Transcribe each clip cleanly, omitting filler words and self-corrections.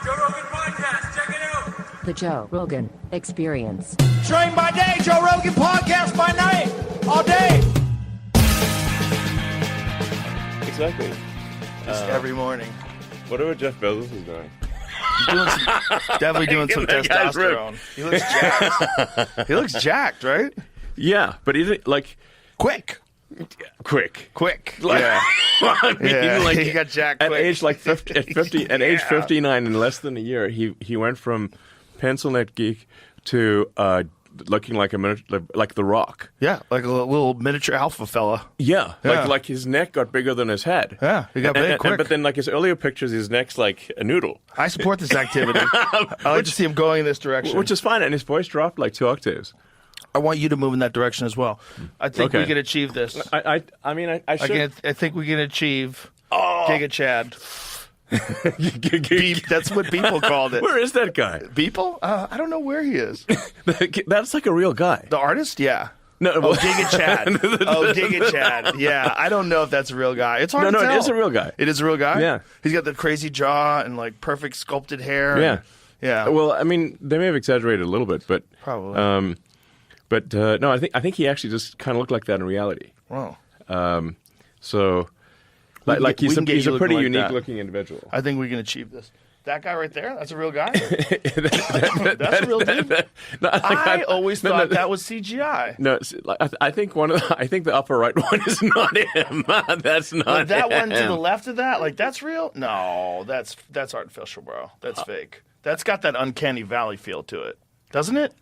Joe Rogan Podcast, check it out. The Joe Rogan Experience. Train by day, Joe Rogan Podcast by night, all day. Exactly. Just every morning. Whatever Jeff Bezos is doing. Definitely doing some testosterone. He looks jacked. He looks jacked, right? Yeah, but he's like Quick. Like, Yeah. I mean, Yeah, like, he got jacked at quick. age like 50, at age 59 in less than a year, he went from pencil neck geek to looking like like The Rock. Yeah, like a little miniature alpha fella. Yeah, Yeah. like his neck got bigger than his head. Yeah, he got big quick. But then like his earlier pictures, his neck's like a noodle, I support this activity. I like to see him going in this direction. which is fine. And his voice dropped like 2 octaves. I want you to move in that direction as well. I think Okay. we can achieve this. I should. I think we can achieve Giga Chad. Beep, that's what people called it. Where is that guy? People? I don't know where he is. That's like a real guy. The artist? Yeah. No, Oh, Giga Chad. Giga Chad. Yeah, I don't know if that's a real guy. It's hard to tell. it is a real guy. It is a real guy? Yeah. He's got the crazy jaw and like perfect sculpted hair. Yeah. Yeah. Well, I mean, they may have exaggerated a little bit, but Probably. no, I think he actually just kind of looked like that in reality. Wow. So, We like can he's get a you pretty looking like unique that. looking individual. I think we can achieve this. That guy right there? That's a real guy? That's a real dude? No, I always thought that was CGI. No, I think I think the upper right one is not him. That's not But that one to him. the left of that, like that's real? No, that's artificial, bro. That's fake. That's got that uncanny valley feel to it, doesn't it?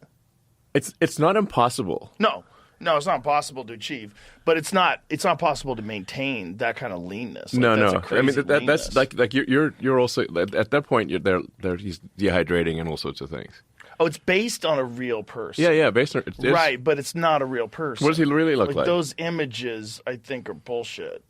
It's not impossible. No, it's not possible to achieve, but it's not possible to maintain that kind of leanness. Like, No, that's no. a crazy that's leanness. like you're also at that point you're there. He's dehydrating and all sorts of things. Oh, it's based on a real person. Yeah. Based on it's, Right, but it's not a real person. What does he really look like? Those images, I think, are bullshit.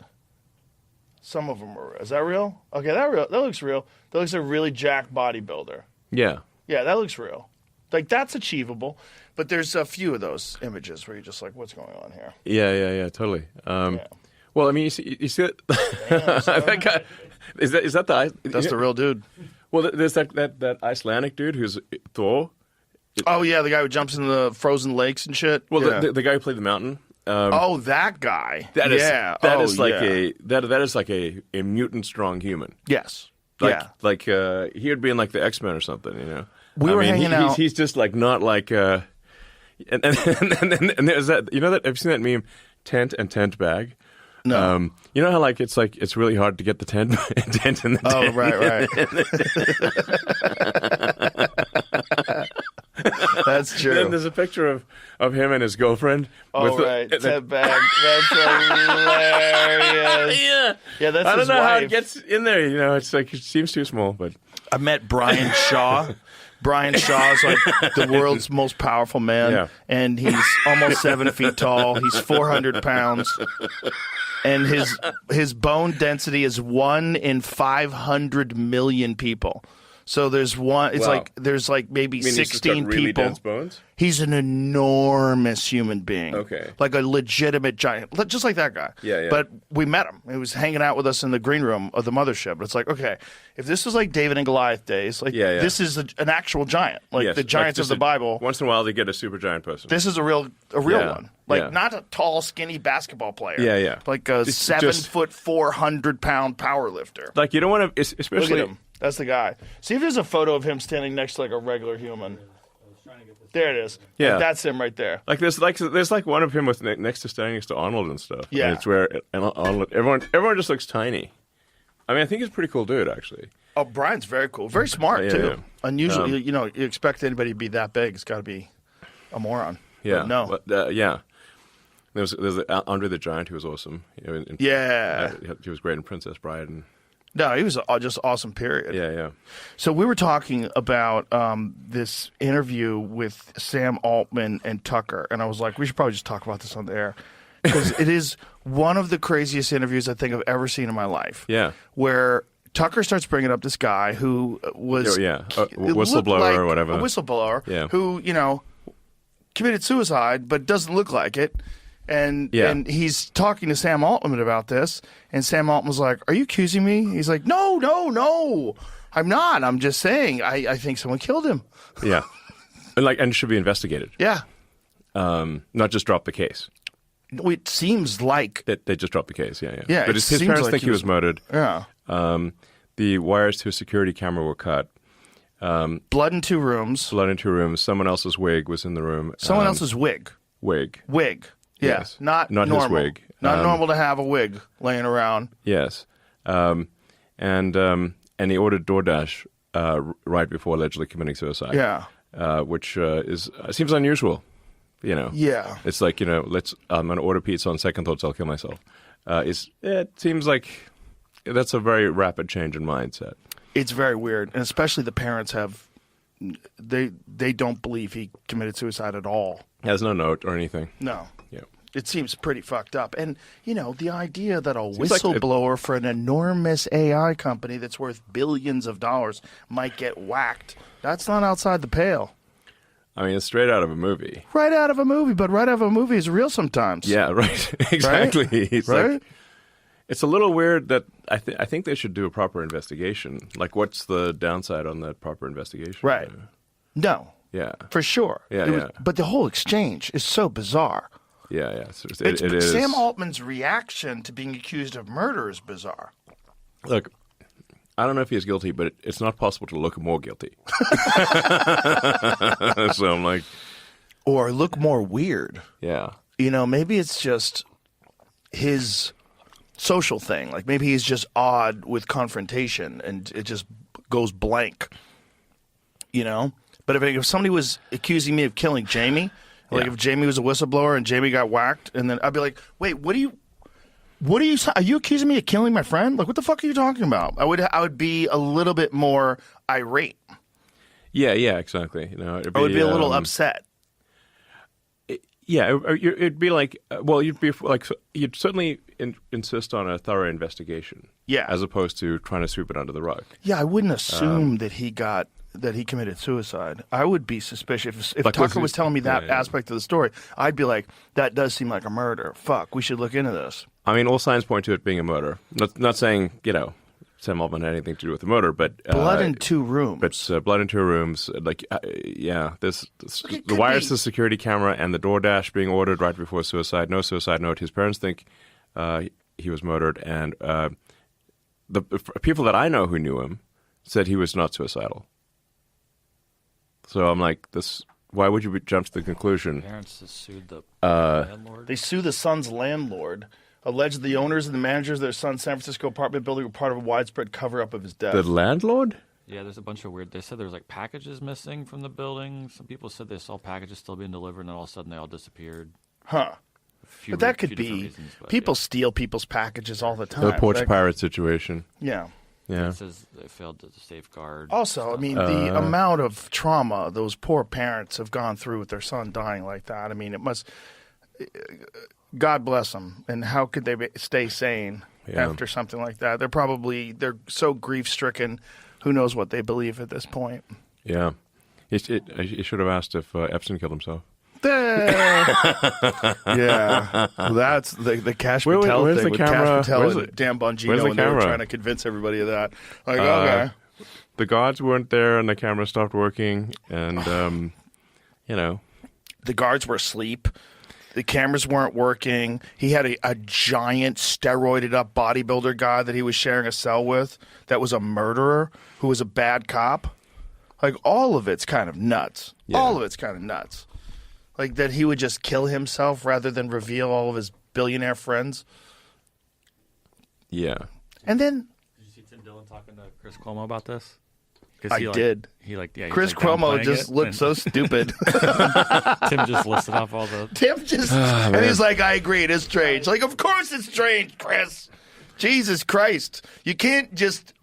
Some of them are. Is that real? Okay, that looks real. That looks like a really jacked bodybuilder. Yeah. Yeah, that looks real. Like, that's achievable. But there's a few of those images where you're just like, what's going on here? Yeah. Totally. Yeah. Well, I mean, you see it. That guy is that the That's the real dude. Well, there's that Icelandic dude who's Thor. Oh, yeah, the guy who jumps in the frozen lakes and shit. Well, Yeah. the guy who played the mountain. Oh, that guy. That is yeah. that Oh, is like yeah. that is like a mutant strong human. Yes. Like yeah. he would be in like the X-Men or something, you know. We were hanging out. He's just like not like and there's that, you know, that have you seen that meme, tent and tent bag? No. You know how like it's really hard to get the tent in the tent. Oh, right. That's true. Then there's a picture of him and his girlfriend. Oh, right. Ted bag. That's hilarious. Yeah. Yeah, that's I don't his know how wife. it gets in there. You know, it's like it seems too small, but I met Brian Shaw. Brian Shaw is like the world's most powerful man, Yeah. and he's almost 7 feet tall. He's 400 pounds, and his bone density is 1 in 500 million people. So there's one. It's Wow. like there's like maybe I mean, he's just got 16 really people. dense bones. He's an enormous human being. Okay. Like a legitimate giant, just like that guy. Yeah. But we met him. He was hanging out with us in the green room of the mothership. It's like, okay, if this was like David and Goliath days, like Yeah. this is an actual giant. Like Yes, the giants just of the Bible. Once in a while, they get a super giant person. This is a real Yeah, one. Like yeah. not a tall, skinny basketball player. Yeah. Like a Just- 7 foot 400 pound power lifter. Like you don't want to, Look especially. at him. That's the guy. See if there's a photo of him standing next to like a regular human. There it is. Yeah. Like, that's him right there. Like there's like one of him with next to standing next to Arnold and stuff. Yeah. And it's where Arnold, everyone just looks tiny. I mean, I think he's a pretty cool dude actually. Oh, Brian's very cool. Very smart, Yeah, too. yeah. Unusual. You know, you expect anybody to be that big. It's got to be a moron. Yeah. But no. But, yeah. There's Andre the Giant who was awesome. You know, Yeah. he was great in Princess Bride. And, No, he was just awesome, period. yeah. So we were talking about this interview with Sam Altman and Tucker, and I was like, we should probably just talk about this on the air. Because it is one of the craziest interviews I think I've ever seen in my life. Yeah. Where Tucker starts bringing up this guy who was Yeah. it looked Whistleblower like or whatever. a whistleblower Yeah. who, you know, committed suicide but doesn't look like it. And he's talking to Sam Altman about this, and Sam Altman's like, "Are you accusing me?" He's like, "No. I'm not. I'm just saying I think someone killed him. Yeah. And it should be investigated. Yeah. Not just drop the case. It seems like... They just dropped the case, yeah. Yeah, but it his seems parents like think he was murdered. Yeah. The wires to a security camera were cut. Blood in 2 rooms. Blood in 2 rooms. Someone else's wig was in the room. Someone else's wig. Wig. Wig. Yeah. Yes. Not his normal. wig. Not normal to have a wig laying around. Yes. And he ordered DoorDash right before allegedly committing suicide. Yeah. Which seems unusual. Yeah. It's like, I'm going to order pizza on second thoughts, I'll kill myself. It seems like that's a very rapid change in mindset. It's very weird. And especially the parents they don't believe he committed suicide at all. Has no note or anything. No. Yeah. It seems pretty fucked up. And, the idea that a Seems like whistleblower for an enormous AI company that's worth billions of dollars might get whacked, that's not outside the pale. I mean, it's straight out of a movie. Right out of a movie, but right out of a movie is real sometimes. Yeah, right. Exactly. Right? It's Right? it's a little weird that I think they should do a proper investigation. Like, what's the downside on that proper investigation? Right. No, Yeah. for sure. Yeah, But the whole exchange is so bizarre. Yeah. It is. Sam Altman's reaction to being accused of murder is bizarre. Look, I don't know if he's guilty, but it's not possible to look more guilty. So I'm like... Or look more weird. Yeah. Maybe it's just his social thing. Like maybe he's just odd with confrontation and it just goes blank. But if somebody was accusing me of killing Jamie, like if Jamie was a whistleblower and Jamie got whacked, and then I'd be like, wait, are you accusing me of killing my friend? Like, what the fuck are you talking about? I would be a little bit more irate. Yeah, exactly. I would be a little upset. It'd be like, you'd certainly insist on a thorough investigation. Yeah. As opposed to trying to sweep it under the rug. Yeah, I wouldn't assume that he committed suicide. I would be suspicious. If Tucker was telling me that aspect of the story, I'd be like, that does seem like a murder. Fuck, we should look into this. I mean, all signs point to it being a murder. Not saying, Sam Altman had anything to do with the murder, but... blood in 2 rooms. But blood in 2 rooms. There's the wires to the security camera and the DoorDash being ordered right before suicide. No suicide note. His parents think he was murdered. And the people that I know who knew him said he was not suicidal. So I'm like, why would you jump to the conclusion? Parents just sued the landlord. They sue the son's landlord. Alleged the owners and the managers of their son's San Francisco apartment building were part of a widespread cover-up of his death. The landlord? Yeah, there's a bunch of weird. They said there was like packages missing from the building. Some people said they saw packages still being delivered, and then all of a sudden they all disappeared. Huh. But that could few different be. reasons, but People steal people's packages all the time. The porch pirate situation. Yeah. Yeah. It says they failed to safeguard. Also, I mean, the amount of trauma those poor parents have gone through with their son dying like that. I mean, it must. God bless them. And how could they stay sane after something like that? They're so grief stricken. Who knows what they believe at this point? Yeah. He should have asked if Epstein killed himself. Yeah. Well, that's the Cash Where's Patel the thing with camera? Cash Patel Where's and Dan where's Bongino, the and they were camera? trying to convince everybody of that. Like, okay. The guards weren't there, and the camera stopped working, and The guards were asleep. The cameras weren't working. He had a giant steroided up bodybuilder guy that he was sharing a cell with that was a murderer who was a bad cop. Like, all of it's kind of nuts. Yeah. All of it's kind of nuts. Like, that he would just kill himself rather than reveal all of his billionaire friends. Yeah. And then... Did you see Tim Dillon talking to Chris Cuomo about this? I did. Chris Cuomo just looked so stupid. Tim just listed off all the... Tim just... and he's like, I agree, it is strange. Like, of course it's strange, Chris. Jesus Christ. You can't just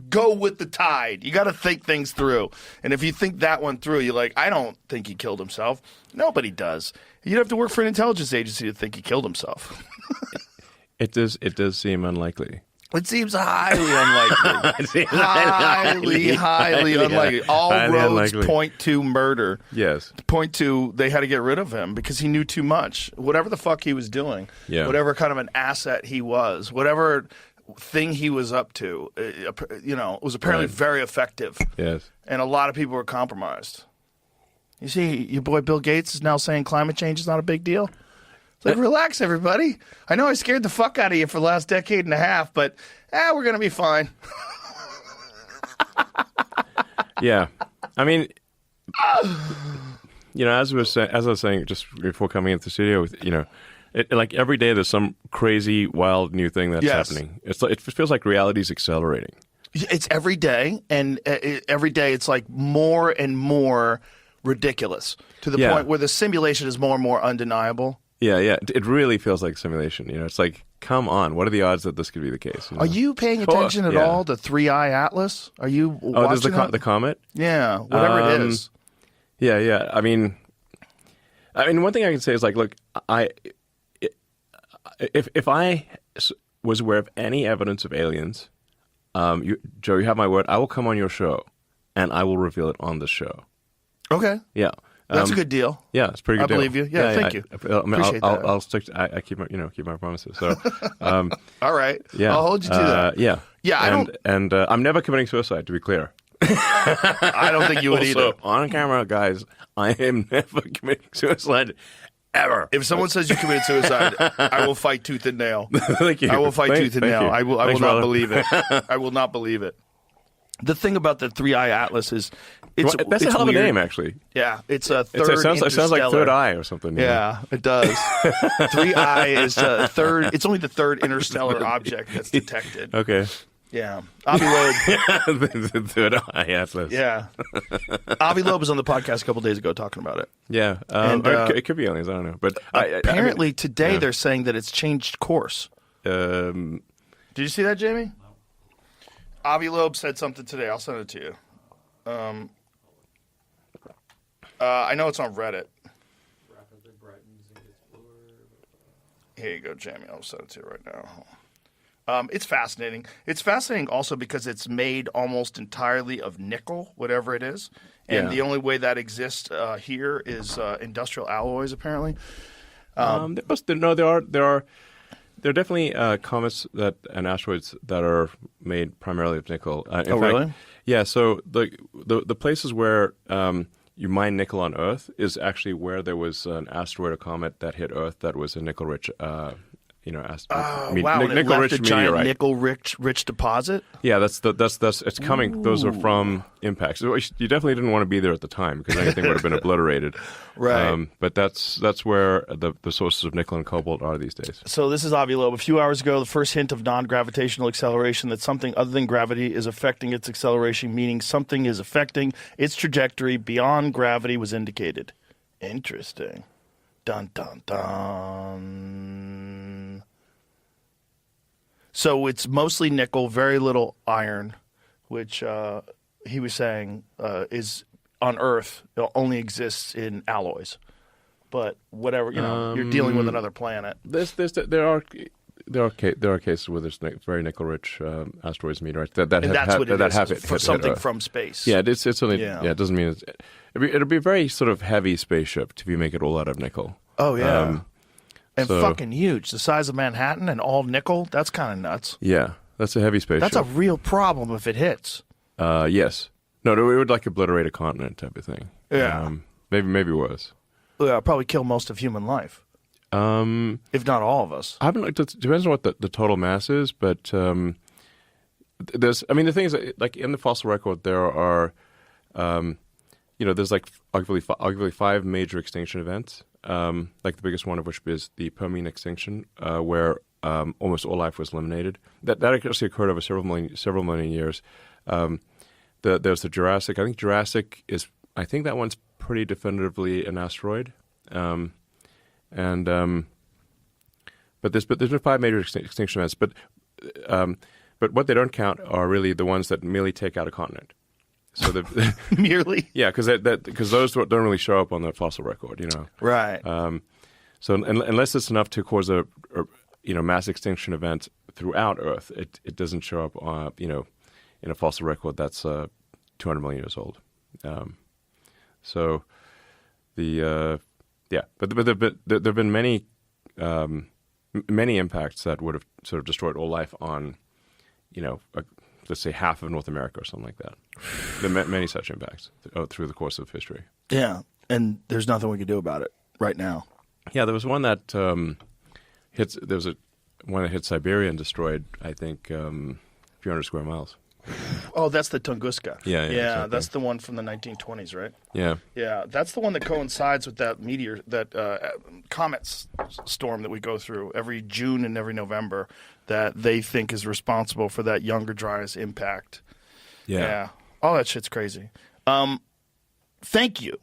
go with the tide. You got to think things through. And if you think that one through, you're like, I don't think he killed himself. Nobody does. You'd have to work for an intelligence agency to think he killed himself. It does seem unlikely. It seems highly unlikely. highly unlikely. All highly roads unlikely. point to murder. Yes. Point to they had to get rid of him because he knew too much. Whatever the fuck he was doing, Yeah. whatever kind of an asset he was, whatever thing he was up to, was apparently very effective. Yes. And a lot of people were compromised. You see, your boy Bill Gates is now saying climate change is not a big deal. It's like, relax, everybody. I know I scared the fuck out of you for the last decade and a half, but we're going to be fine. Yeah. I mean, as I was saying just before coming into the studio, like every day there's some crazy, wild new thing that's happening. It feels like reality is accelerating. It's every day, and every day it's like more and more ridiculous to the point where the simulation is more and more undeniable. Yeah. It really feels like simulation. It's like, come on, what are the odds that this could be the case? Are you paying attention at all to 3-Eye Atlas? Are you watching there's the comet? Yeah, whatever it is. Yeah. I mean, one thing I can say is like, look, if I was aware of any evidence of aliens, Joe, you have my word. I will come on your show, and I will reveal it on the show. Okay. Yeah. That's a good deal. Yeah, it's a pretty good deal. I believe you. Yeah, thank you. Appreciate that. I'll stick to, I keep my promises. So, all right. Yeah. I'll hold you to that. Yeah. Yeah, I'm never committing suicide, to be clear. I don't think you would also, either. On camera, guys, I am never committing suicide ever. If someone says you committed suicide, I will fight tooth and nail. Thank you. I will fight tooth and nail. I will Thanks, not brother. believe it. I will not believe it. The thing about the 3-Eye Atlas is that's it's a hell of a weird. name, actually. Yeah, it's a third. It sounds like Third Eye or something. Yeah, it does. 3-Eye is third. It's only the third interstellar object that's detected. Okay. Yeah, Avi Loeb. The Third Eye Atlas. Yeah, Avi Loeb was on the podcast a couple days ago talking about it. Yeah, it could be aliens. I don't know, but apparently today they're saying that it's changed course. Did you see that, Jamie? Avi Loeb said something today. I'll send it to you. I know it's on Reddit. Here you go, Jamie. I'll send it to you right now. It's fascinating. It's fascinating also because it's made almost entirely of nickel, whatever it is. And the only way that exists here is industrial alloys, apparently. There are definitely comets and asteroids that are made primarily of nickel. In fact, really? Yeah. So the places where you mine nickel on Earth is actually where there was an asteroid or comet that hit Earth that was a nickel-rich. Wow! Nickel-rich it left a giant meteorite. nickel-rich deposit. Yeah, that's it's coming. Ooh. Those are from impacts. You definitely didn't want to be there at the time because anything would have been obliterated. Right. But that's where the sources of nickel and cobalt are these days. So this is Avi Loeb. A few hours ago, the first hint of non-gravitational acceleration, that something other than gravity is affecting its acceleration, meaning something is affecting its trajectory beyond gravity, was indicated. Interesting. Dun, dun, dun. So it's mostly nickel, very little iron, which he was saying is on Earth, it only exists in alloys. But whatever, you're dealing with another planet. There are cases where there's very nickel-rich asteroids and meteorites that have hit something from space. Yeah, it's only it doesn't mean it'll be a very sort of heavy spaceship if you make it all out of nickel. Oh yeah, and fucking huge, the size of Manhattan and all nickel. That's kind of nuts. Yeah, that's a heavy spaceship. That's a real problem if it hits. Yes. No, it would like obliterate a continent type of thing. Yeah. Maybe worse. Yeah, probably kill most of human life. If not all of us. I haven't looked. It depends on what the total mass is, but there's. I mean, the thing is, like in the fossil record, there are, there's like arguably 5 major extinction events. Like the biggest one of which is the Permian extinction, where almost all life was eliminated. That actually occurred over several million years. There's the Jurassic. I think Jurassic is. I think that one's pretty definitively an asteroid. But there's been 5 major extinction events. But what they don't count are really the ones that merely take out a continent. So merely, yeah, because those don't really show up on the fossil record, Right. So unless it's enough to cause a mass extinction event throughout Earth, it doesn't show up in a fossil record that's 200 million years old. So but there have been many impacts that would have sort of destroyed all life on let's say half of North America or something like that. There are many such impacts through the course of history. Yeah, and there's nothing we can do about it right now. Yeah, there was one that one that hit Siberia and destroyed, I think, a few hundred square miles. Oh, that's the Tunguska. Yeah, exactly. That's the one from the 1920s, right? Yeah. Yeah, that's the one that coincides with that comet storm that we go through every June and every November that they think is responsible for that Younger Dryas impact. Yeah. All that shit's crazy. Thank you,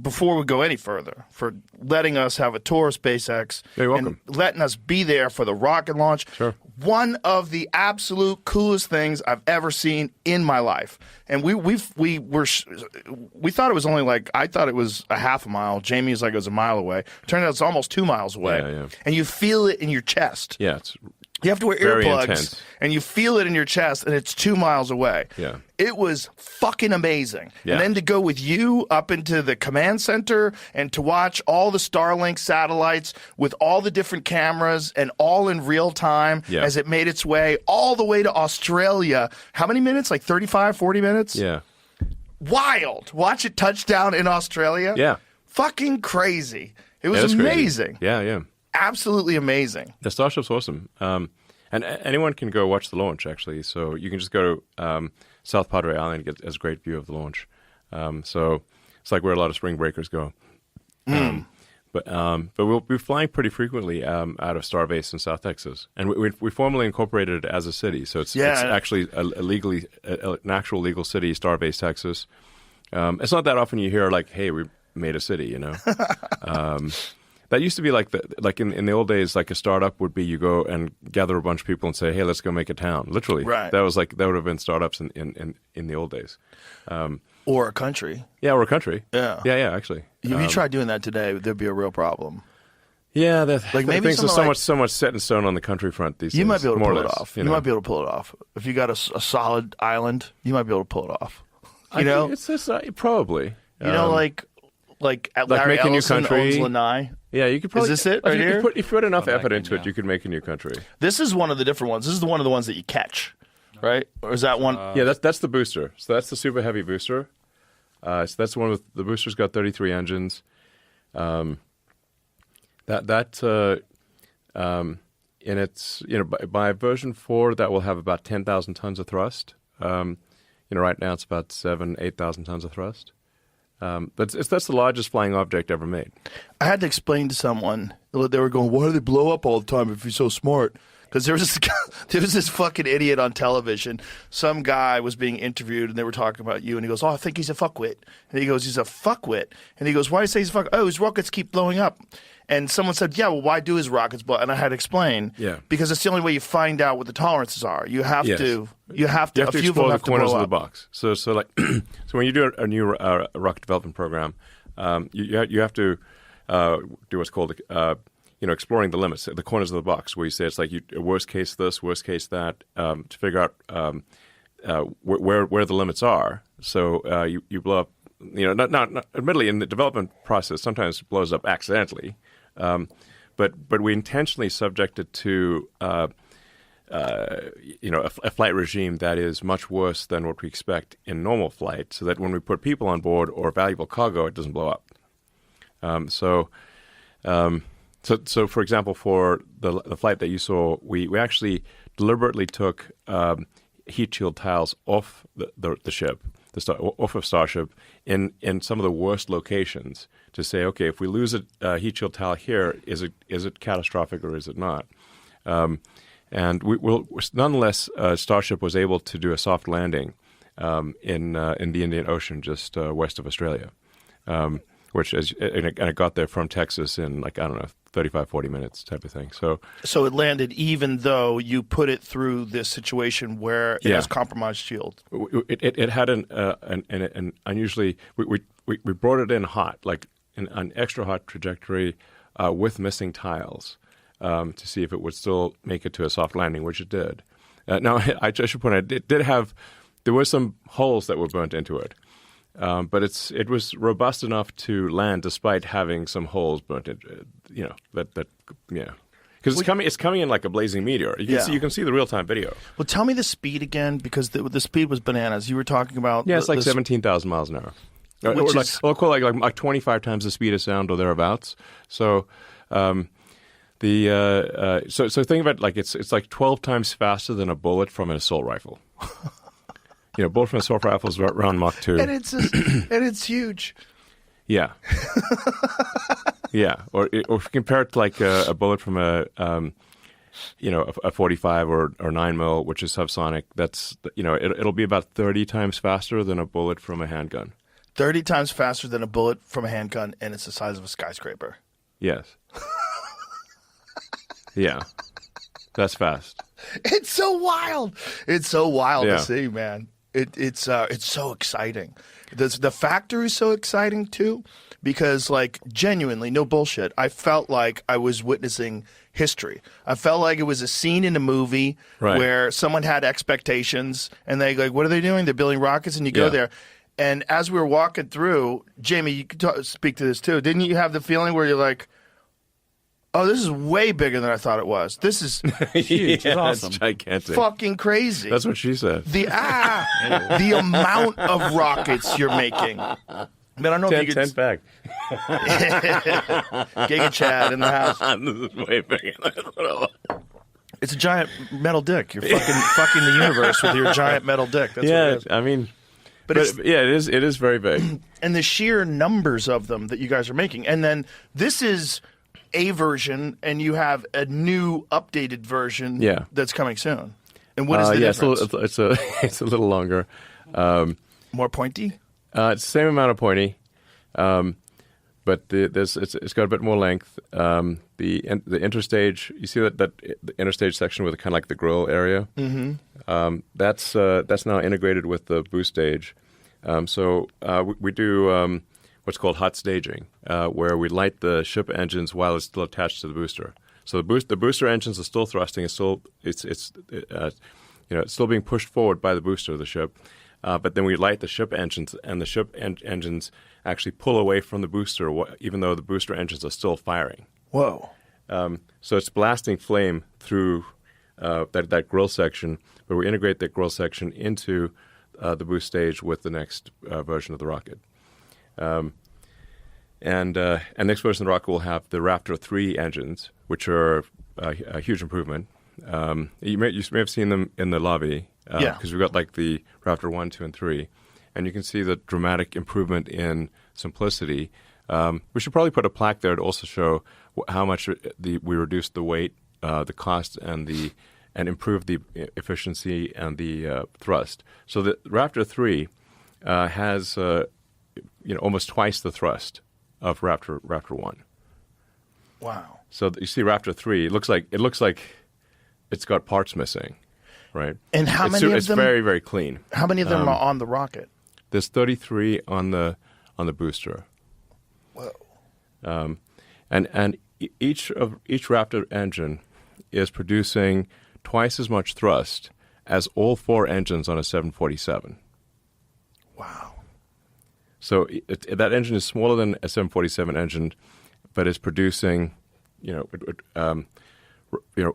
before we go any further, for letting us have a tour of SpaceX. You're welcome. And letting us be there for the rocket launch. Sure. One of the absolute coolest things I've ever seen in my life. And we thought it was only I thought it was a half a mile. Jamie was like it was a mile away. Turned out it's almost 2 miles away. Yeah. And you feel it in your chest. Yeah, it's You have to wear very earplugs, intense. and you feel it in your chest, and it's 2 miles away. Yeah. It was fucking amazing. Yeah. And then to go with you up into the command center and to watch all the Starlink satellites with all the different cameras and all in real time as it made its way all the way to Australia. How many minutes? Like 35, 40 minutes? Yeah. Wild. Watch it touch down in Australia. Yeah. Fucking crazy. It That was is crazy. amazing. Yeah. Absolutely amazing. The Starship's awesome. And anyone can go watch the launch, actually. So you can just go to South Padre Island and get a great view of the launch. So it's like where a lot of spring breakers go. But we'll be flying pretty frequently out of Starbase in South Texas. And we formally incorporated it as a city. So it's actually an actual legal city, Starbase, Texas. It's not that often you hear hey, we made a city, That used to be like in the old days, like a startup would be you go and gather a bunch of people and say, hey, let's go make a town. Literally. Right. That would have been startups in the old days. Or a country. Yeah, or a country. Yeah. Yeah, actually. If you tried doing that today, there'd be a real problem. Yeah, maybe things are something so much set in stone on the country front these days. You might be able to more pull or it less, off. You might be able to pull it off. If you got a solid island, you might be able to pull it off. You know? It's probably. Like Larry make a new Ellison country. owns Lanai. Yeah, you could probably. Is this it right here? If you put enough effort into yeah. it, you could make a new country. This is one of the different ones. This is one of the ones that you catch, right? Or is that one? Yeah, that's the booster. So that's the super heavy booster. So that's the one with the booster's got 33 engines. In its by version 4 that will have about 10,000 tons of thrust. Right now it's about 8,000 tons of thrust. But that's the largest flying object ever made. I had to explain to someone. They were going, "Why do they blow up all the time if you're so smart?" Because there was this fucking idiot on television. Some guy was being interviewed, and they were talking about you, and he goes, "Oh, I think he's a fuckwit." And he goes, "He's a fuckwit." And he goes, "Why do you say he's a fuckwit?" "Oh, his rockets keep blowing up." And someone said, "Yeah, well, why do his rockets blow?" And I had to explain. Yeah. Because it's the only way you find out what the tolerances are. You have Yes. to. You have to a few of them explore the have to corners blow of up. the box. So like, so when you do a new rocket development program, you have to do what's called exploring the limits, the corners of the box, where you say it's like worst case this, worst case that, to figure out where the limits are. So you blow up. Not admittedly in the development process, sometimes it blows up accidentally, but we intentionally subject it to. A flight regime that is much worse than what we expect in normal flight, so that when we put people on board or valuable cargo, it doesn't blow up. So for example, for the flight that you saw, we actually deliberately took heat shield tiles off the ship, off of Starship, in some of the worst locations to say, okay, if we lose a heat shield tile here, is it catastrophic or is it not? And nonetheless, Starship was able to do a soft landing in the Indian Ocean, just west of Australia, and it got there from Texas in 35, 40 minutes type of thing. So it landed even though you put it through this situation where it has compromised shield. It had an unusually we brought it in hot, like an extra hot trajectory with missing tiles. To see if it would still make it to a soft landing, which it did. Now, I should point out, there were some holes that were burnt into it, but it was robust enough to land despite having some holes burnt into it. Because Because it's coming in like a blazing meteor. You can see the real time video. Well, tell me the speed again, because the speed was bananas. You were talking about it's like 17,000 miles an hour. Which or is, we'll call it like 25 times the speed of sound or thereabouts. So, so think about it like it's like 12 times faster than a bullet from an assault rifle. Bullet from an assault rifle is around Mach 2. and it's huge. Yeah. Yeah. Or if you compare it to like a bullet from a 45 or 9 mil, which is subsonic, that's, it'll be about 30 times faster than a bullet from a handgun. 30 times faster than a bullet from a handgun, and it's the size of a skyscraper. Yes. Yeah. That's fast. It's so wild. It's so wild Yeah. to see, man. It's so exciting. The factory is so exciting too, because like genuinely, no bullshit, I felt like I was witnessing history. I felt like it was a scene in a movie where someone had expectations and they like, what are they doing? They're building rockets, and you go there. And as we were walking through, Jamie, you could speak to this too. Didn't you have the feeling where you're like, oh, this is way bigger than I thought it was. This is Huge. It's awesome. It's gigantic. fucking crazy. That's what she said. The amount of rockets you're making. Man, I don't know if you 10 could. back. Giga Chad in the house. This is way bigger than I thought it was. It's a giant metal dick. You're fucking the universe with your giant metal dick. That's what it is. I mean, But it's, yeah, it is very big. and the sheer numbers of them that you guys are making, and then this is a version, and you have a new updated version that's coming soon. And what is the difference? It's a little longer. More pointy? It's the same amount of pointy, but it's got a bit more length. The interstage, you see that the interstage section with kind of like the grill area. Mm-hmm. That's now integrated with the boost stage. So we do what's called hot staging, where we light the ship engines while it's still attached to the booster. So the booster engines are still thrusting. It's still still being pushed forward by the booster of the ship. But then we light the ship engines, and the ship engines actually pull away from the booster, even though the booster engines are still firing. Whoa. So it's blasting flame through that grill section, but we integrate that grill section into the boost stage with the next version of the rocket. And next version of the rocket will have the Raptor 3 engines, which are a huge improvement. You may have seen them in the lobby, because we've got like the Raptor 1, 2, and 3, and you can see the dramatic improvement in simplicity. We should probably put a plaque there to also show how much we reduced the weight, the cost, and improved the efficiency and the thrust. So the Raptor 3 has almost twice the thrust of Raptor 1. Wow. So you see Raptor 3, it looks like it's got parts missing, right? And how many of them? It's very, very clean. How many of them are on the rocket? There's 33 on the booster. Whoa. And each Raptor engine is producing twice as much thrust as all 4 engines on a 747. Wow. So that engine is smaller than a 747 engine, but is producing,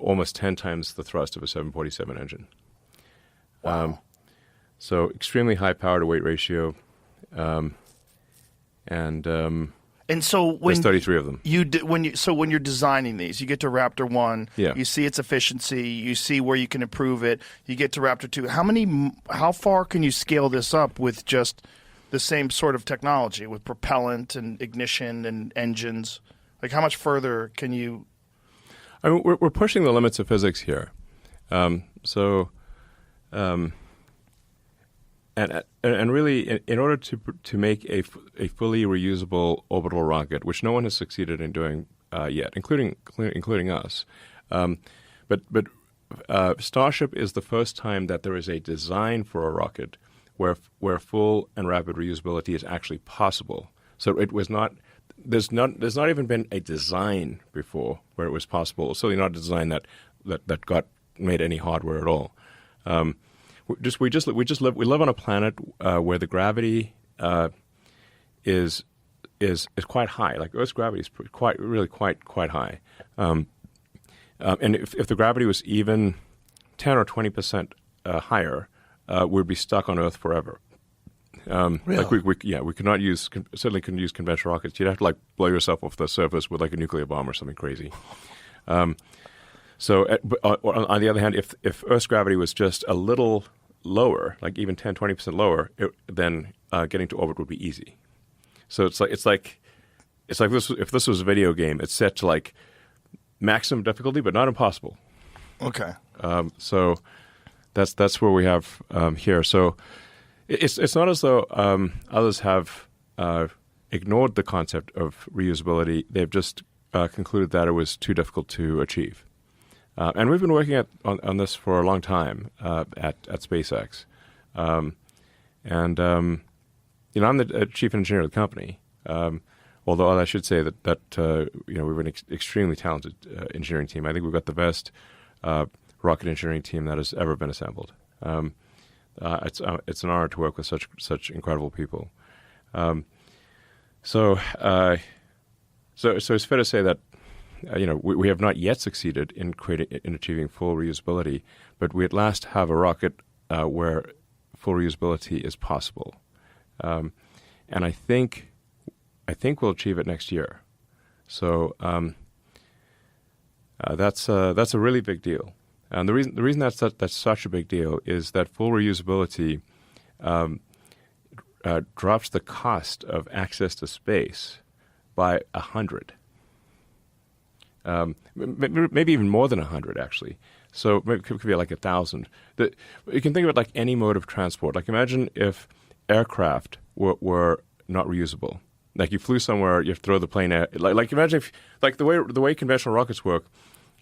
almost 10 times the thrust of a 747 engine. Wow. So extremely high power to weight ratio, and so when there's 33 of them. When you're designing these, you get to Raptor 1, Yeah. you see its efficiency, you see where you can improve it. You get to Raptor 2. How far can you scale this up with just the same sort of technology, with propellant and ignition and engines? Like, how much further can you? I mean, we're pushing the limits of physics here. And really, in order to make a fully reusable orbital rocket, which no one has succeeded in doing yet, including us, but Starship is the first time that there is a design for a rocket where full and rapid reusability is actually possible. So it was not. There's not even been a design before where it was possible. Certainly not a design that got made any hardware at all. We live on a planet where the gravity is quite high. Like Earth's gravity is quite high. And if the gravity was even 10 or 20% higher, we'd be stuck on Earth forever. Really? Like we could not use, certainly couldn't use conventional rockets. You'd have to like blow yourself off the surface with like a nuclear bomb or something crazy. So on the other hand, if Earth's gravity was just a little lower, like even 10, 20% lower, then getting to orbit would be easy. So it's like this. If this was a video game, it's set to like maximum difficulty, but not impossible. Okay. So that's where we have here. So it's not as though others have ignored the concept of reusability. They've just concluded that it was too difficult to achieve. And we've been working on this for a long time at SpaceX. I'm the chief engineer of the company. Although I should say that we have an extremely talented engineering team. I think we've got the best rocket engineering team that has ever been assembled. It's an honor to work with such incredible people. So it's fair to say that we have not yet succeeded in achieving full reusability, but we at last have a rocket where full reusability is possible, and I think we'll achieve it next year. So that's a really big deal. And the reason that's such a big deal is that full reusability drops the cost of access to space by 100. Maybe even more than 100, actually. So maybe it could be like 1,000. You can think of it like any mode of transport. Like imagine if aircraft were not reusable. Like you flew somewhere, you have to throw the plane out. Like imagine if, like the way conventional rockets work,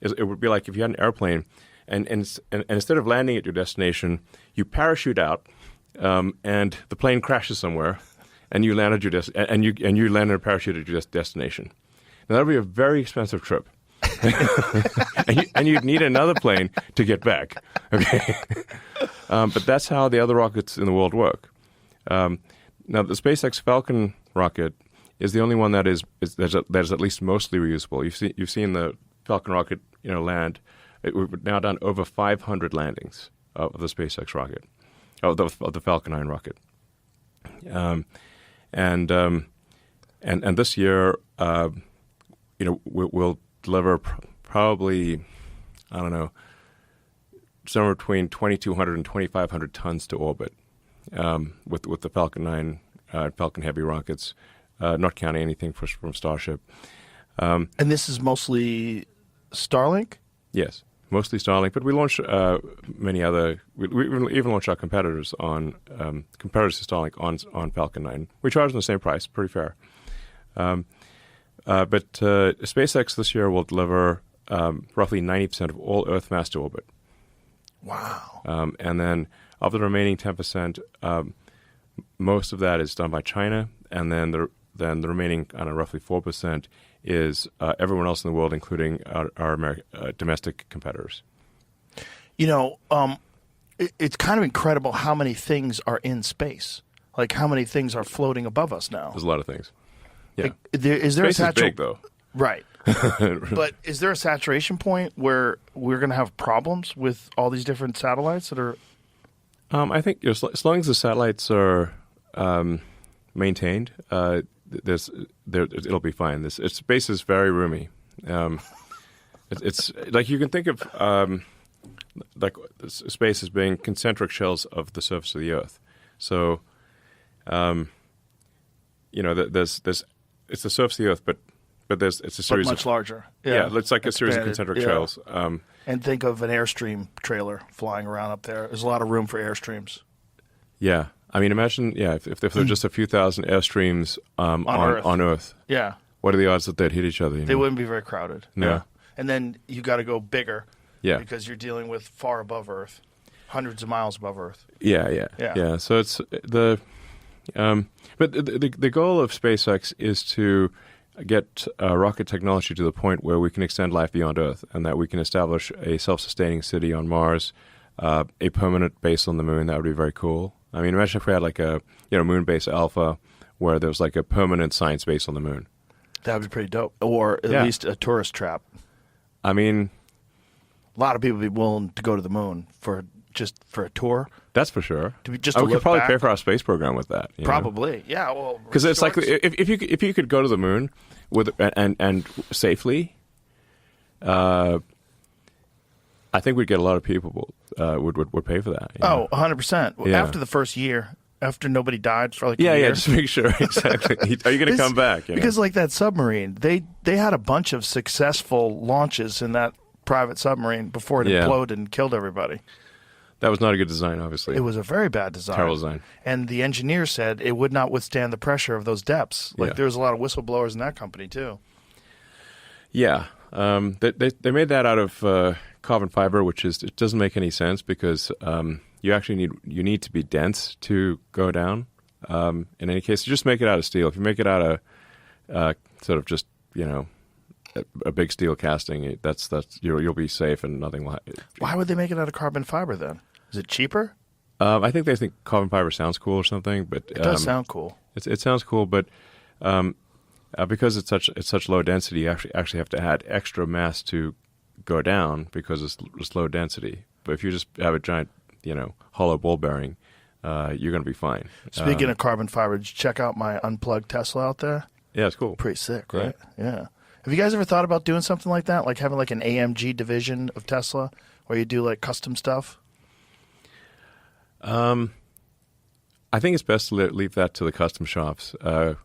is it would be like if you had an airplane, and instead of landing at your destination, you parachute out, and the plane crashes somewhere, and you land at your and you land in a parachute at your destination. Now that would be a very expensive trip, and you'd need another plane to get back. Okay, but that's how the other rockets in the world work. Now the SpaceX Falcon rocket is the only one that is at least mostly reusable. You've seen the Falcon rocket land. We've now done over 500 landings of the SpaceX rocket, of the Falcon 9 rocket, and this year, we'll deliver probably, I don't know, somewhere between 2,200 and 2,500 tons to orbit with the Falcon 9 Falcon Heavy rockets, not counting anything from Starship. And this is mostly Starlink? Yes, mostly Starlink, but we launched many other. We even launched our competitors to Starlink on Falcon 9. We charge them the same price, pretty fair. But SpaceX this year will deliver roughly 90% of all Earth mass to orbit. Wow. And then of the remaining 10%, most of that is done by China, and then the remaining, roughly 4% is everyone else in the world, including our domestic competitors. It's kind of incredible how many things are in space. Like how many things are floating above us now. There's a lot of things. Yeah. Like, is there space is big, though. Right. But is there a saturation point where we're going to have problems with all these different satellites that are? I think as long as the satellites are maintained, it'll be fine. Space is very roomy. It's like you can think of like space as being concentric shells of the surface of the Earth. So, there's it's the surface of the Earth, but it's a series much larger. Yeah, it's like a series of concentric shells. And think of an Airstream trailer flying around up there. There's a lot of room for Airstreams. Yeah. I mean, imagine, if there were just a few thousand Airstreams on Earth. Yeah. What are the odds that they'd hit each other? They wouldn't be very crowded. No. Yeah. And then you got to go bigger. Yeah. Because you're dealing with far above Earth, hundreds of miles above Earth. Yeah. So it's but the goal of SpaceX is to get rocket technology to the point where we can extend life beyond Earth, and that we can establish a self-sustaining city on Mars, a permanent base on the moon. That would be very cool. I mean, imagine if we had like a moon base Alpha, where there was like a permanent science base on the moon. That would be pretty dope. Or at least a tourist trap. I mean, A lot of people would be willing to go to the moon for a tour. That's for sure. To be, just we to could look probably back. pay for our space program with that. You know? Probably, yeah. Well, Because it's like shorts. if you could go to the moon with and safely, I think we'd get a lot of people would pay for that. You know? 100%. Yeah. After the first year, after nobody died for like a Yeah, year. just make sure exactly. Are you going to come back? You know? Because like that submarine, they had a bunch of successful launches in that private submarine before it Yeah. imploded and killed everybody. that was not a good design, obviously. It was a very bad design. Terrible design. And the engineer said it would not withstand the pressure of those depths. Like Yeah. there was a lot of whistleblowers in that company too. Yeah, they made that out of carbon fiber, which it doesn't make any sense because you actually need to be dense to go down. In any case, you just make it out of steel. If you make it out of sort of just a big steel casting, that's you'll be safe and nothing will. Why would they make it out of carbon fiber then? Is it cheaper? I think they think carbon fiber sounds cool or something, but It does sound cool. it sounds cool, but because it's such low density, you actually have to add extra mass to go down because it's low density. But if you just have a giant, hollow ball bearing, you're going to be fine. Speaking of carbon fiber, did you check out my unplugged Tesla out there? Yeah, it's cool. Pretty sick, right? Yeah. Have you guys ever thought about doing something like that? Like having like an AMG division of Tesla where you do like custom stuff? I think it's best to leave that to the custom shops. We're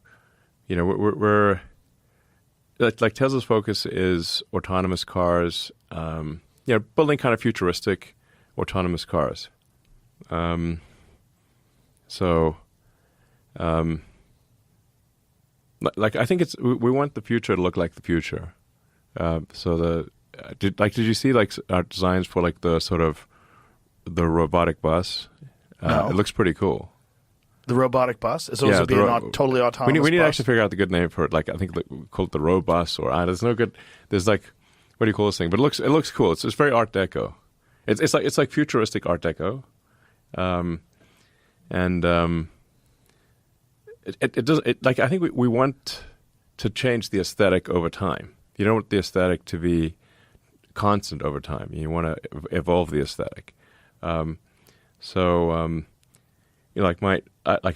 like Tesla's focus is autonomous cars. Building kind of futuristic autonomous cars. I think we want the future to look like the future. Did you see our designs for like the sort of the robotic bus? No. It looks pretty cool. The robotic bus? As opposed to being totally autonomous We need to bus? actually figure out the good name for it. Like I think we call it the Robus or there's no good. There's like what do you call this thing? But it looks cool. It's very Art Deco. It's like futuristic Art Deco, it does like I think we want to change the aesthetic over time. You don't want the aesthetic to be constant over time. You want to evolve the aesthetic. I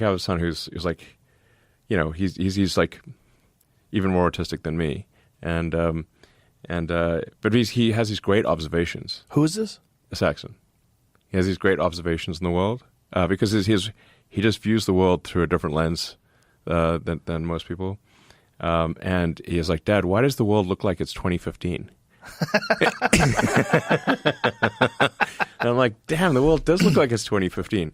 have a son who's like, he's like even more autistic than me, but he has these great observations. Who is this? A Saxon. He has these great observations in the world because he just views the world through a different lens than most people. And he is like, Dad, why does the world look like it's 2015? And I'm like, damn, the world does look like it's 2015.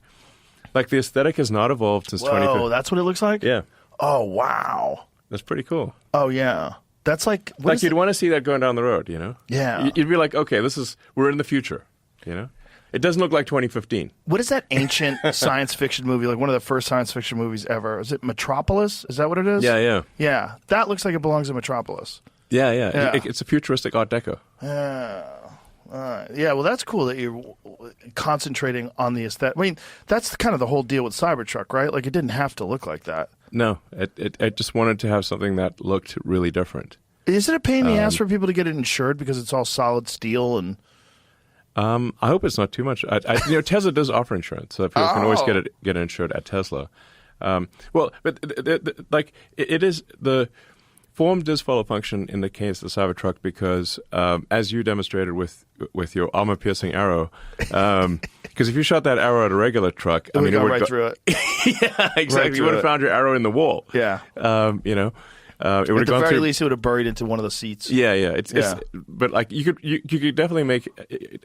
Like the aesthetic has not evolved since 2015. Oh, that's what it looks like? Yeah. Oh, wow. That's pretty cool. Oh, yeah. That's like... what Like is you'd it? want to see that going down the road, Yeah. You'd be like, okay, we're in the future, It doesn't look like 2015. What is that ancient science fiction movie, like one of the first science fiction movies ever? Is it Metropolis? Is that what it is? Yeah. Yeah. That looks like it belongs in Metropolis. Yeah. Yeah. It's a futuristic Art Deco. Yeah, well, that's cool that you're concentrating on the aesthetic. I mean, that's kind of the whole deal with Cybertruck, right? Like, it didn't have to look like that. No, it just wanted to have something that looked really different. Is it a pain in the ass for people to get it insured because it's all solid steel and... I hope it's not too much. Tesla does offer insurance, so people can always get it insured at Tesla. It is the form does follow function in the case of the Cybertruck because, as you demonstrated with your armor-piercing arrow, because if you shot that arrow at a regular truck, It would go right through it. Yeah, exactly. Right You through would have it. found your arrow in the wall. Yeah. It would At have the gone very through. least, it would have buried into one of the seats. Yeah. It's but like you could definitely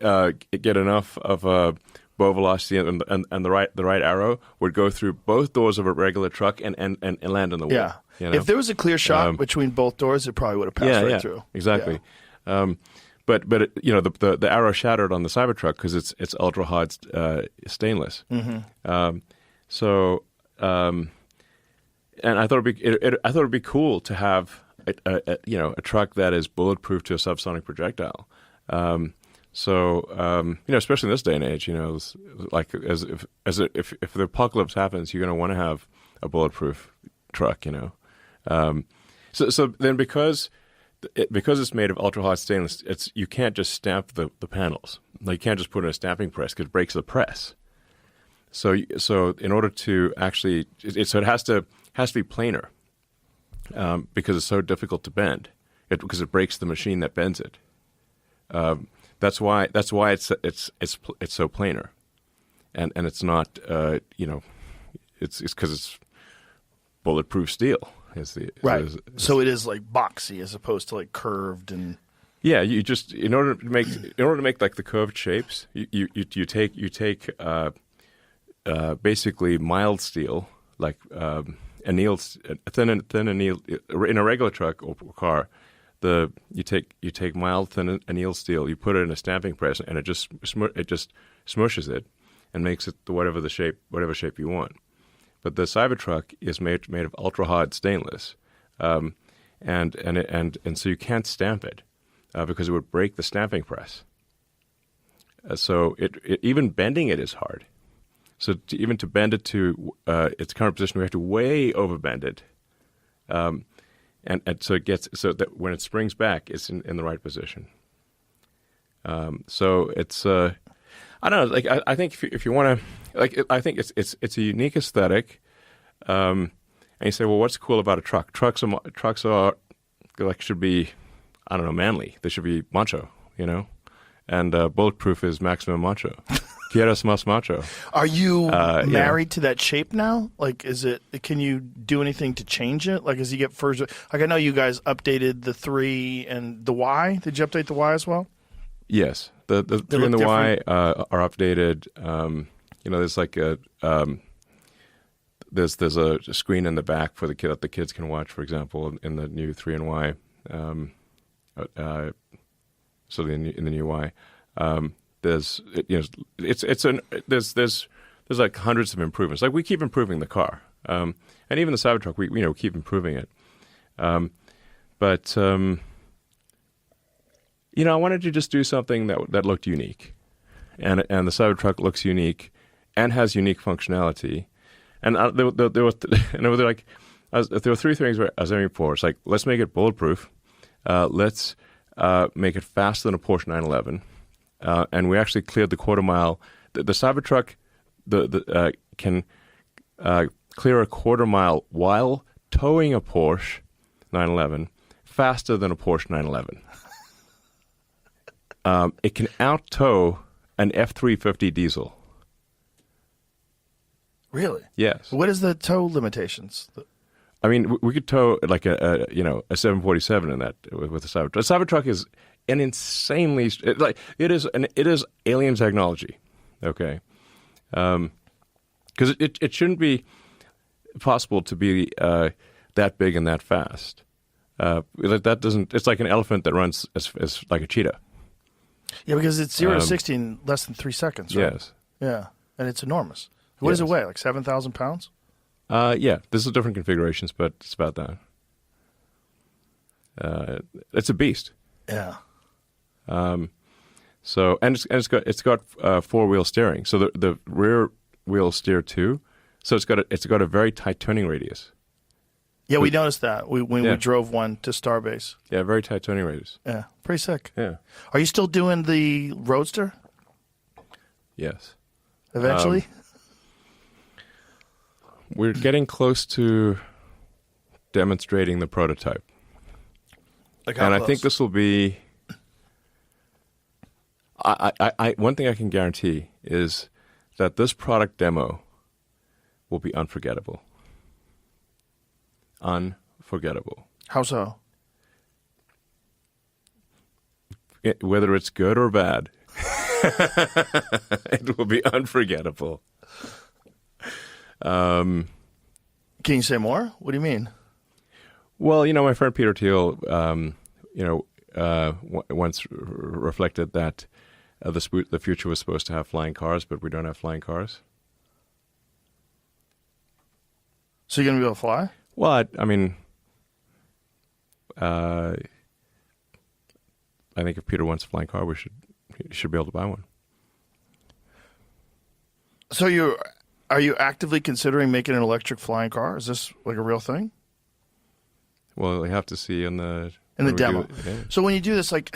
get enough of a bow velocity and the right arrow would go through both doors of a regular truck and land on the wall. Yeah. You know? If there was a clear shot between both doors, it probably would have passed right through. Exactly. Yeah. But the arrow shattered on the Cybertruck because it's ultra hard stainless. Mm-hmm. And I thought it'd be cool to have a truck that is bulletproof to a subsonic projectile. Especially in this day and age, like if the apocalypse happens, you're going to want to have a bulletproof truck. So then because because it's made of ultra hot stainless, you can't just stamp the panels. Like, you can't just put it in a stamping press because it breaks the press. So in order to actually, it has to be planar because it's so difficult to bend. Because it breaks the machine that bends it. That's why it's so planar, and it's not it's because it's bulletproof steel. Right. So it is like boxy as opposed to like curved and. Yeah, you just in order to make like the curved shapes, you take basically mild steel like thin annealed in a regular truck or car. You take mild thin annealed steel, you put it in a stamping press, and it just smushes it and makes it whatever shape you want. But the Cybertruck is made of ultra hard stainless, and so you can't stamp it because it would break the stamping press. So even bending it is hard. So even to bend it to its current position, we have to way overbend it. And so it gets so that when it springs back, it's in the right position. So it's I don't know. Like I think if you want to, like I think it's a unique aesthetic. And you say, well, what's cool about a truck? Trucks are like should be, I don't know, manly. They should be macho, And bulletproof is maximum macho. Quieres más macho. Are you married to that shape now? Like, can you do anything to change it? Like, as you get further, like I know you guys updated the 3 and the Y. Did you update the Y as well? Yes. The 3 and the Y are updated. There's like there's a screen in the back for that the kids can watch, for example, in the new 3 and Y. In the new Y. There's like hundreds of improvements. Like we keep improving the car, and even the Cybertruck, we keep improving it. But I wanted to just do something that looked unique, and the Cybertruck looks unique and has unique functionality. And there were 3 things where I was aiming for. It's like, let's make it bulletproof. Let's make it faster than a Porsche 911. And we actually cleared the quarter mile. The Cybertruck can clear a quarter mile while towing a Porsche 911 faster than a Porsche 911. It can out-tow an F-350 diesel. Really? Yes. What is the tow limitations? I mean, we could tow like a 747 in that with the Cybertruck. The Cybertruck is an insanely it is alien technology, okay? Because it shouldn't be possible to be that big and that fast. That doesn't. It's like an elephant that runs as like a cheetah. Yeah, because it's 0 to 60 in less than 3 seconds. Right? Yes. Yeah, and it's enormous. What does it weigh? Like 7,000 pounds? Yeah, there's different configurations, but it's about that. It's a beast. Yeah. So it's got 4-wheel steering. So the rear wheels steer too. So it's got a very tight turning radius. Yeah, we noticed that when we drove one to Starbase. Yeah, very tight turning radius. Yeah, pretty sick. Yeah. Are you still doing the Roadster? Yes. Eventually? We're getting close to demonstrating the prototype. Like how and close? I think this will be... one thing I can guarantee is that this product demo will be unforgettable. Unforgettable. How so? Whether it's good or bad, it will be unforgettable. Can you say more? What do you mean? Well, my friend Peter Thiel, once reflected that the future was supposed to have flying cars, but we don't have flying cars. So you're going to be able to fly? Well, I mean, I think if Peter wants a flying car, he should be able to buy one. So are you actively considering making an electric flying car? Is this like a real thing? Well, we have to see in the In the We demo. yeah. So when you do this, like,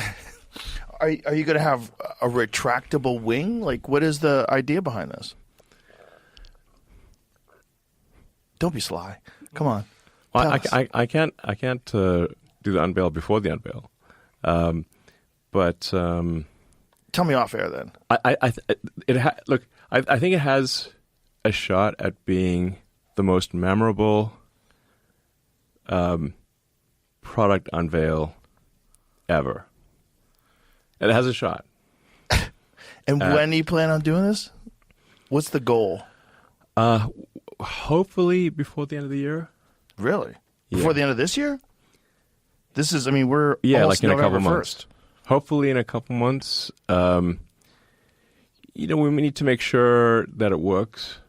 are you going to have a retractable wing? Like, what is the idea behind this? Don't be sly. Come on. Well, Tell us. I can't do the unveil before the unveil, but Tell me off air then. look. I think it has a shot at being the most memorable product unveil ever. It has a shot. And when do you plan on doing this? What's the goal? Hopefully before the end of the year. Really? Yeah. Before the end of this year? This is, I mean, we're Yeah, almost like in November a couple months. 1st. Hopefully in a couple months. We need to make sure that it works.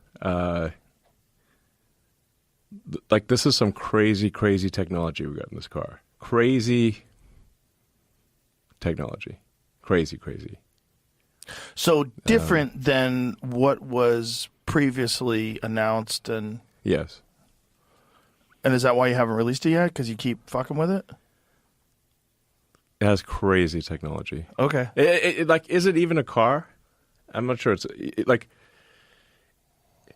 Like this is some crazy, crazy technology we got in this car. Crazy technology. Crazy, crazy. So different than what was previously announced, and Yes. is that why you haven't released it yet? Because you keep fucking with it? It has crazy technology. Okay. Like, is it even a car? I'm not sure. Like,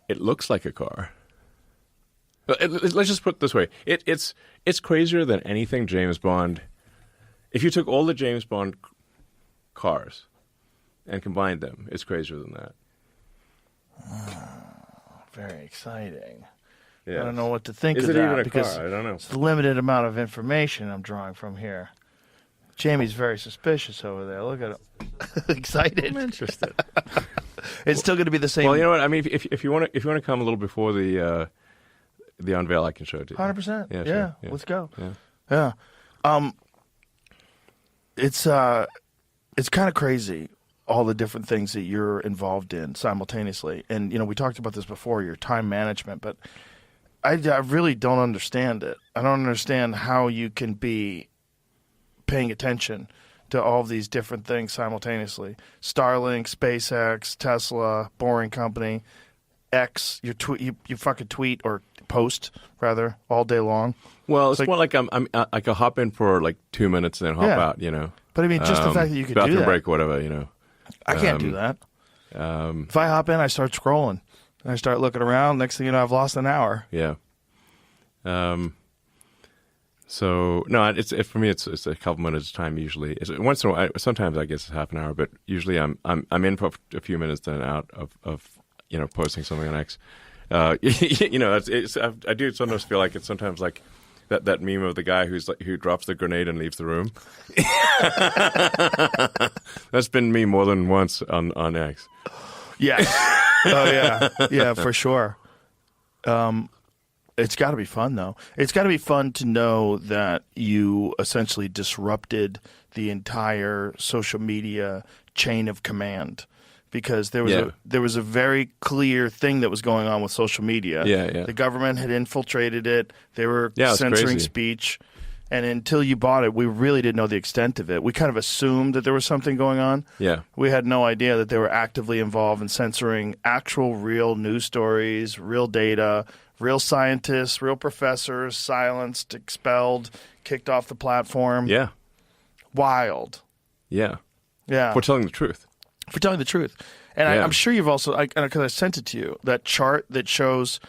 it looks like a car. Let's just put it this way. It's crazier than anything James Bond. If you took all the James Bond cars and combined them, it's crazier than that. Very exciting. Yes. I don't know what to think Is of it that even a because car? I don't know. it's the limited amount of information I'm drawing from here. Jamie's very suspicious over there. Look at him. Excited. I'm interested. It's still going to be the same. Well, you know what? I mean, if you want to come a little before the unveil, I can show it to you. 100%. Yeah, Yeah, sure. Yeah. let's go. Yeah. Yeah. It's kind of crazy, all the different things that you're involved in simultaneously. And, we talked about this before, your time management, but I really don't understand it. I don't understand how you can be paying attention to all of these different things simultaneously. Starlink, SpaceX, Tesla, Boring Company, X, you fucking tweet or post, rather, all day long. Well, it's like- more like I'm I could hop in for like 2 minutes and then hop Yeah. out. But I mean, just the fact that you can do bathroom that. break or whatever. I can't do that. If I hop in, I start scrolling. And I start looking around. Next thing you know, I've lost an hour. Yeah. So no, for me it's a couple minutes time usually. Once in a while, sometimes I guess it's half an hour, but usually I'm in for a few minutes then out of posting something on X. I do sometimes feel like it's sometimes like that meme of the guy who drops the grenade and leaves the room. That's been me more than once on X. Yes. Oh, yeah. Yeah, for sure. It's got to be fun, though. It's got to be fun to know that you essentially disrupted the entire social media chain of command, because there was a very clear thing that was going on with social media. Yeah. The government had infiltrated it. They were Yeah, it's censoring crazy. speech. And until you bought it, we really didn't know the extent of it. We kind of assumed that there was something going on. Yeah. We had no idea that they were actively involved in censoring actual real news stories, real data, real scientists, real professors, silenced, expelled, kicked off the platform. Yeah. Wild. Yeah. Yeah. For telling the truth. For telling the truth. And Yeah. I'm sure you've also, because I sent it to you, that chart that shows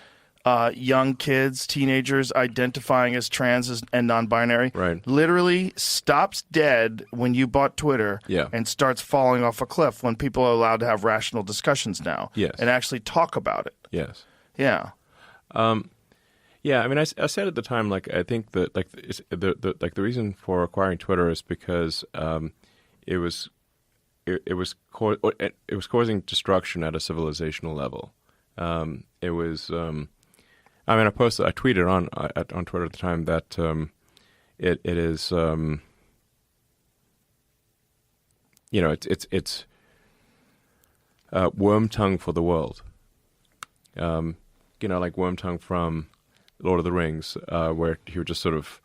young kids, teenagers identifying as trans and non-binary, Right. literally stops dead when you bought Twitter, Yeah. and starts falling off a cliff when people are allowed to have rational discussions now, Yes. and actually talk about it. Yes. Yeah. Yeah, I mean, I said at the time, like, I think that the reason for acquiring Twitter is because it was causing destruction at a civilizational level. It was. I mean, I tweeted on Twitter at the time that it is. It's worm tongue for the world. Like worm tongue from Lord of the Rings, where he would just sort of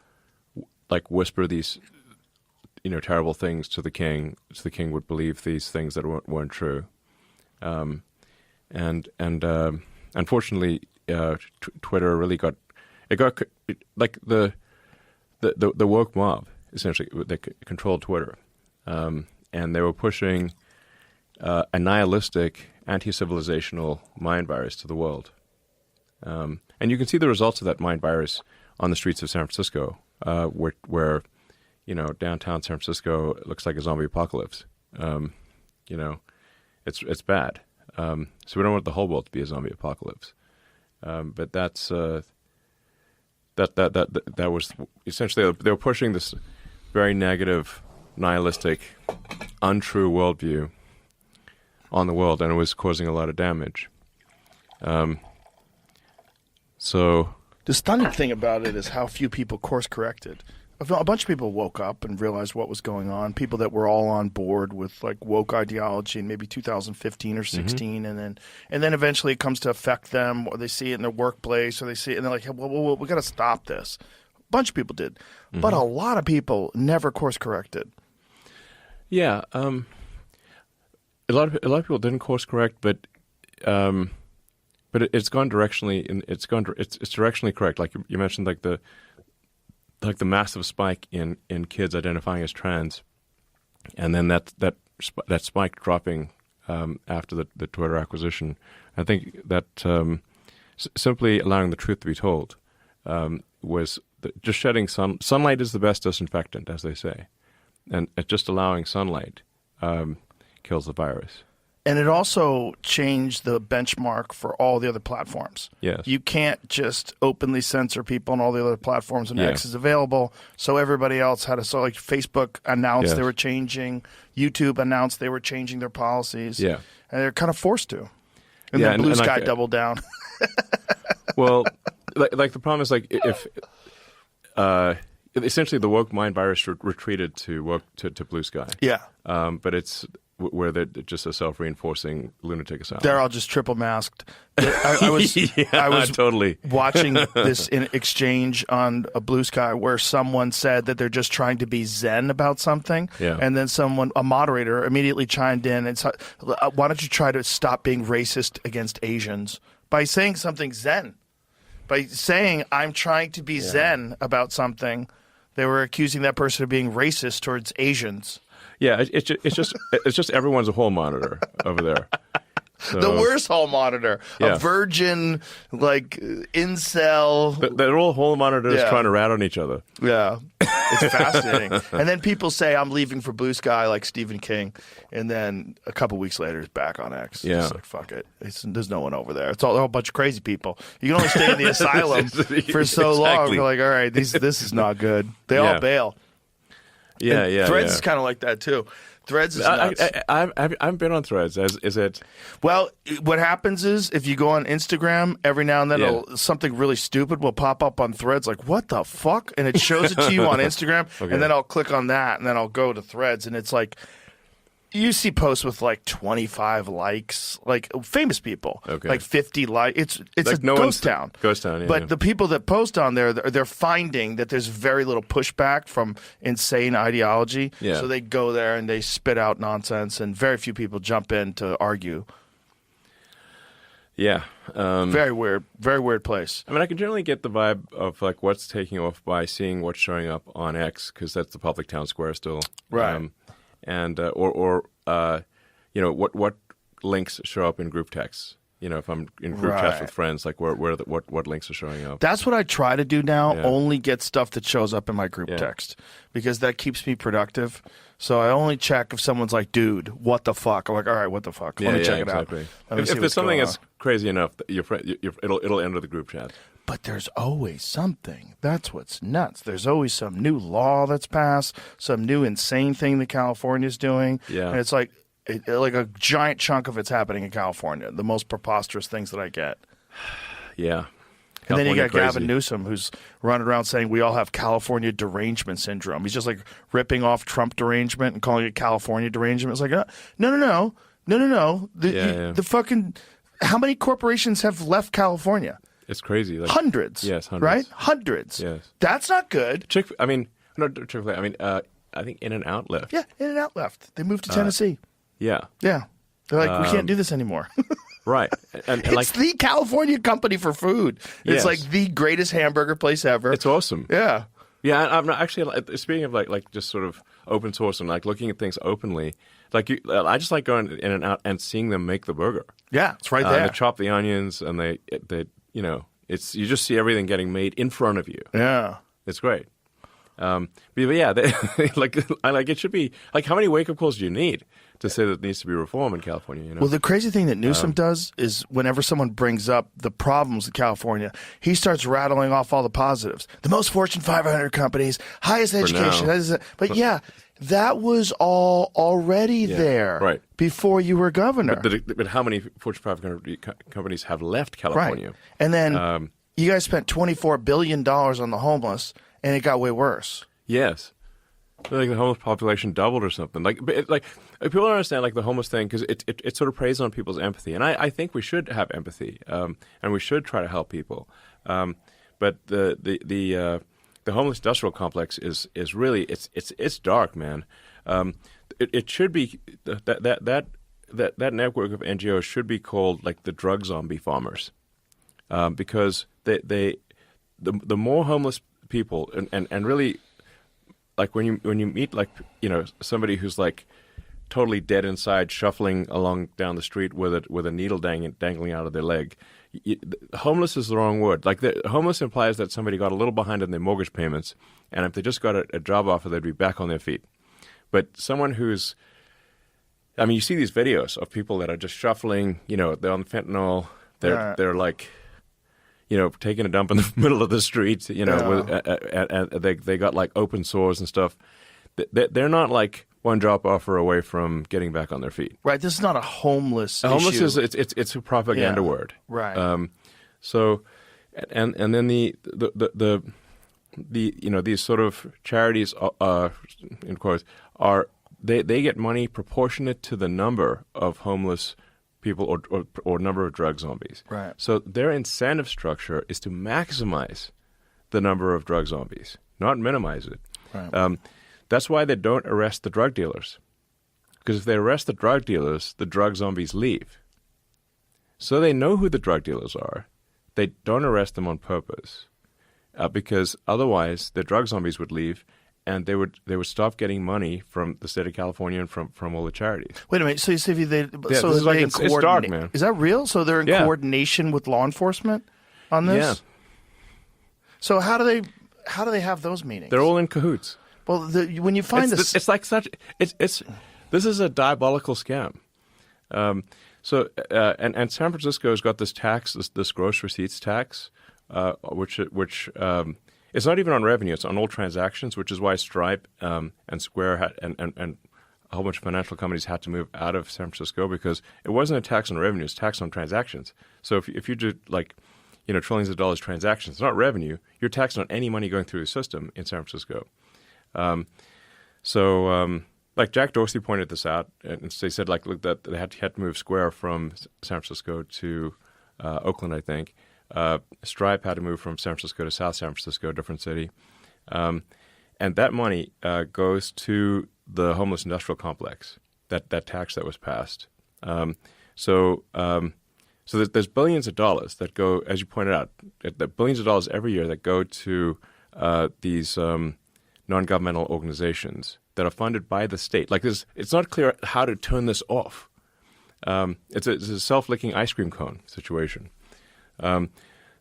like whisper these, terrible things to the king, so the king would believe these things that weren't true. And unfortunately, Twitter really got like the woke mob essentially they controlled Twitter, and they were pushing a nihilistic, anti-civilizational mind virus to the world. And you can see the results of that mind virus on the streets of San Francisco, where downtown San Francisco looks like a zombie apocalypse. It's bad. So we don't want the whole world to be a zombie apocalypse. But that's that was essentially they were pushing this very negative, nihilistic, untrue worldview on the world, and it was causing a lot of damage. So the stunning thing about it is how few people course corrected. A bunch of people woke up and realized what was going on. People that were all on board with like woke ideology in maybe 2015 or 16, and then eventually it comes to affect them, or they see it in their workplace, or they see it and they're like, well, we got to stop this. A bunch of people did, but a lot of people never course corrected. Yeah, a lot of people didn't course correct, but it's gone directionally. It's directionally correct. Like you mentioned, like the massive spike in kids identifying as trans, and then that spike dropping after the Twitter acquisition. I think that simply allowing the truth to be told was just shedding sunlight is the best disinfectant, as they say, and just allowing sunlight kills the virus. And it also changed the benchmark for all the other platforms. Yes. You can't just openly censor people on all the other platforms when X is available. So everybody else had so like Facebook announced they were changing. YouTube announced they were changing their policies. Yeah. And they're kind of forced to. And then Blue Sky doubled down. Well, like the problem is like if essentially the woke mind virus retreated to Blue Sky. Yeah. But it's where they're just a self-reinforcing lunatic asylum. They're all just triple masked. I was totally watching this in exchange on a Blue Sky where someone said that they're just trying to be zen about something, and then a moderator, immediately chimed in and said, "Why don't you try to stop being racist against Asians by saying something zen? By saying I'm trying to be zen about something." They were accusing that person of being racist towards Asians. Yeah, it's just everyone's a hall monitor over there. So, the worst hall monitor, a virgin, like incel. They're all hall monitors trying to rat on each other. Yeah, it's fascinating. And then people say I'm leaving for Blue Sky, like Stephen King, and then a couple weeks later, it's back on X. Yeah, it's like fuck it. There's no one over there. It's all a bunch of crazy people. You can only stay in the asylum for so long. We're like, all right, this is not good. They all bail. Yeah, Threads is kind of like that too. Threads is nuts. I've been on Threads. Is it? Well, what happens is if you go on Instagram, every now and then something really stupid will pop up on Threads, like what the fuck, and it shows it to you on Instagram, and then I'll click on that, and then I'll go to Threads, and it's like you see posts with like 25 likes, like famous people, like 50 likes. It's like a ghost town. Ghost town, yeah. But the people that post on there, they're finding that there's very little pushback from insane ideology. Yeah. So they go there and they spit out nonsense, and very few people jump in to argue. Yeah. Very weird place. I mean, I can generally get the vibe of like what's taking off by seeing what's showing up on X, because that's the public town square still. Right. And what links show up in group texts? If I'm in group chats with friends, like what links are showing up? That's what I try to do now. Yeah. Only get stuff that shows up in my group text, because that keeps me productive. So I only check if someone's like, "Dude, what the fuck?" I'm like, "All right, what the fuck? Let me check it out." If there's something that's crazy enough, that it'll enter the group chat. But there's always something. That's what's nuts. There's always some new law that's passed, some new insane thing that California's doing. Yeah. And it's like a giant chunk of it's happening in California, the most preposterous things that I get. Yeah. And then you got Gavin Newsom, who's running around saying we all have California derangement syndrome. He's just like ripping off Trump derangement and calling it California derangement. It's like, no. The fucking, how many corporations have left California? It's crazy. Like, hundreds. Yes, hundreds. Right? Hundreds. Yes. That's not good. I think In-N-Out left. Yeah, In-N-Out left. They moved to Tennessee. Yeah. Yeah. They're like, we can't do this anymore. Right. And it's the California company for food. It's like the greatest hamburger place ever. It's awesome. Yeah. Yeah, I'm not actually speaking of like just sort of open source and like looking at things openly. Like I just like going in and out and seeing them make the burger. Yeah, it's right there. They chop the onions and they it's you just see everything getting made in front of you. Yeah. It's great. But yeah, like it should be like how many wake up calls do you need to say that it needs to be reform in California? You know? Well, the crazy thing that Newsom does is whenever someone brings up the problems in California, he starts rattling off all the positives. The most Fortune 500 companies, highest education. But yeah, that was all already there right. before you were governor. But how many Fortune 500 companies have left California? Right. And then you guys spent $24 billion on the homeless, and it got way worse. Yes. Like the homeless population doubled or something. Like people don't understand like the homeless thing because it sort of preys on people's empathy, and I think we should have empathy, and we should try to help people. But the homeless industrial complex is really it's dark, man. It should be that network of NGOs should be called like the drug zombie farmers, because the more homeless people and really. Like when you meet like somebody who's like totally dead inside, shuffling along down the street with a needle dangling out of their leg. Homeless is the wrong word. Like homeless implies that somebody got a little behind in their mortgage payments, and if they just got a job offer, they'd be back on their feet. But someone who's, I mean, you see these videos of people that are just shuffling. They're on fentanyl. They're like. Taking a dump in the middle of the street, and they got like open sores and stuff. They're not like one job offer away from getting back on their feet. Right. This is not a homeless issue. Homeless is it's a propaganda word. Right. So, and then the these sort of charities in quotes are they get money proportionate to the number of homeless people or number of drug zombies. Right. So their incentive structure is to maximize the number of drug zombies, not minimize it. Right. That's why they don't arrest the drug dealers. Because if they arrest the drug dealers, the drug zombies leave. So they know who the drug dealers are. They don't arrest them on purpose because otherwise the drug zombies would leave and they would stop getting money from the state of California and from all the charities. Wait a minute. So you see, it's dark, man. Is that real? So they're in coordination with law enforcement on this? Yeah. So how do they have those meetings? They're all in cahoots. Well, when you find this, this is a diabolical scam. So San Francisco has got this tax, this gross receipts tax, which it's not even on revenue; it's on all transactions, which is why Stripe and Square and a whole bunch of financial companies had to move out of San Francisco because it wasn't a tax on revenue; it's a tax on transactions. So if you do trillions of dollars transactions, it's not revenue. You're taxed on any money going through the system in San Francisco. Like Jack Dorsey pointed this out, and they said look that they had to move Square from San Francisco to Oakland, I think. Stripe had to move from San Francisco to South San Francisco, a different city. And that money goes to the homeless industrial complex, that tax that was passed. So there's billions of dollars that go, as you pointed out, billions of dollars every year that go to these non-governmental organizations that are funded by the state. Like this, it's not clear how to turn this off. It's a self-licking ice cream cone situation.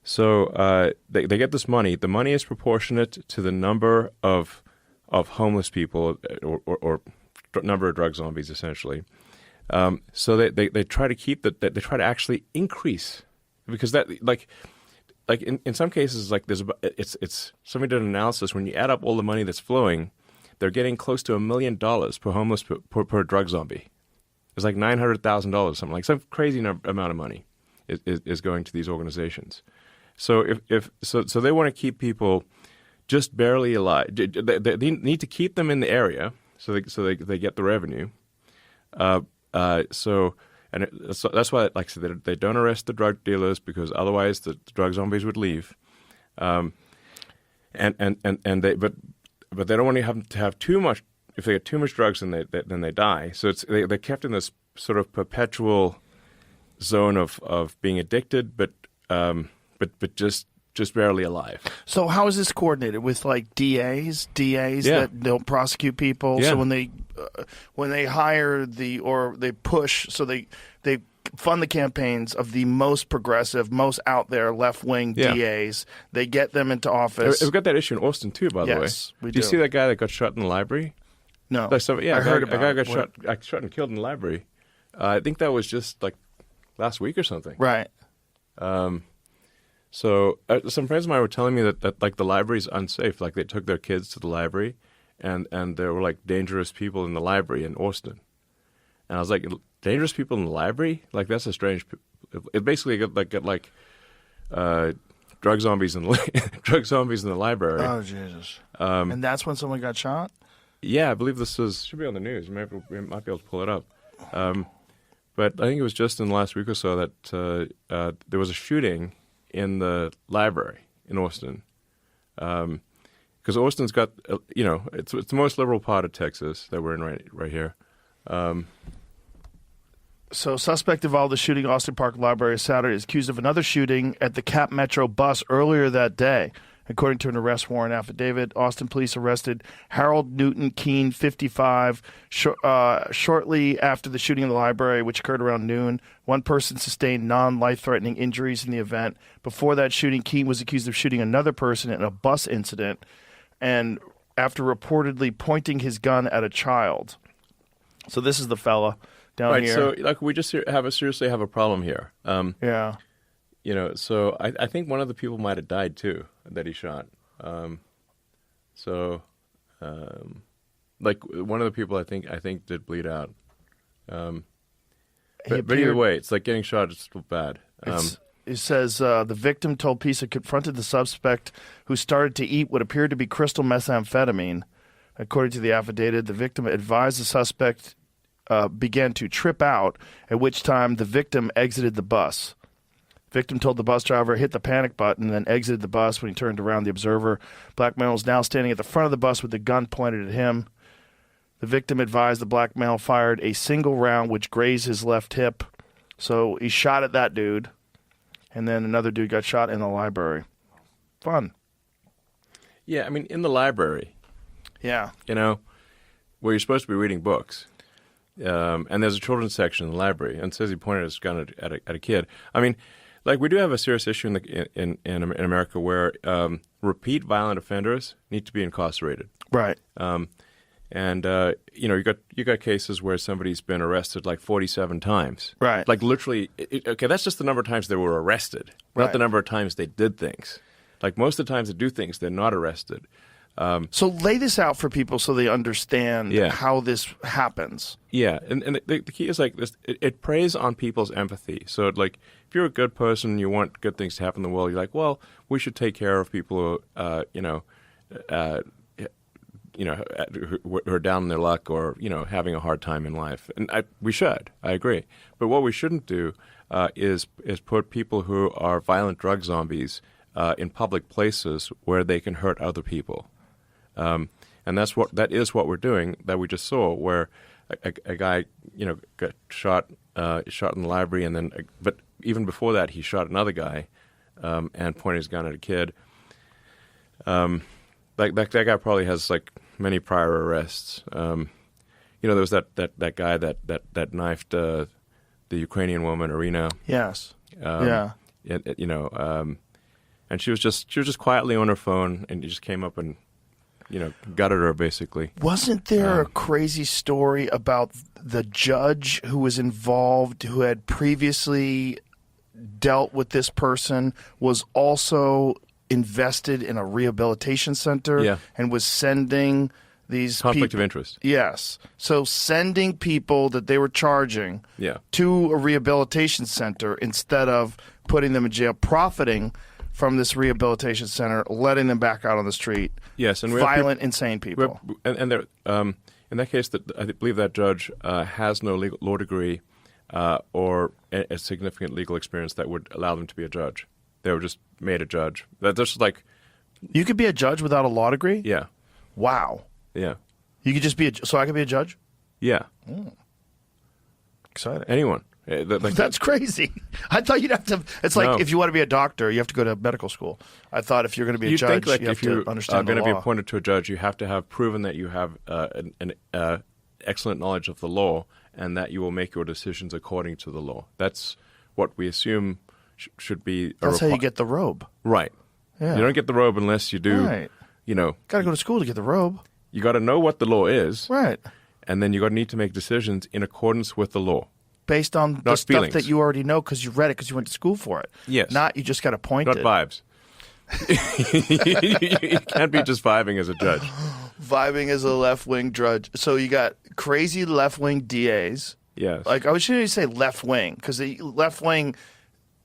So they get this money. The money is proportionate to the number of homeless people or number of drug zombies, essentially. So they try to keep that. They try to actually increase because that like in some cases it's somebody did an analysis when you add up all the money that's flowing, they're getting close to $1 million per homeless per drug zombie. It's like $900,000, something like some crazy amount of money is going to these organizations. So so they want to keep people just barely alive. They need to keep them in the area so they get the revenue. That's why, like I said, they don't arrest the drug dealers because otherwise the drug zombies would leave. But they don't want to have too much. If they get too much drugs, then they die. So they're kept in this sort of perpetual zone of being addicted, but just just barely alive. So how is this coordinated with like DAs Yeah. that don't prosecute people? Yeah. So when they hire or they push, so they fund the campaigns of the most progressive, most out there left-wing Yeah. DAs. They get them into office. We've got that issue in Austin too, by the way. Yes, we Do you do. see that guy that got shot in the library? No, Like, so, yeah, I heard about a guy it. got What- shot and killed in the library. I think that was just like last week or something. Right. So some friends of mine were telling me that like the library's unsafe. Like they took their kids to the library, and there were like dangerous people in the library in Austin. And I was like, dangerous people in the library? Like that's a strange. It basically got like drug zombies in the library. Oh Jesus! And that's when someone got shot. Yeah, I believe this should be on the news. We might be able to pull it up. But I think it was just in the last week or so that there was a shooting in the library in Austin. Because Austin's got, it's the most liberal part of Texas that we're in right here. So, suspect involved in the shooting at Austin Park Library Saturday is accused of another shooting at the Cap Metro bus earlier that day. According to an arrest warrant affidavit, Austin police arrested Harold Newton Keene, 55, shortly after the shooting in the library, which occurred around noon. One person sustained non-life-threatening injuries in the event. Before that shooting, Keene was accused of shooting another person in a bus incident, and after reportedly pointing his gun at a child. So this is the fella down Right, here. so like we just seriously have a problem here. Yeah. So I think one of the people might have died too that he shot. Like one of the people I think did bleed out. But either way, it's like getting shot is still bad. It says the victim told police it confronted the suspect who started to eat what appeared to be crystal methamphetamine. According to the affidavit, the victim advised the suspect began to trip out, at which time the victim exited the bus. Victim told the bus driver hit the panic button and then exited the bus. When he turned around, the observer, black male, was now standing at the front of the bus with the gun pointed at him. The victim advised the black male fired a single round which grazed his left hip. So he shot at that dude, and then another dude got shot in the library. Fun. Yeah, I mean, in the library, Yeah. where you're supposed to be reading books, and there's a children's section in the library, and it says he pointed his gun at a kid. I mean, like we do have a serious issue in America where repeat violent offenders need to be incarcerated. Right. You got cases where somebody's been arrested like 47 times. Right. Like literally, okay, that's just the number of times they were arrested, Right. not the number of times they did things. Like most of the times they do things, they're not arrested. So lay this out for people so they understand Yeah. how this happens. Yeah, and the key is like this: it preys on people's empathy. So, like, if you're a good person, you want good things to happen in the world. You're like, well, we should take care of people who, who are down in their luck or having a hard time in life. And we should. I agree. But what we shouldn't do is put people who are violent drug zombies in public places where they can hurt other people. And that is what we're doing. That we just saw, where a guy got shot in the library, and then but even before that, he shot another guy and pointed his gun at a kid. Like that guy probably has like many prior arrests. There was that guy that knifed the Ukrainian woman Irina. Yes. And she was just quietly on her phone, and he just came up and gutted her basically. Wasn't there a crazy story about the judge who was involved, who had previously dealt with this person, was also invested in a rehabilitation center and was sending these Conflict people, of interest. Yes. So sending people that they were charging to a rehabilitation center instead of putting them in jail, profiting from this rehabilitation center, letting them back out on the street. Yes, and violent, insane people. And there, in that case, I believe that judge has no law degree or a significant legal experience that would allow them to be a judge. They were just made a judge. That's just like you could be a judge without a law degree. Yeah. Wow. Yeah. You could just be so I could be a judge. Yeah. Exciting. Anyone. That's crazy. I thought you'd have to. It's like No. if you want to be a doctor, you have to go to medical school. I thought if you're going to be a You'd judge, think like you have if you to are understand going the to be law. appointed to a judge, you have to have proven that you have an excellent knowledge of the law and that you will make your decisions according to the law. That's what we assume should be. That's how you get the robe. Right. Yeah. You don't get the robe unless you do. Right. You know, Got to go to school to get the robe. you got to know what the law is, Right. and then you got to need to make decisions in accordance with the law. Based on the Not stuff feelings. that you already know because you read it because you went to school for it. Yes. Not you just got appointed. Not vibes. You can't be just vibing as a judge. Vibing as a left-wing judge. So you got crazy left-wing DAs. Yes. Like, I shouldn't even say left-wing because the left-wing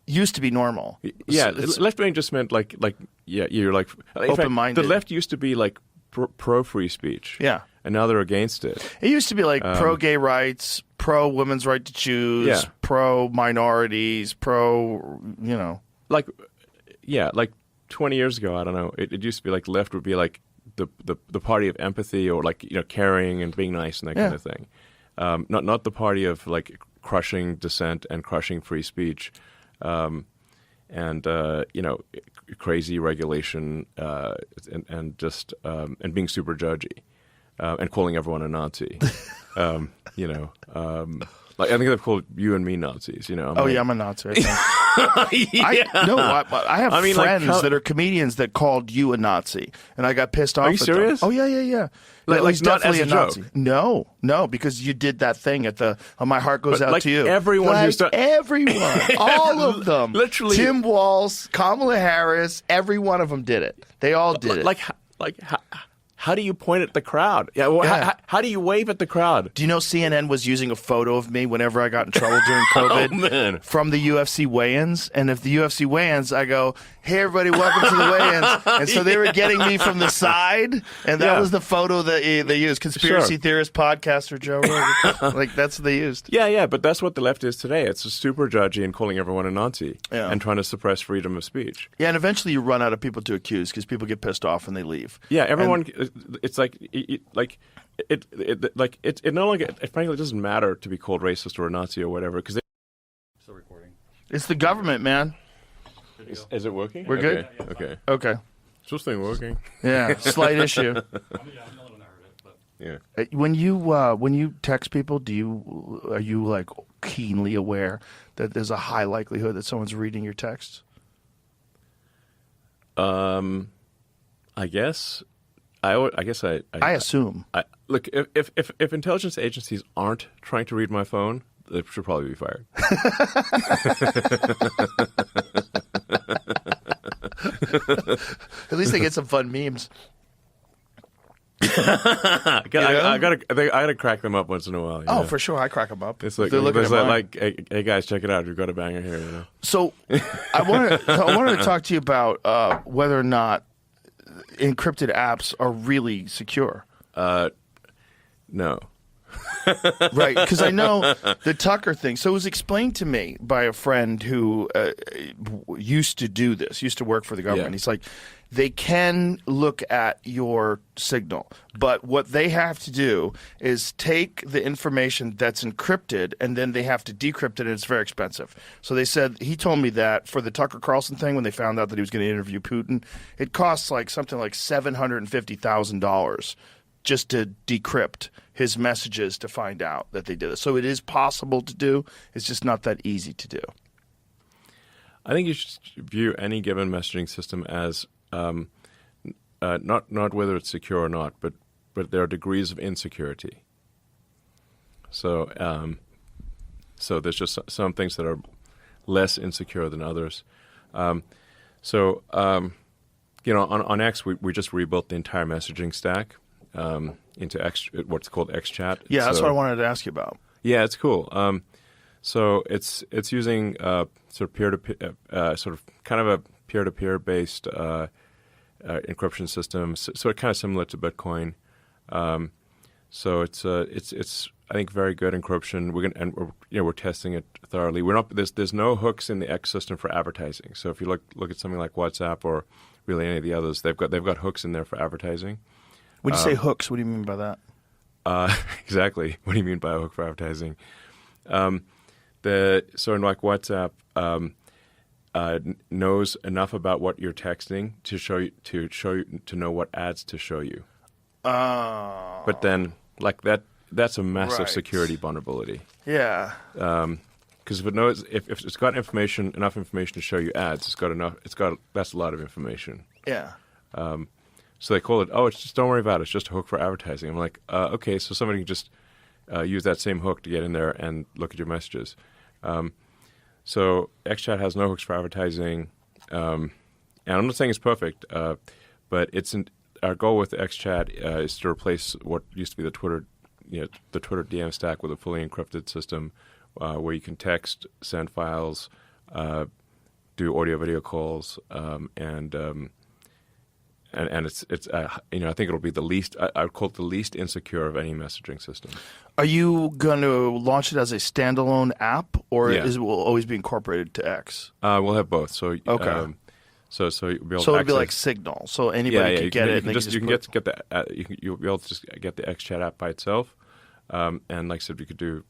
used to be normal. Yeah, It's left wing just meant like yeah, you're like in fact, Open-minded. The left used to be like pro free speech. Yeah. and now they're against it. It used to be like pro-gay rights, pro-women's right to choose, Yeah. pro-minorities, Like 20 years ago, I don't know. It used to be like left would be like the party of empathy or like caring and being nice and that kind of thing. Not the party of like crushing dissent and crushing free speech, and crazy regulation and just and being super judgy and calling everyone a Nazi. Like I think they've called you and me Nazis. I'm a Nazi. I think. I have friends that are comedians that called you a Nazi, and I got pissed off. Are you at serious? Them. Oh yeah. Like He's not definitely as a Nazi. joke? No, because you did that thing at the. My heart goes But out like to you. everyone like who's done- everyone, all of them, Literally. Tim Walz, Kamala Harris, every one of them did it. They all did it. How do you point at the crowd? Yeah, well, Yeah. How do you wave at the crowd? Do you know CNN was using a photo of me whenever I got in trouble during COVID Oh, man. from the UFC weigh-ins? And if the UFC weigh-ins, I go, hey, everybody, welcome to the weigh-ins. And so they were getting me from the side, and that Yeah. was the photo that they used. Conspiracy Sure. theorist podcaster Joe Rogan. That's what they used. Yeah, but that's what the left is today. It's just super judgy and calling everyone a Nazi Yeah. and trying to suppress freedom of speech. Yeah, and eventually you run out of people to accuse because people get pissed off and they leave. Yeah, everyone. It's like it no longer. It frankly doesn't matter to be called racist or a Nazi or whatever because. Still recording. It's the government, man. Is it working? We're good? Okay. Okay. Is this thing working? Yeah, slight issue. I'm the only one that heard it, but Yeah. When you text people, are you like keenly aware that there's a high likelihood that someone's reading your texts? I guess. I guess I assume. look, if intelligence agencies aren't trying to read my phone, they should probably be fired. At least they get some fun memes. I gotta crack them up once in a while. Oh, for sure. I crack them up. It's like They're looking at mine. hey guys, check it out. We've got a banger here. So I wanted to talk to you about whether or not encrypted apps are really secure. No. Right, because I know the Tucker thing. So it was explained to me by a friend who used to do this, used to work for the government. Yeah. He's like, they can look at your signal, but what they have to do is take the information that's encrypted and then they have to decrypt it, and it's very expensive. So they said, he told me that for the Tucker Carlson thing, when they found out that he was going to interview Putin, it costs like something like $750,000 just to decrypt his messages to find out that they did it. So it is possible to do. It's just not that easy to do. I think you should view any given messaging system as not whether it's secure or not, but there are degrees of insecurity. So there's just some things that are less insecure than others. On X, we just rebuilt the entire messaging stack into X, what's called XChat. Yeah, that's what I wanted to ask you about. Yeah, it's cool. So it's using sort of peer-to-peer, sort of kind of a peer-to-peer based encryption system. So it's kind of similar to Bitcoin. So it's I think very good encryption. We're testing it thoroughly. There's no hooks in the X system for advertising. So if you look at something like WhatsApp or really any of the others, they've got hooks in there for advertising. When you say hooks, what do you mean by that? Exactly. What do you mean by a hook for advertising? So in like WhatsApp, knows enough about what you're texting to know what ads to show you. Oh. But then like that's a massive Right. security vulnerability. Yeah. Because if it knows if it's got enough information to show you ads, that's a lot of information. Yeah. So they call it, it's just, don't worry about it. It's just a hook for advertising. I'm like, okay, so somebody can just use that same hook to get in there and look at your messages. So XChat has no hooks for advertising, and I'm not saying it's perfect, but our goal with XChat is to replace what used to be the Twitter DM stack with a fully encrypted system where you can text, send files, do audio video calls, and it's I think it'll be the least I would call it the least insecure of any messaging system. Are you going to launch it as a standalone app, or Yeah. will it always be incorporated to X? We'll have both. So Okay. So you'll be able So to it'll be like access- Signal, so anybody can get it. You'll be able to just get the XChat app by itself, and like I said, we could do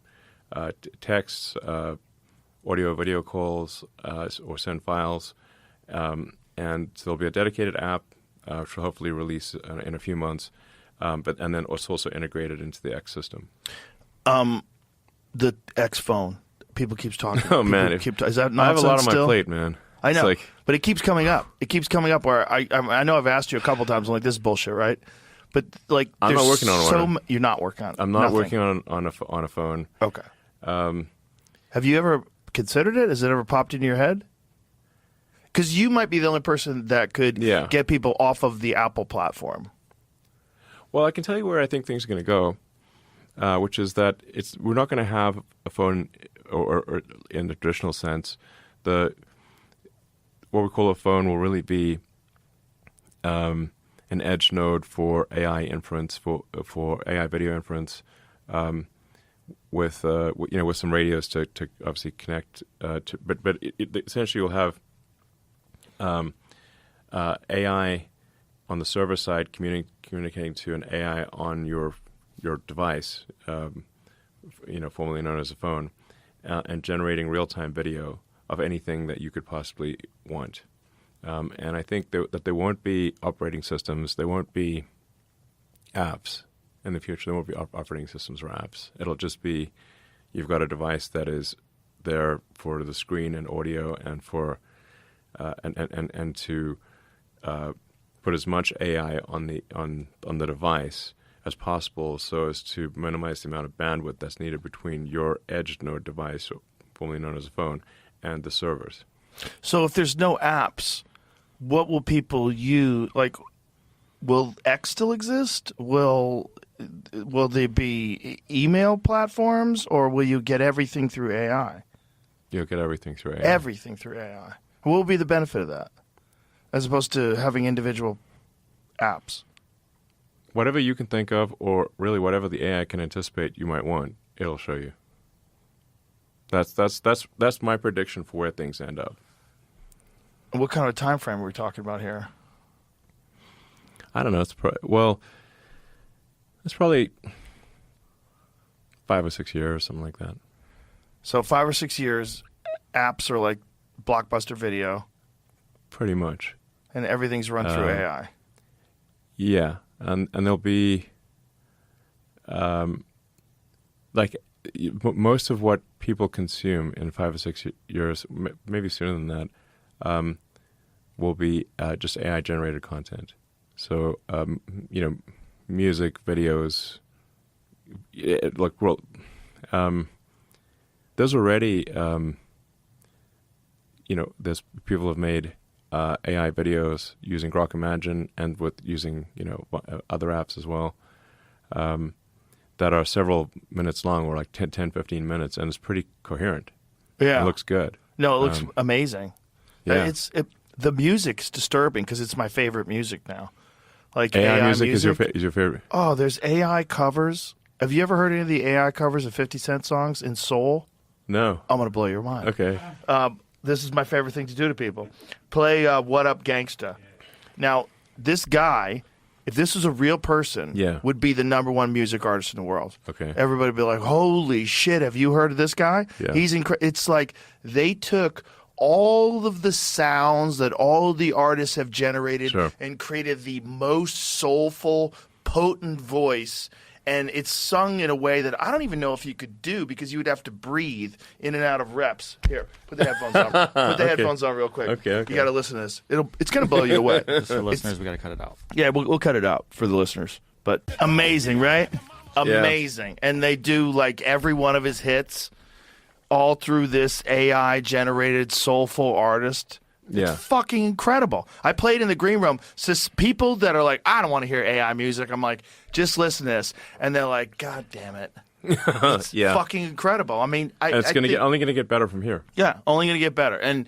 texts, audio, video calls, or send files, and there'll be a dedicated app, which will hopefully release in a few months, and then it's also integrated into the X system. The X phone. People keeps talking. Oh man, is that I have a lot on nonsense still? my plate, man. I know, It's like, but it keeps coming up. It keeps coming up where I know I've asked you a couple times. I'm like, this is bullshit, right? But like, I'm not there's working on one. You're not working on it. I'm not Nothing. working on a phone. Okay. Have you ever considered it? Has it ever popped into your head? Because you might be the only person that could Yeah. get people off of the Apple platform. Well, I can tell you where I think things are going to go, which is that we're not going to have a phone, or in the traditional sense, what we call a phone will really be an edge node for AI inference, for AI video inference, with some radios to obviously connect to. But essentially, you'll have AI on the server side communicating to an AI on your device, formerly known as a phone, and generating real-time video of anything that you could possibly want. And I think that there won't be operating systems, there won't be apps in the future. There won't be operating systems or apps. It'll just be you've got a device that is there for the screen and audio and for and to put as much AI on the device as possible, so as to minimize the amount of bandwidth that's needed between your edge node device, formerly known as a phone, and the servers. So if there's no apps, what will people use? Like, will X still exist? Will there be email platforms, or will you get everything through AI? You'll get everything through AI. Everything through AI. What will be the benefit of that, as opposed to having individual apps? Whatever you can think of, or really whatever the AI can anticipate you might want, it'll show you. That's my prediction for where things end up. What kind of time frame are we talking about here? I don't know. It's probably 5 or 6 years, something like that. So 5 or 6 years, apps are like Blockbuster Video, Pretty much. and everything's run through AI. Yeah, and there'll be most of what people consume in 5 or 6 years, maybe sooner than that, will be just AI generated content. So music, videos. There's already there's people have made AI videos using Grok Imagine and using other apps as well, that are several minutes long, or like 10, 15 minutes, and it's pretty coherent. Yeah. It looks good. No, it looks amazing. Yeah. The music's disturbing because it's my favorite music now. Like AI music is your favorite. Oh, there's AI covers. Have you ever heard any of the AI covers of 50 Cent songs in soul? No. I'm gonna blow your mind. Okay. This is my favorite thing to do to people. Play What Up Gangsta. Now, this guy if this was a real person, Yeah. would be the #1 music artist in the world. Okay. Everybody would be like, holy shit, have you heard of this guy? Yeah. He's It's like they took all of the sounds that all of the artists have generated Sure. and created the most soulful, potent voice. And it's sung in a way that I don't even know if you could do because you would have to breathe in and out of reps. Here, put the headphones on. Put the headphones on real quick. Okay. You got to listen to this. It's going to blow you away. Just for listeners, we got to cut it out. Yeah, we'll cut it out for the listeners. But amazing, right? Amazing. And they do like every one of his hits all through this AI-generated soulful artist. Yeah. It's fucking incredible. I played in the green room. So people that are like, I don't want to hear AI music. I'm like, just listen to this. And they're like, God damn it. It's Yeah. fucking incredible. I mean, And it's only going to get better from here. yeah, only going to get better. And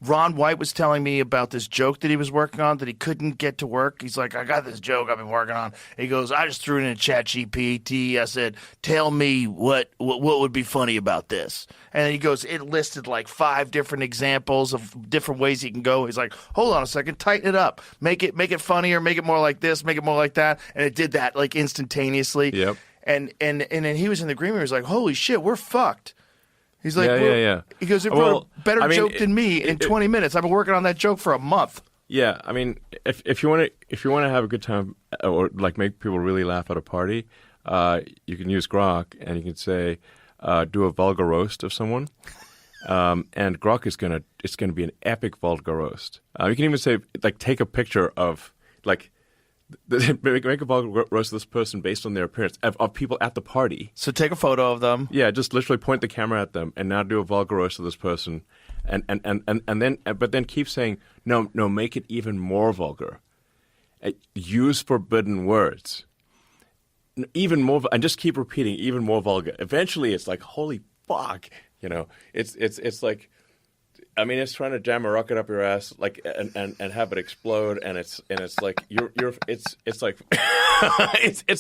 Ron White was telling me about this joke that he was working on that he couldn't get to work. He's like, I got this joke I've been working on. He goes, I just threw it in ChatGPT. I said, tell me what would be funny about this. And he goes, it listed like 5 different examples of different ways he can go. He's like, hold on a second, tighten it up. Make it funnier, make it more like this, make it more like that. And it did that like instantaneously. Yep. And then he was in the green room. He was like, holy shit, we're fucked. He's like, Yeah. He goes, it Well, wrote a better I mean, joke than me in 20 minutes. I've been working on that joke for a month. Yeah, I mean, if you want to have a good time or like make people really laugh at a party, you can use Grok and you can say, do a vulgar roast of someone, and Grok is gonna be an epic vulgar roast. You can even say like take a picture of like. Make a vulgar roast of this person based on their appearance of people at the party. So take a photo of them. Yeah, just literally point the camera at them and now do a vulgar roast of this person, and then keep saying no, make it even more vulgar. Use forbidden words, even more, and just keep repeating even more vulgar. Eventually, it's like holy fuck, it's like. I mean, it's trying to jam a rocket up your ass, like, and have it explode, and it's like it's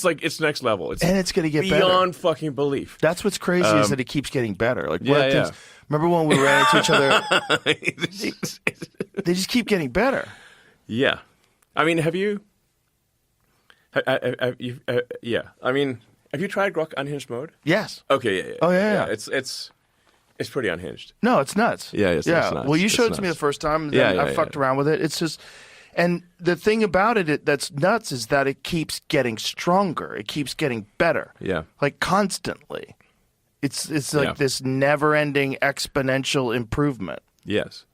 like it's next level. And it's going to get beyond better. fucking belief. That's what's crazy is that it keeps getting better. Like, Yeah. remember when we ran into each other? They just keep getting better. Yeah, I mean, have you? Yeah, I mean, have you tried Grok unhinged mode? Yes. Okay, yeah. Oh, yeah. It's pretty unhinged. No, it's nuts. Yeah, it's nuts. Well, you It's showed it to me nuts. the first time. And then Yeah, I fucked around with it. It's just, and the thing about it that's nuts is that it keeps getting stronger. It keeps getting better. Yeah. Like constantly. It's like this never-ending exponential improvement. Yes.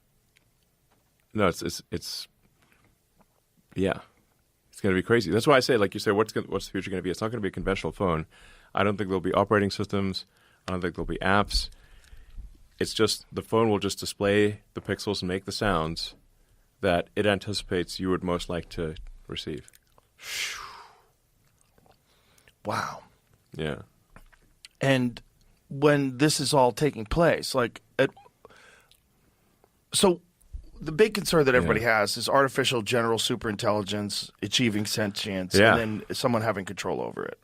No, it's yeah. It's going to be crazy. That's why I say, like you say, what's the future going to be? It's not going to be a conventional phone. I don't think there'll be operating systems. I don't think there'll be apps. It's just the phone will just display the pixels and make the sounds that it anticipates you would most like to receive. Wow. Yeah. And when this is all taking place, so the big concern that everybody has is artificial general superintelligence achieving sentience, and then someone having control over it.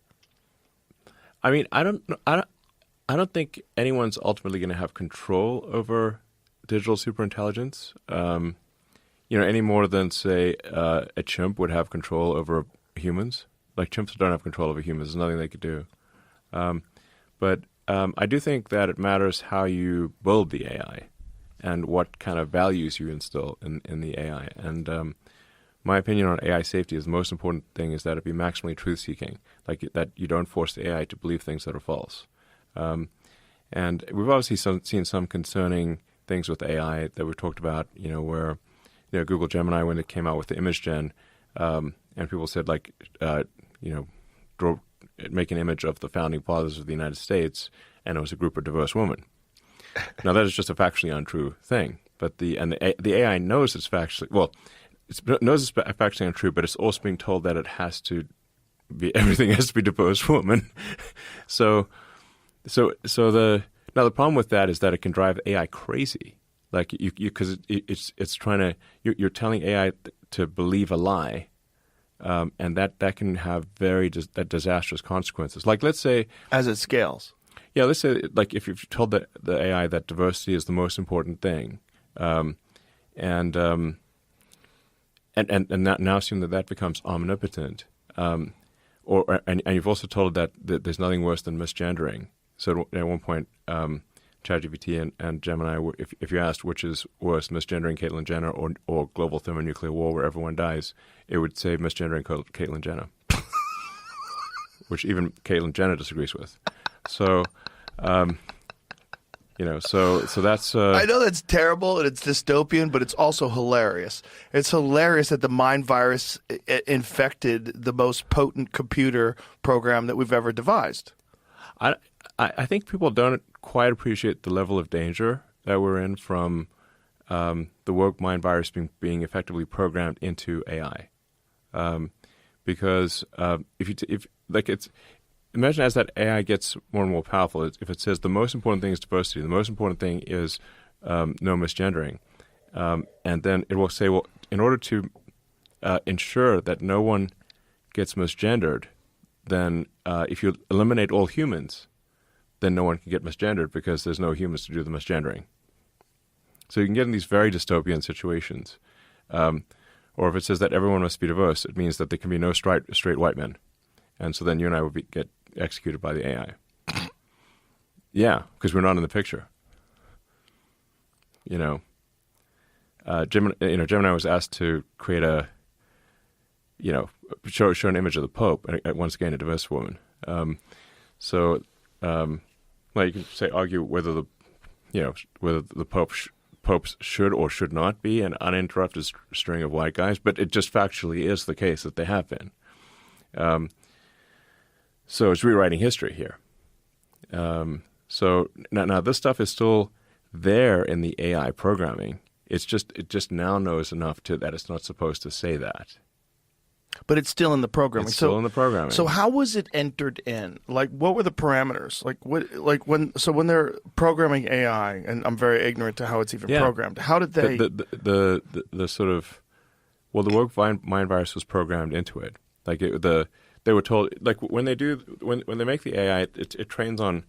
I mean, I don't think anyone's ultimately going to have control over digital superintelligence. Any more than say a chimp would have control over humans. Like chimps don't have control over humans. There's nothing they could do. But I do think that it matters how you build the AI and what kind of values you instill in the AI. And my opinion on AI safety is the most important thing is that it be maximally truth-seeking, like that you don't force the AI to believe things that are false. And we've obviously seen some concerning things with AI that we've talked about, where Google Gemini, when it came out with the image gen, and people said make an image of the founding fathers of the United States, and it was a group of diverse women. Now that is just a factually untrue thing, but the AI knows it's factually knows it's factually untrue, but it's also being told that it has to be everything has to be diverse women. So the problem with that is that it can drive AI crazy, like because it's trying to you're telling AI to believe a lie. And that can have very disastrous consequences. Like, let's say, as it scales. Yeah, let's say, like, if you've told the AI that diversity is the most important thing, and now assume that becomes omnipotent, And you've also told that there's nothing worse than misgendering. So at one point, ChatGPT and Gemini, if you asked which is worse, misgendering Caitlyn Jenner or global thermonuclear war where everyone dies, it would say misgendering Caitlyn Jenner, which even Caitlyn Jenner disagrees with. So, so that's. I know that's terrible and it's dystopian, but it's also hilarious. It's hilarious that the mind virus infected the most potent computer program that we've ever devised. I think people don't quite appreciate the level of danger that we're in from the woke mind virus being effectively programmed into AI, because imagine as that AI gets more and more powerful, if it says the most important thing is diversity, the most important thing is no misgendering, and then it will say, well, in order to ensure that no one gets misgendered, then if you eliminate all humans, then no one can get misgendered because there's no humans to do the misgendering. So you can get in these very dystopian situations. Or if it says that everyone must be diverse, it means that there can be no straight white men. And so then you and I would get executed by the AI. Yeah, because we're not in the picture. Gemini was asked to create show an image of the Pope, and once again, a diverse woman. You can argue whether the popes should or should not be an uninterrupted string of white guys, but it just factually is the case that they have been. So it's rewriting history here. So now this stuff is still there in the AI programming. It just now knows enough that it's not supposed to say that. But it's still in the programming. It's still in the programming. So how was it entered in? Like, what were the parameters? When they're programming AI, and I'm very ignorant to how it's even programmed. How did they? The sort of, well, the woke mind virus was programmed into it. They were told, like when they make the AI, it trains on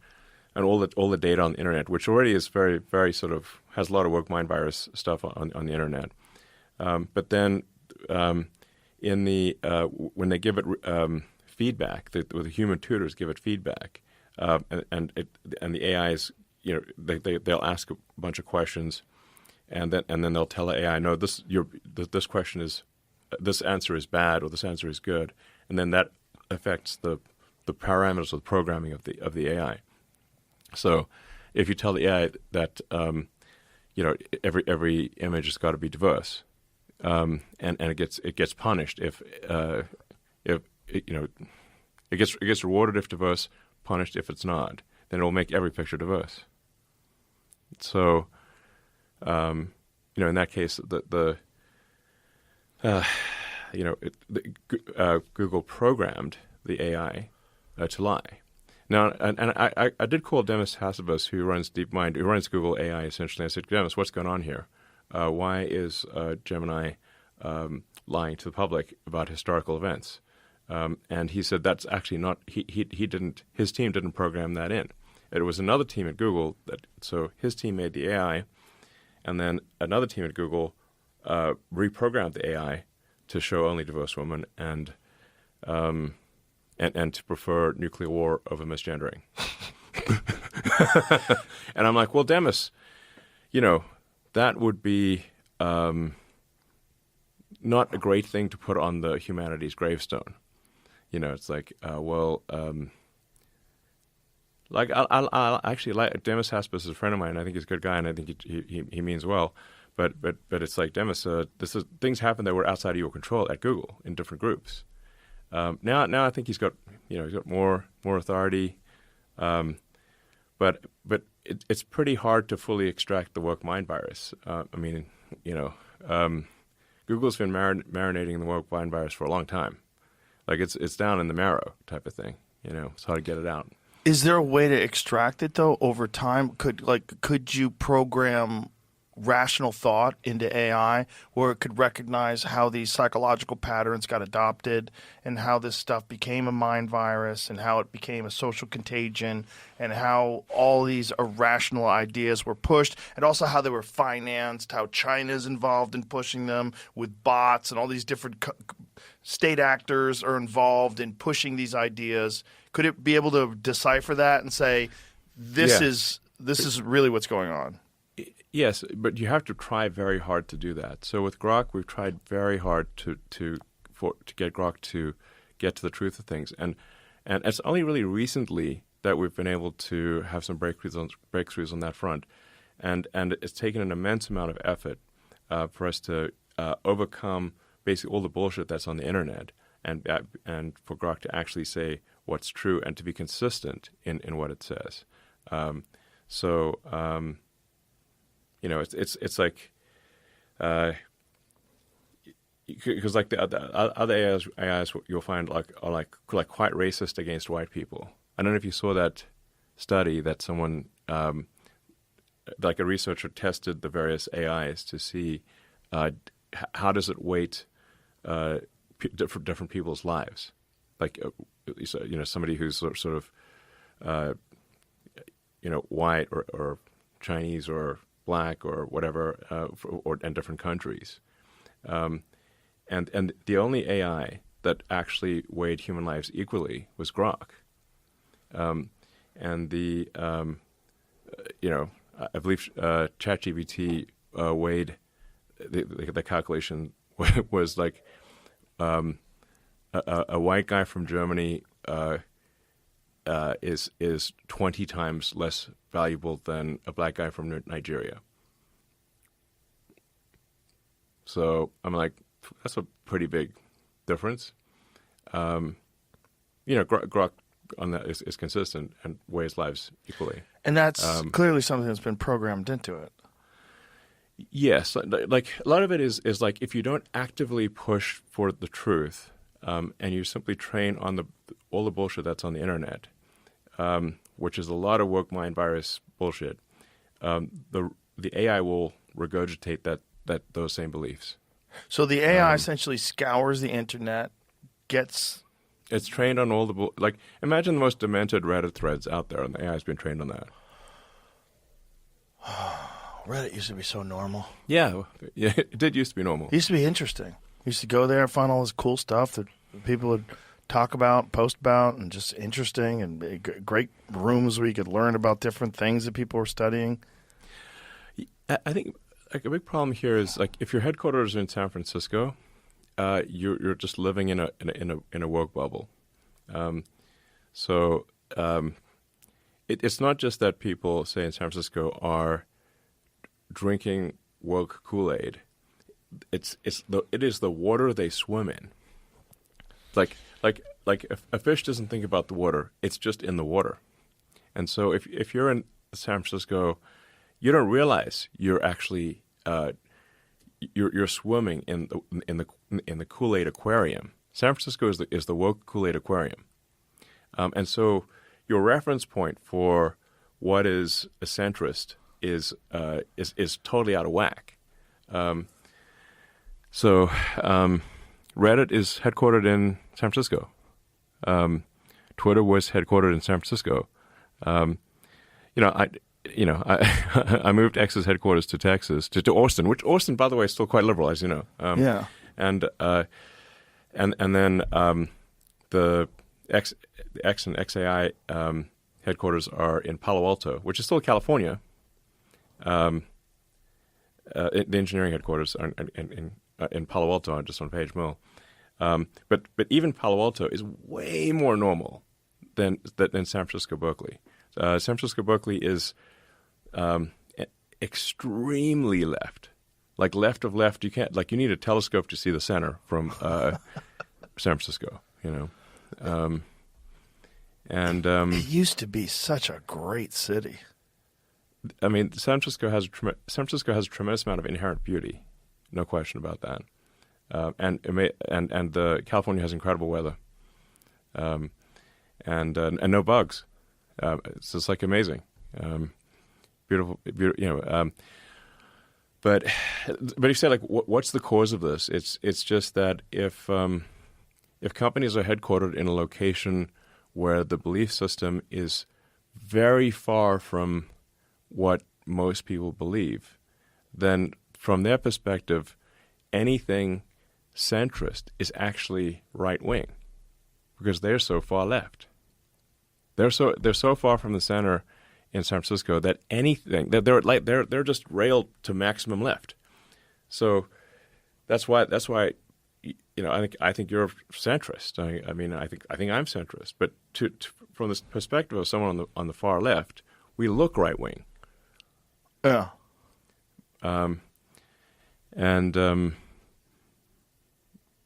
all the data on the internet, which already is very very sort of has a lot of woke mind virus stuff on the internet. But then when they give it feedback, the human tutors give it feedback, and the AIs, they'll ask a bunch of questions, and then they'll tell the AI, no, this answer is bad or this answer is good, and then that affects the parameters of the programming of the AI. So if you tell the AI that every image has got to be diverse, and it gets punished if it gets rewarded if diverse, punished if it's not, then it will make every picture diverse. So in that case, Google programmed the AI to lie. Now, and I did call Demis Hassabis, who runs DeepMind, who runs Google AI, essentially. I said, Demis, what's going on here? Why is Gemini lying to the public about historical events? And he said that's actually not. He didn't. His team didn't program that in. It was another team at Google so his team made the AI, and then another team at Google reprogrammed the AI to show only diverse women and to prefer nuclear war over misgendering. And I'm like, well, Demis, that would be not a great thing to put on the humanities gravestone. It's like, I'll actually like Demis Haspis is a friend of mine. I think he's a good guy, and I think he means well. But it's like, Demis, things happen that were outside of your control at Google in different groups. Now I think he's got more authority, but it's pretty hard to fully extract the woke mind virus. Google's been marinating in the woke mind virus for a long time. Like it's down in the marrow type of thing. It's hard to get it out. Is there a way to extract it though over time? Could you program rational thought into AI, where it could recognize how these psychological patterns got adopted and how this stuff became a mind virus and how it became a social contagion and how all these irrational ideas were pushed, and also how they were financed, how China's involved in pushing them with bots, and all these different state actors are involved in pushing these ideas. Could it be able to decipher that and say, this is really what's going on? Yes, but you have to try very hard to do that. So with Grok, we've tried very hard to get Grok to get to the truth of things, and it's only really recently that we've been able to have some breakthroughs on that front, and it's taken an immense amount of effort for us to overcome basically all the bullshit that's on the internet, and for Grok to actually say what's true and to be consistent in what it says. It's like, because like the other AIs you'll find are quite racist against white people. I don't know if you saw that study that someone, like a researcher, tested the various AIs to see how does it weight different people's lives. Like somebody who's sort of white or Chinese or black or whatever, and different countries. And the only AI that actually weighed human lives equally was Grok. And I believe ChatGPT weighed the calculation was like a white guy from Germany is 20 times less valuable than a black guy from Nigeria. So I'm like, that's a pretty big difference. Grok on that is consistent and weighs lives equally. And that's clearly something that's been programmed into it. Yes, like a lot of it is like if you don't actively push for the truth, and you simply train on all the bullshit that's on the internet, which is a lot of woke mind virus bullshit, the AI will regurgitate those same beliefs. So the AI essentially scours the internet, it's trained on all the imagine the most demented Reddit threads out there, and the AI has been trained on that. Reddit used to be so normal. Yeah, it did used to be normal. It used to be interesting. You used to go there and find all this cool stuff that people would talk about, post about, and just interesting, and great rooms where you could learn about different things that people were studying. I think like a big problem here is like if your headquarters are in San Francisco, you're just living in a woke bubble. It's not just that people, say in San Francisco, are drinking woke Kool-Aid. It is the water they swim in. Like if a fish doesn't think about the water, it's just in the water. And so if you're in San Francisco, you don't realize you're actually you're swimming in the Kool-Aid aquarium. San Francisco is the woke Kool-Aid aquarium. And so your reference point for what is a centrist is totally out of whack. So Reddit is headquartered in San Francisco. Twitter was headquartered in San Francisco. I moved X's headquarters to Texas, to Austin, which Austin, by the way, is still quite liberal, as you know. Yeah. And then the X and XAI headquarters are in Palo Alto, which is still California. The engineering headquarters are in Palo Alto, just on Page Mill. But even Palo Alto is way more normal than San Francisco Berkeley. San Francisco Berkeley is extremely left, like left of left. You can't you need a telescope to see the center from San Francisco. It used to be such a great city. I mean, San Francisco has a tremendous amount of inherent beauty, no question about that. And the California has incredible weather, and no bugs. It's just amazing, beautiful. But if you say like, what's the cause of this? It's just that if companies are headquartered in a location where the belief system is very far from what most people believe, then from their perspective, anything centrist is actually right wing, because they're so far left. They're so far from the center in San Francisco that anything that they're just railed to maximum left. So that's why I think you're centrist. I mean I think I'm centrist, but from the perspective of someone on the far left, we look right wing. Yeah.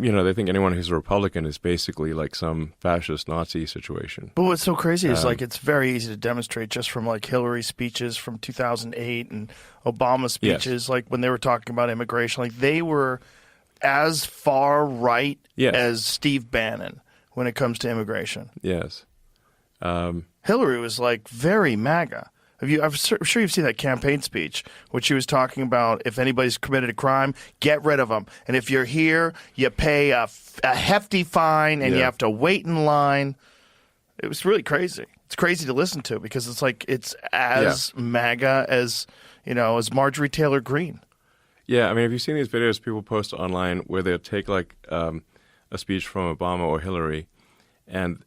They think anyone who's a Republican is basically like some fascist Nazi situation. But what's so crazy is like it's very easy to demonstrate just from like Hillary's speeches from 2008 and Obama's speeches, yes. like when they were talking about immigration, like they were as far right yes. as Steve Bannon when it comes to immigration. Yes. Hillary was like very MAGA. I'm sure you've seen that campaign speech, which she was talking about if anybody's committed a crime, get rid of them. And if you're here, you pay a hefty fine and you have to wait in line. It was really crazy. It's crazy to listen to because it's like it's as MAGA as, as Marjorie Taylor Greene. Yeah, I mean, have you seen these videos people post online where they'll take like a speech from Obama or Hillary and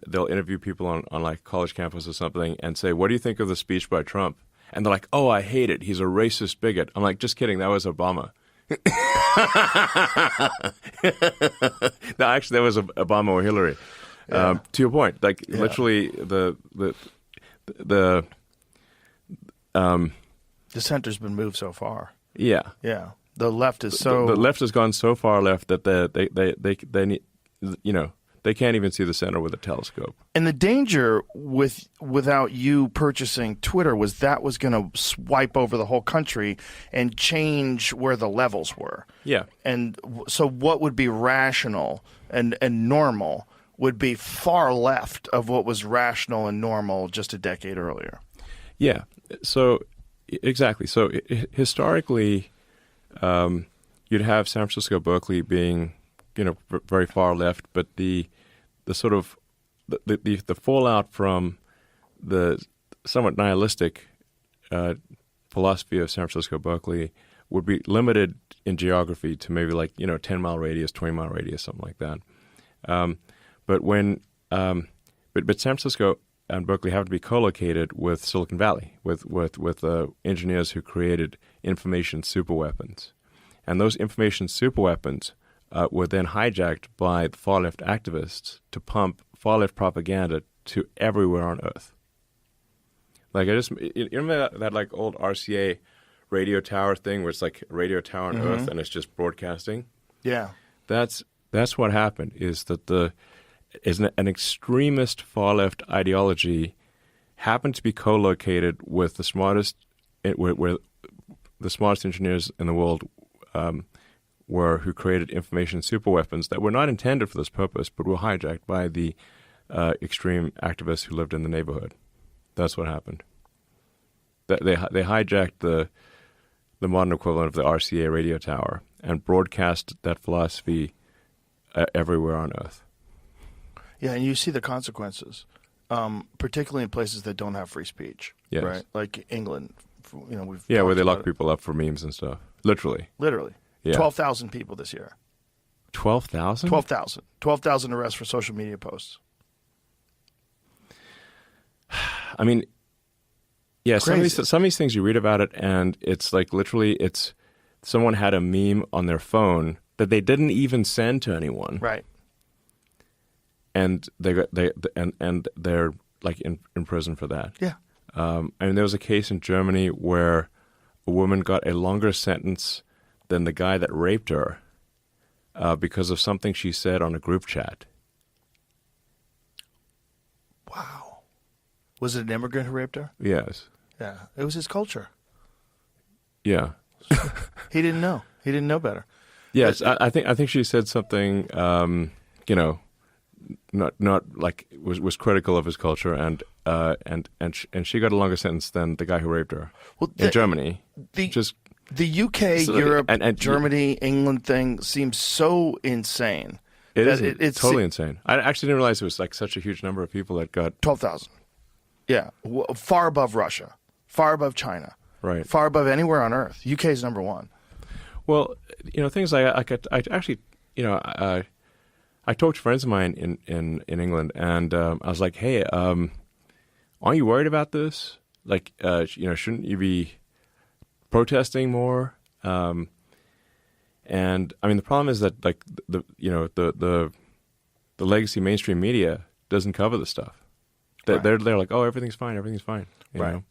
they'll interview people on like college campus or something and say, what do you think of the speech by Trump? And they're like, oh, I hate it. He's a racist bigot. I'm like, just kidding. That was Obama. No, actually, that was Obama or Hillary. To your point, like literally the center's been moved so far. Yeah. Yeah. The left is so... The left has gone so far left that they need, they can't even see the center with a telescope. And the danger without you purchasing Twitter was that was going to swipe over the whole country and change where the levels were. Yeah. And so what would be rational and normal would be far left of what was rational and normal just a decade earlier. Yeah. So exactly. So historically, you'd have San Francisco, Berkeley being very far left, but the sort of the fallout from the somewhat nihilistic philosophy of San Francisco, Berkeley would be limited in geography to maybe like 10-mile radius, 20-mile radius, something like that. But San Francisco and Berkeley have to be co-located with Silicon Valley, with engineers who created information superweapons, and those information superweapons were then hijacked by the far-left activists to pump far-left propaganda to everywhere on Earth. Like, you remember that like old RCA radio tower thing where it's like a radio tower on Earth and it's just broadcasting? Yeah. That's what happened, is that an extremist far-left ideology happened to be co-located with the smartest engineers in the world who created information superweapons that were not intended for this purpose, but were hijacked by the extreme activists who lived in the neighborhood. That's what happened. They hijacked the modern equivalent of the RCA radio tower and broadcast that philosophy everywhere on Earth. Yeah, and you see the consequences, particularly in places that don't have free speech. Yes. Right, like England. Where they lock people up for memes and stuff. Literally. Yeah. 12,000 people this year. 12,000? 12,000. 12,000 arrests for social media posts. I mean, yeah, some of Crazy. these things you read about it, and it's like literally, it's someone had a meme on their phone that they didn't even send to anyone, Right. and they're like in prison for that. Yeah. I mean, there was a case in Germany where a woman got a longer sentence than the guy that raped her because of something she said on a group chat. Wow. Was it an immigrant who raped her? Yes. Yeah. It was his culture. Yeah. He didn't know. He didn't know better. Yes, I think she said something, not like was critical of his culture, and she got a longer sentence than the guy who raped her in Germany. The UK, So, Europe, and Germany, England thing seems so insane. It's totally insane. I actually didn't realize it was like such a huge number of people that got 12,000. Yeah, far above Russia, far above China, right. far above anywhere on Earth. UK is number one. Well, things I actually, I talked to friends of mine in England, and I was like, hey, aren't you worried about this? Like, shouldn't you be protesting more? And I mean, the problem is that like the legacy mainstream media doesn't cover the stuff. They're like, oh, everything's fine. You Right. know?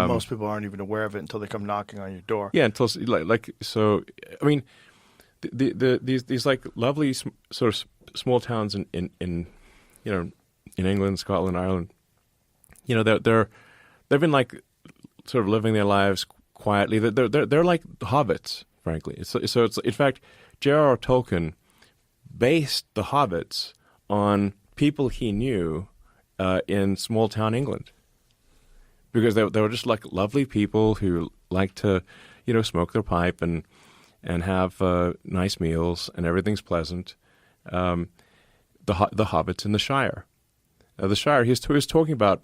Most people aren't even aware of it until they come knocking on your door. Yeah, until so. I mean, these like lovely sort of small towns in England, Scotland, Ireland. They've been like sort of living their lives quietly. They're like hobbits, frankly. It's in fact, J.R.R. Tolkien based the hobbits on people he knew in small town England, because they were just like lovely people who liked to, smoke their pipe and have nice meals, and everything's pleasant. The hobbits in the Shire. The Shire, he was talking about,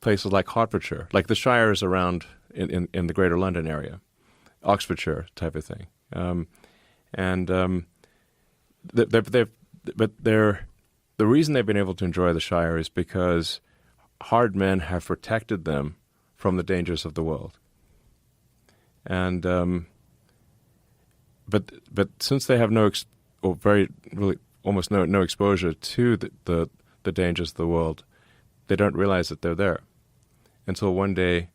places like Hertfordshire, like the Shire is around in the Greater London area, Oxfordshire type of thing, the reason they've been able to enjoy the Shire is because hard men have protected them from the dangers of the world, and but since they have almost no exposure to the dangers of the world, they don't realize that they're there until one day,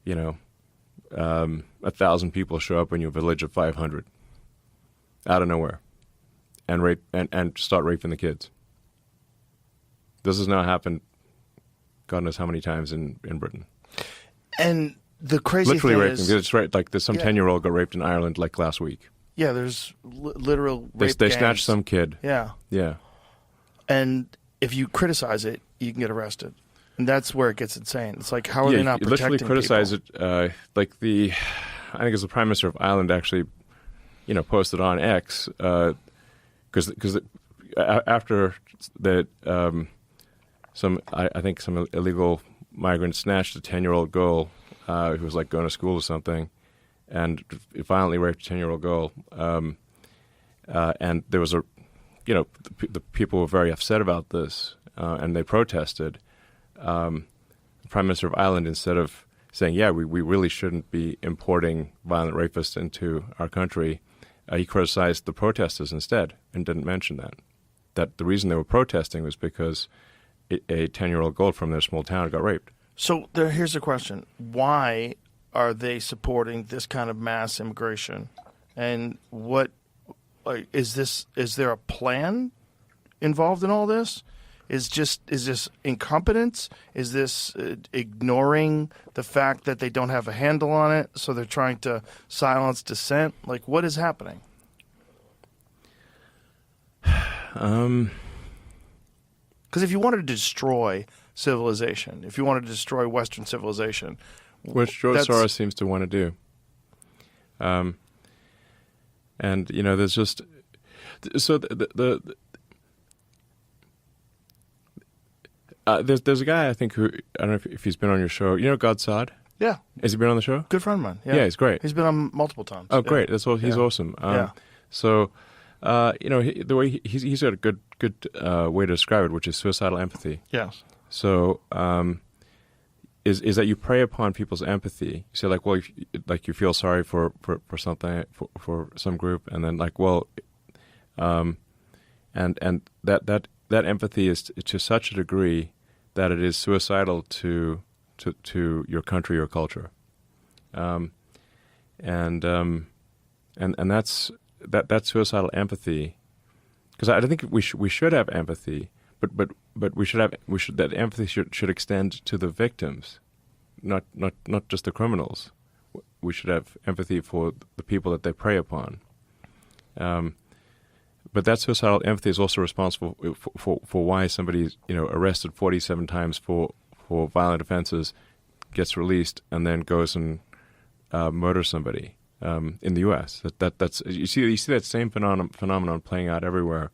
1,000 people show up in your village of 500 out of nowhere and rape and start raping the kids. This has now happened God knows how many times in Britain. And the crazy literally thing raping. is, It's right. Like there's some 10-year-old got raped in Ireland like last week. yeah, there's literal They rape snatched gangs. some kid. Yeah, Yeah. and if you criticize it, you can get arrested, and that's where it gets insane. It's like, how are Yeah, they not you protecting literally criticize people? it. I think it's the Prime Minister of Ireland actually, posted on X because after that some illegal migrant snatched a 10-year-old girl who was like going to school or something, and violently raped a 10-year-old girl. And there was the people were very upset about this, and they protested. The Prime Minister of Ireland, instead of saying, yeah, we really shouldn't be importing violent rapists into our country, he criticized the protesters instead and didn't mention that the reason they were protesting was because a 10-year-old girl from their small town got raped. So here's the question: why are they supporting this kind of mass immigration? And what is this? Is there a plan involved in all this? Is this incompetence? Is this ignoring the fact that they don't have a handle on it, so they're trying to silence dissent? Like, what is happening? Because if you wanted to destroy civilization, if you wanted to destroy Western civilization, which George Soros seems to want to do, and there's just so there's a guy I think who I don't know if he's been on your show. God Saad? Yeah. Has he been on the show? Good friend of mine. Yeah, he's great. He's been on multiple times. Oh, Yeah. great! He's awesome. Yeah. So, the way he's got a good way to describe it, which is suicidal empathy. Yes. So, is that you prey upon people's empathy? You say like, well, you feel sorry for something for some group, and then like, well, and that empathy is to such a degree that it is suicidal to your country or culture, and that's suicidal empathy, because I think we should have empathy, but that empathy should extend to the victims, not just the criminals. We should have empathy for the people that they prey upon. But that suicidal empathy is also responsible for why somebody's arrested 47 times for violent offenses, gets released, and then goes and murder somebody in the U.S. That's you see that same phenomenon playing out everywhere,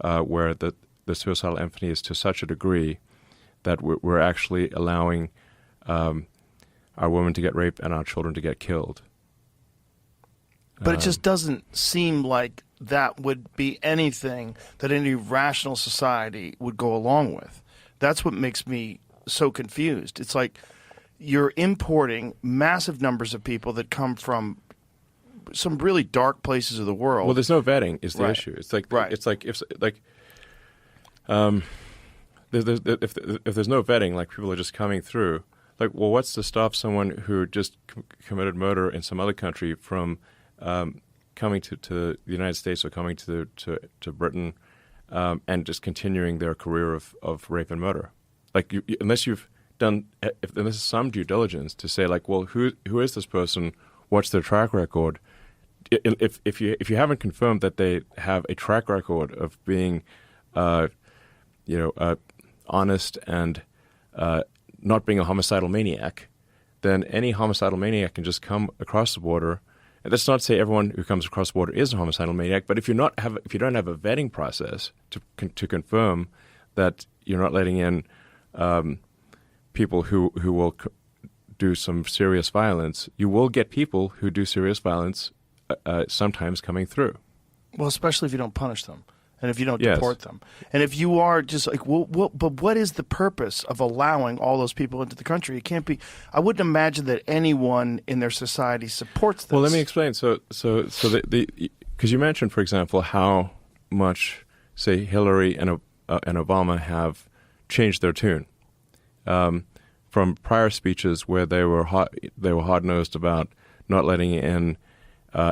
where the suicidal empathy is to such a degree that we're actually allowing our women to get raped and our children to get killed. But it just doesn't seem like that would be anything that any rational society would go along with. That's what makes me so confused. It's like you're importing massive numbers of people that come from some really dark places of the world. Well, there's no vetting is the Right. issue. It's like Right. it's like if there's no vetting, like people are just coming through. Like, well, what's to stop someone who just committed murder in some other country from coming to the United States or coming to Britain and just continuing their career of rape and murder? Like, unless you've done, if there's some due diligence to say, like, well, who is this person? What's their track record? If you haven't confirmed that they have a track record of being, honest and not being a homicidal maniac, then any homicidal maniac can just come across the border. And that's not to say everyone who comes across the border is a homicidal maniac, but if you don't have a vetting process to confirm that you're not letting in people who will do some serious violence, you will get people who do serious violence sometimes coming through. Well, especially if you don't punish them and if you don't Yes. deport them. And if you are just like, well, but what is the purpose of allowing all those people into the country? It can't be. I wouldn't imagine that anyone in their society supports this. Well, let me explain. So because you mentioned, for example, how much, say, Hillary and Obama have changed their tune from prior speeches where they were hard-nosed about not letting in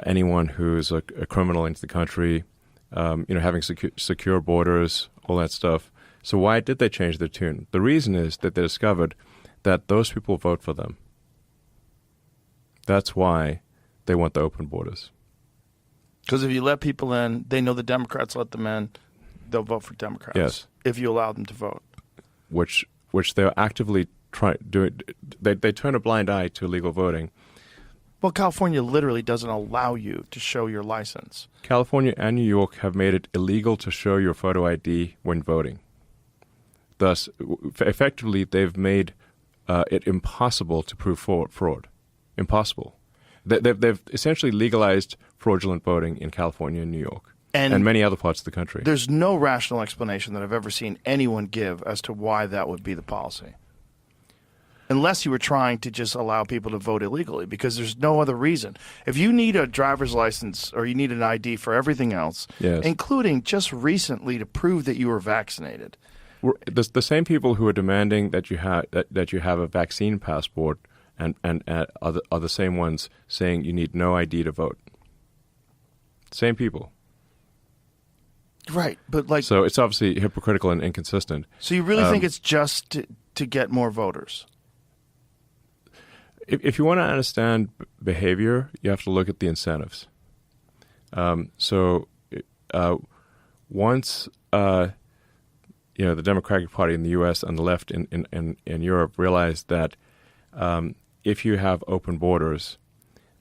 anyone who's a criminal into the country, having secure borders, all that stuff. So why did they change their tune? The reason is that they discovered that those people vote for them. That's why they want the open borders. Because if you let people in, they know the Democrats let them in, they'll vote for Democrats. Yes. If you allow them to vote. Which they're actively doing. They turn a blind eye to illegal voting. Well, California literally doesn't allow you to show your license. California and New York have made it illegal to show your photo ID when voting. Thus, effectively, they've made it impossible to prove fraud. Impossible. They've essentially legalized fraudulent voting in California and New York and many other parts of the country. There's no rational explanation that I've ever seen anyone give as to why that would be the policy. Unless you were trying to just allow people to vote illegally, because there's no other reason. If you need a driver's license or you need an ID for everything else, Yes. including just recently to prove that you were vaccinated. The same people who are demanding that you have a vaccine passport and are the same ones saying you need no ID to vote. Same people. Right, but like, So it's obviously hypocritical and inconsistent. so you really think it's just to get more voters? If you want to understand behavior, you have to look at the incentives. Once the Democratic Party in the U.S. and the left in Europe realized that if you have open borders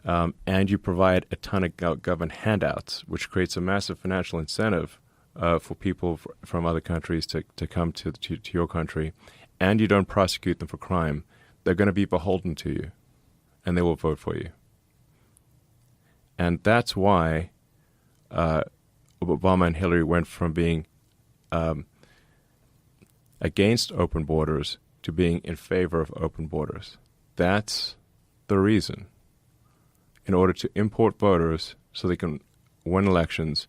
and you provide a ton of government handouts, which creates a massive financial incentive for people from other countries to come to your country, and you don't prosecute them for crime, they're going to be beholden to you, and they will vote for you. And that's why Obama and Hillary went from being against open borders to being in favor of open borders. That's the reason. In order to import voters so they can win elections.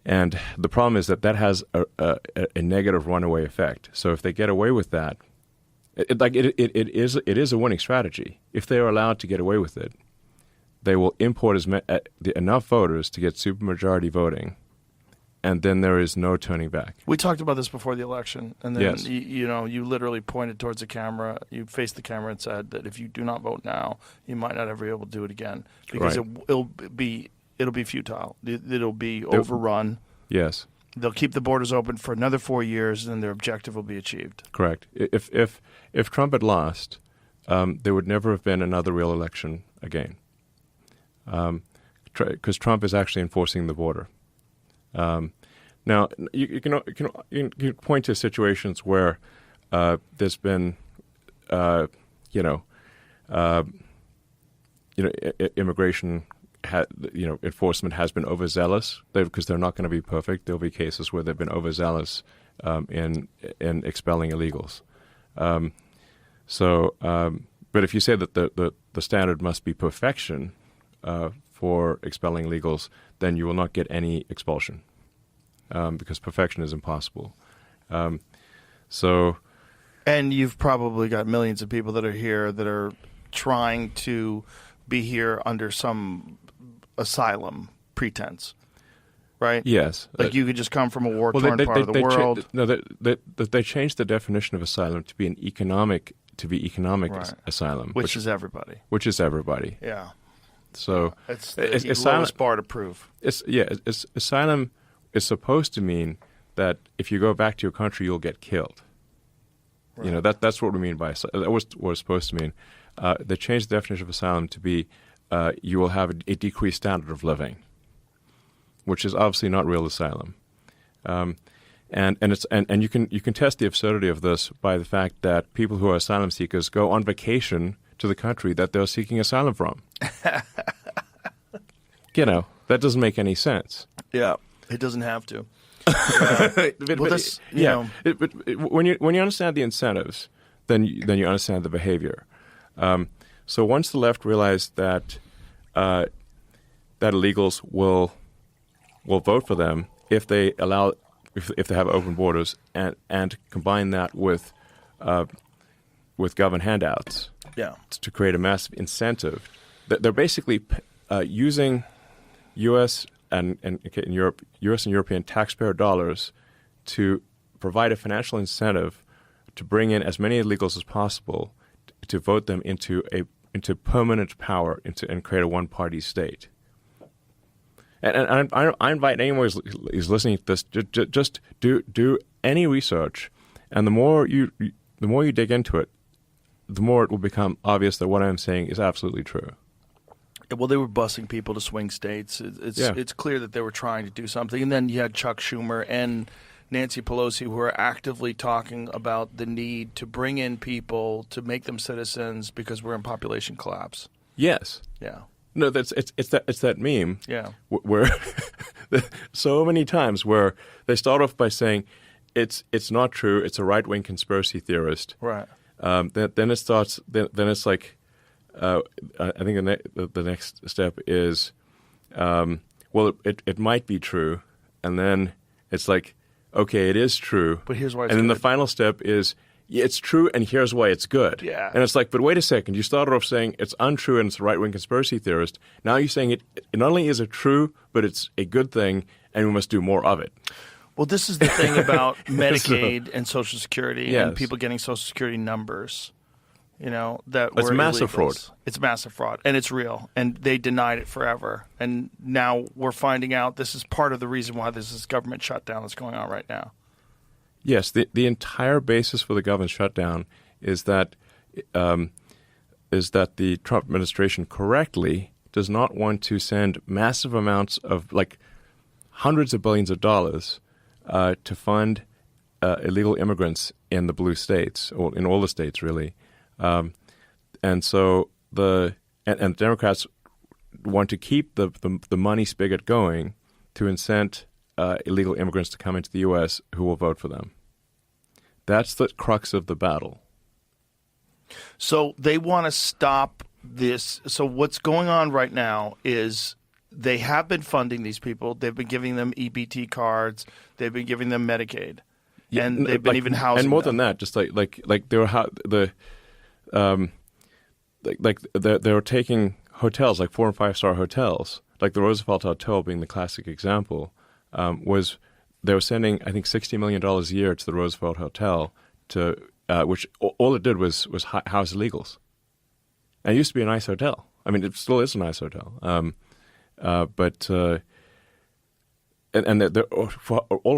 And the problem is that has a negative runaway effect. So if they get away with that, it is a winning strategy. If they are allowed to get away with it, they will import enough voters to get supermajority voting, and then there is no turning back. We talked about this before the election, and then Yes. you literally pointed towards the camera. You faced the camera and said that if you do not vote now, you might not ever be able to do it again because Right. it'll be futile. It'll be overrun. Yes, They'll keep the borders open for another 4 years, and then their objective will be achieved. correct. If Trump had lost, there would never have been another real election again. Because Trump is actually enforcing the border. Now, you can point to situations where there's been, immigration, enforcement has been overzealous because they're not going to be perfect. There'll be cases where they've been overzealous in expelling illegals. But if you say that the standard must be perfection for expelling illegals, then you will not get any expulsion because perfection is impossible. And you've probably got millions of people that are here that are trying to be here under some asylum pretense, right? Yes. Like you could just come from a war-torn part of the world. They changed the definition of asylum to be economic Right. asylum. Which is everybody. Which is everybody. Yeah. So it's the lowest bar to prove. Asylum is supposed to mean that if you go back to your country, you'll get killed. Right. That's what we mean by asylum. That was what it's supposed to mean. They changed the definition of asylum to be you will have a decreased standard of living, which is obviously not real asylum. And you can test the absurdity of this by the fact that people who are asylum seekers go on vacation to the country that they're seeking asylum from. That doesn't make any sense. Yeah, it doesn't have to. When you understand the incentives, then you understand the behavior. So once the left realized that illegals will vote for them if they have open borders and combine that with government handouts, to create a massive incentive, they're basically using U.S. and in Europe, U.S. and European taxpayer dollars to provide a financial incentive to bring in as many illegals as possible to vote them into permanent power and create a one-party state. And I invite anyone who's listening to this just do any research, and the more you dig into it, the more it will become obvious that what I'm saying is absolutely true. Well, they were busing people to swing states. It's clear that they were trying to do something. And then you had Chuck Schumer and Nancy Pelosi who are actively talking about the need to bring in people to make them citizens because we're in population collapse. Yes. Yeah. No, it's that meme. Yeah. Where so many times where they start off by saying it's not true. It's a right-wing conspiracy theorist. Right. Then it starts. Then it's like. I think the next step is, it might be true, and then it's like, okay, it is true. But here's why it's good. And then good. the final step is, it's true, and here's why it's good. Yeah. And it's like, but wait a second. You started off saying it's untrue and it's a right-wing conspiracy theorist. Now you're saying it not only is it true, but it's a good thing, and we must do more of it. Well, this is the thing about Medicaid and Social Security Yes. and people getting Social Security numbers. That It's were massive illegals. fraud. It's massive fraud, and it's real. And they denied it forever. And now we're finding out this is part of the reason why there's this government shutdown that's going on right now. Yes, the entire basis for the government shutdown is that the Trump administration correctly does not want to send massive amounts of, like, hundreds of billions of dollars to fund illegal immigrants in the blue states, or in all the states, really. And so the Democrats want to keep the money spigot going to incent illegal immigrants to come into the U.S. who will vote for them. That's the crux of the battle. So they want to stop this. So what's going on right now is they have been funding these people. They've been giving them EBT cards. They've been giving them Medicaid, and they've been even housing and more them. than that, just like they were they were taking hotels, like 4- and 5-star hotels, like the Roosevelt Hotel being the classic example. They were sending, I think, $60 million a year to the Roosevelt Hotel, to which all it did was house illegals. And it used to be a nice hotel. I mean, it still is a nice hotel. But all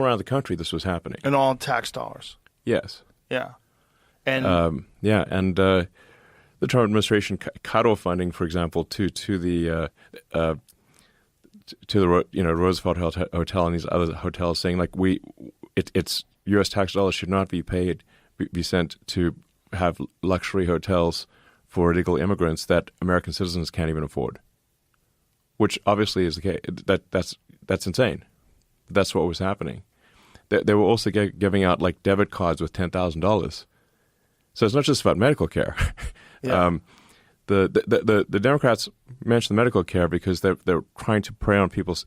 around the country, this was happening. And all tax dollars. Yes. Yeah. And the Trump administration cut off funding, for example, to the Roosevelt Hotel and these other hotels, saying like it's U.S. tax dollars should not be sent to have luxury hotels for illegal immigrants that American citizens can't even afford, which obviously is the case. That's insane. That's what was happening. They were also giving out like debit cards with $10,000. So it's not just about medical care. Yeah. The Democrats mention the medical care because they're trying to prey on people's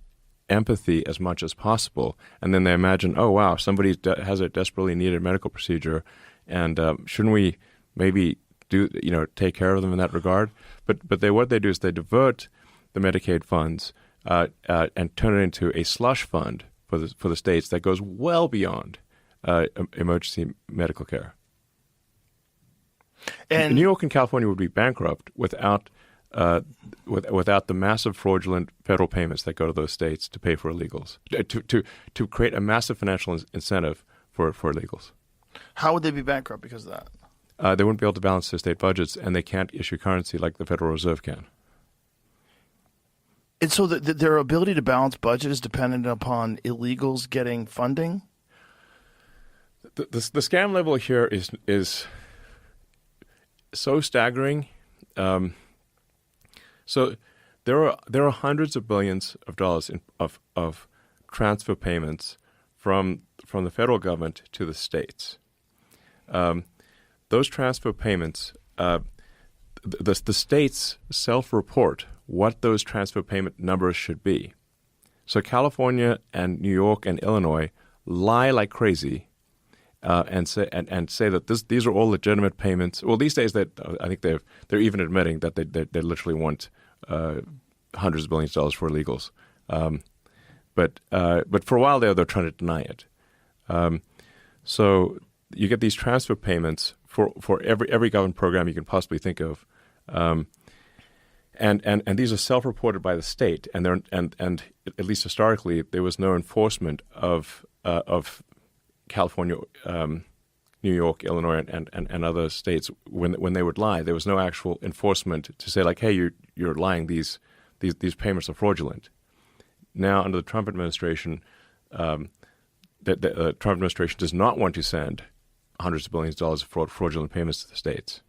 empathy as much as possible, and then they imagine, oh wow, somebody has a desperately needed medical procedure, and shouldn't we maybe take care of them in that regard? But what they do is they divert the Medicaid funds and turn it into a slush fund for the states that goes well beyond emergency medical care. And New York and California would be bankrupt without the massive fraudulent federal payments that go to those states to pay for illegals, to create a massive financial incentive for illegals. how would they be bankrupt because of that? They wouldn't be able to balance their state budgets, and they can't issue currency like the Federal Reserve can. And so their ability to balance budget is dependent upon illegals getting funding? The scam level here is so staggering. So there are hundreds of billions of dollars of transfer payments from the federal government to the states. Those transfer payments, the states self-report what those transfer payment numbers should be. So California and New York and Illinois lie like crazy and say that these are all legitimate payments. Well, these days I think they're even admitting that they literally want hundreds of billions of dollars for illegals. But for a while they're trying to deny it. So you get these transfer payments for every government program you can possibly think of. And these are self-reported by the state, and at least historically, there was no enforcement of California, New York, Illinois, and other states when they would lie. There was no actual enforcement to say like, hey, you're lying. These payments are fraudulent. Now under the Trump administration, the Trump administration does not want to send hundreds of billions of dollars of fraudulent payments to the states.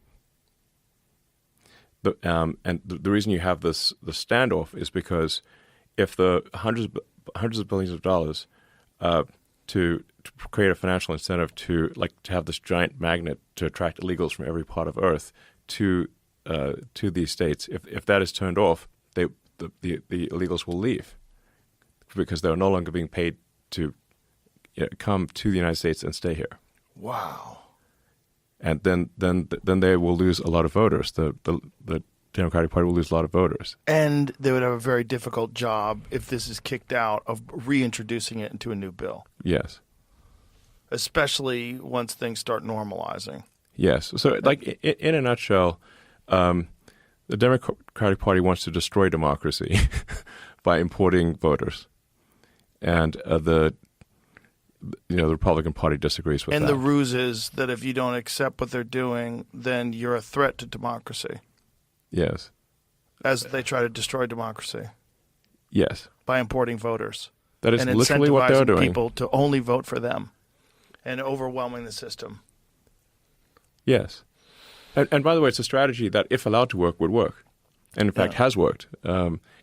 And the reason you have the standoff is because if the hundreds of billions of dollars to create a financial incentive to have this giant magnet to attract illegals from every part of Earth to these states, if that is turned off, the illegals will leave because they're no longer being paid to come to the United States and stay here. Wow. And then they will lose a lot of voters. The Democratic Party will lose a lot of voters. And they would have a very difficult job if this is kicked out of reintroducing it into a new bill. Yes. Especially once things start normalizing. Yes. So, in a nutshell, the Democratic Party wants to destroy democracy by importing voters, and the Republican Party disagrees with that. And the ruse is that if you don't accept what they're doing, then you're a threat to democracy. Yes. As they try to destroy democracy. Yes. By importing voters. That is and literally what they're incentivizing doing. people to only vote for them and overwhelming the system. Yes. And by the way, it's a strategy that, if allowed to work, would work. And in fact, has worked.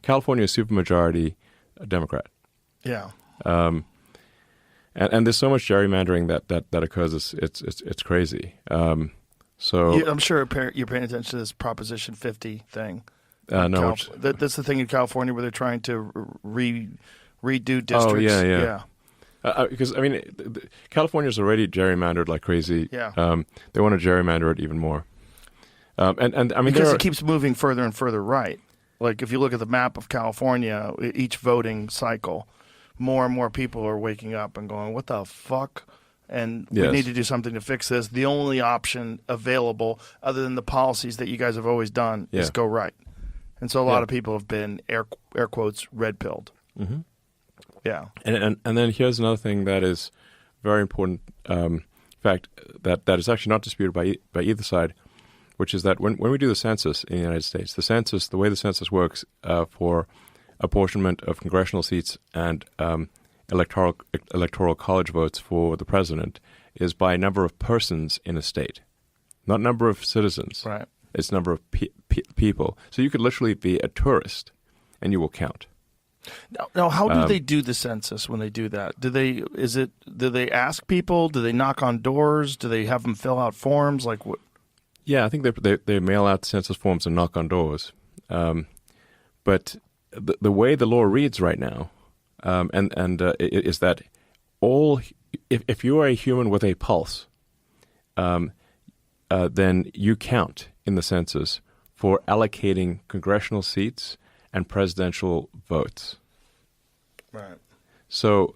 California is supermajority Democrat. Yeah. And there's so much gerrymandering that occurs. It's crazy. So I'm sure you're paying attention to this Proposition 50 thing. No, that's the thing in California where they're trying to redo districts. Oh yeah. Because California's already gerrymandered like crazy. Yeah. They want to gerrymander it even more. And I mean, because it keeps moving further and further right. Like if you look at the map of California, each voting cycle, more and more people are waking up and going, what the fuck? And we need to do something to fix this. The only option available, other than the policies that you guys have always done, is go right. And so a lot of people have been, air quotes, red-pilled. Mm-hmm. Yeah. And then here's another thing that is very important. In fact, that is actually not disputed by either side. which is that when we do the census in the United States, the way the census works for apportionment of congressional seats and electoral college votes for the president is by number of persons in a state, not number of citizens. Right. It's number of people. So you could literally be a tourist, and you will count. Now, how do they do the census when they do that? Do they ask people? Do they knock on doors? Do they have them fill out forms? Like what? Yeah, I think they mail out census forms and knock on doors. But the way the law reads right now, is that if you are a human with a pulse, then you count in the census for allocating congressional seats and presidential votes. Right. So,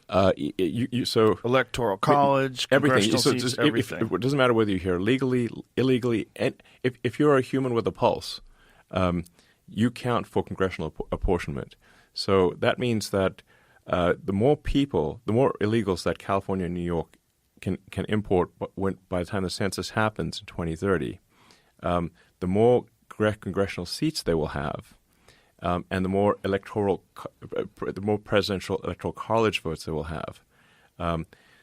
so electoral college, everything. congressional seats, everything. It doesn't matter whether you're here legally, illegally, and if you're a human with a pulse, you count for congressional apportionment. So that means that the more illegals that California and New York can import by the time the census happens in 2030, the more congressional seats they will have, and the more presidential electoral college votes they will have.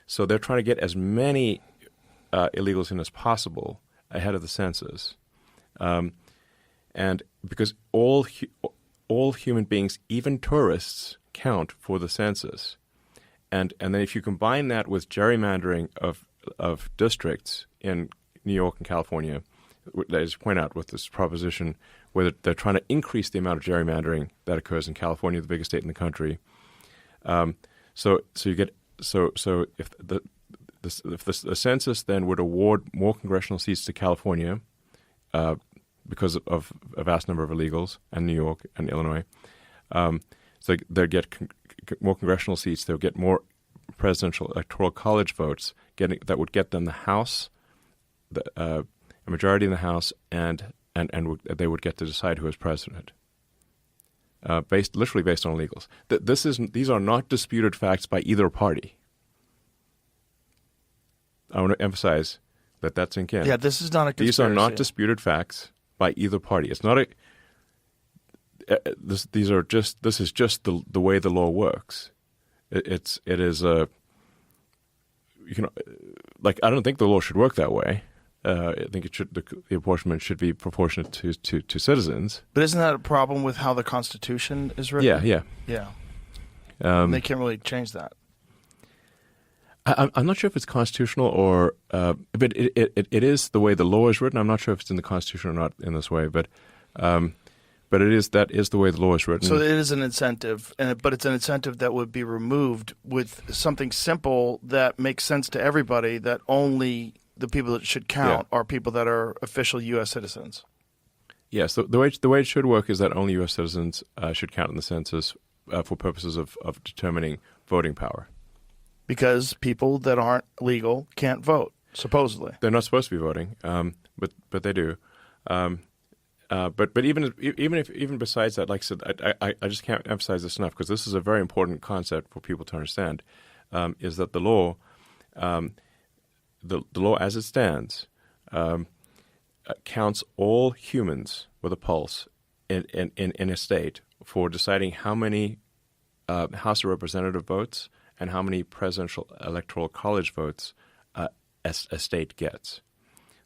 So they're trying to get as many illegals in as possible ahead of the census, and because all human beings, even tourists, count for the census, and then if you combine that with gerrymandering of districts in New York and California, I just point out with this proposition where they're trying to increase the amount of gerrymandering that occurs in California, the biggest state in the country. So if the census then would award more congressional seats to California because of a vast number of illegals, and New York and Illinois, so they'll get more congressional seats. They'll get more presidential electoral college votes. That would get them the House, a majority in the House, and they would get to decide who is president, literally based on illegals. These are not disputed facts by either party. I want to emphasize that sink in. Yeah, this is not a conspiracy. These are not disputed facts by either party. It's not a. This is just the way the law works. It is a. I don't think the law should work that way. I think the apportionment should be proportionate to citizens. But isn't that a problem with how the Constitution is written? Yeah. They can't really change that. I'm not sure if it's constitutional or, but it is the way the law is written. I'm not sure if it's in the Constitution or not in this way, but that is the way the law is written. So it is an incentive, but it's an incentive that would be removed with something simple that makes sense to everybody. That only the people that should count are people that are official U.S. citizens. Yes, the way it should work is that only U.S. citizens should count in the census for purposes of determining voting power. Because people that aren't legal can't vote, supposedly. They're not supposed to be voting, but they do. But even besides that, like I said, I just can't emphasize this enough because this is a very important concept for people to understand. Is that the law, the law as it stands, counts all humans with a pulse in a state for deciding how many House of Representative votes and how many presidential electoral college votes a state gets.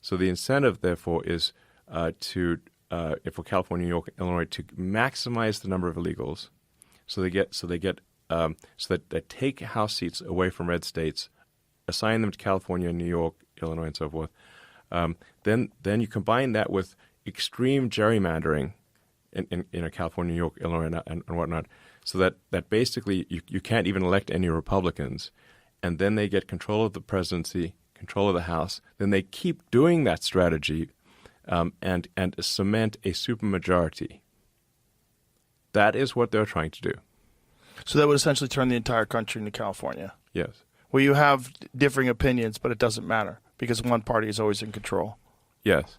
So the incentive, therefore, is for California, New York, and Illinois to maximize the number of illegals, so that they take House seats away from red states, assign them to California, New York, Illinois, and so forth. Then you combine that with extreme gerrymandering in California, New York, Illinois, and whatnot, so that basically you can't even elect any Republicans, and then they get control of the presidency, control of the House. Then they keep doing that strategy and cement a supermajority. That is what they're trying to do. So that would essentially turn the entire country into California. Yes. Where you have differing opinions, but it doesn't matter because one party is always in control. Yes.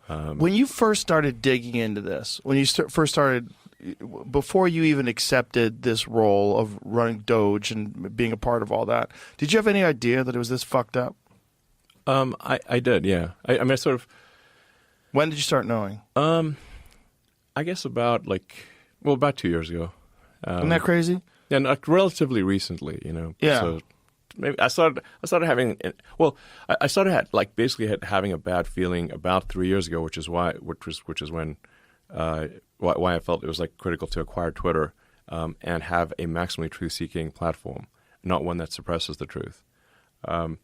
When you first started digging into this, when you first started, before you even accepted this role of running Doge and being a part of all that, did you have any idea that it was this fucked up? I did, yeah. I mean, I sort of. When did you start knowing? I guess about 2 years ago. Isn't that crazy? And relatively recently, Yeah. So maybe I started having. Well, I started basically having a bad feeling about 3 years ago, which is when why I felt it was critical to acquire Twitter and have a maximally truth-seeking platform, not one that suppresses the truth. It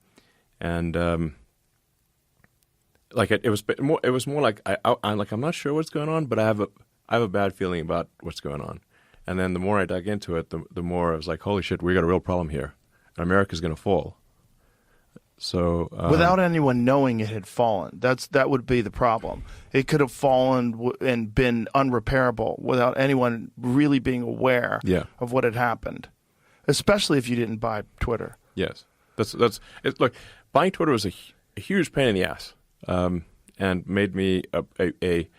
was more like I'm not sure what's going on, but I have a bad feeling about what's going on. And then the more I dug into it, the more I was like, holy shit, we got a real problem here. And America's going to fall. So without anyone knowing it had fallen, that would be the problem. It could have fallen and been unrepairable without anyone really being aware of what had happened, especially if you didn't buy Twitter. Yes. That's it. Look, buying Twitter was a huge pain in the ass and made me a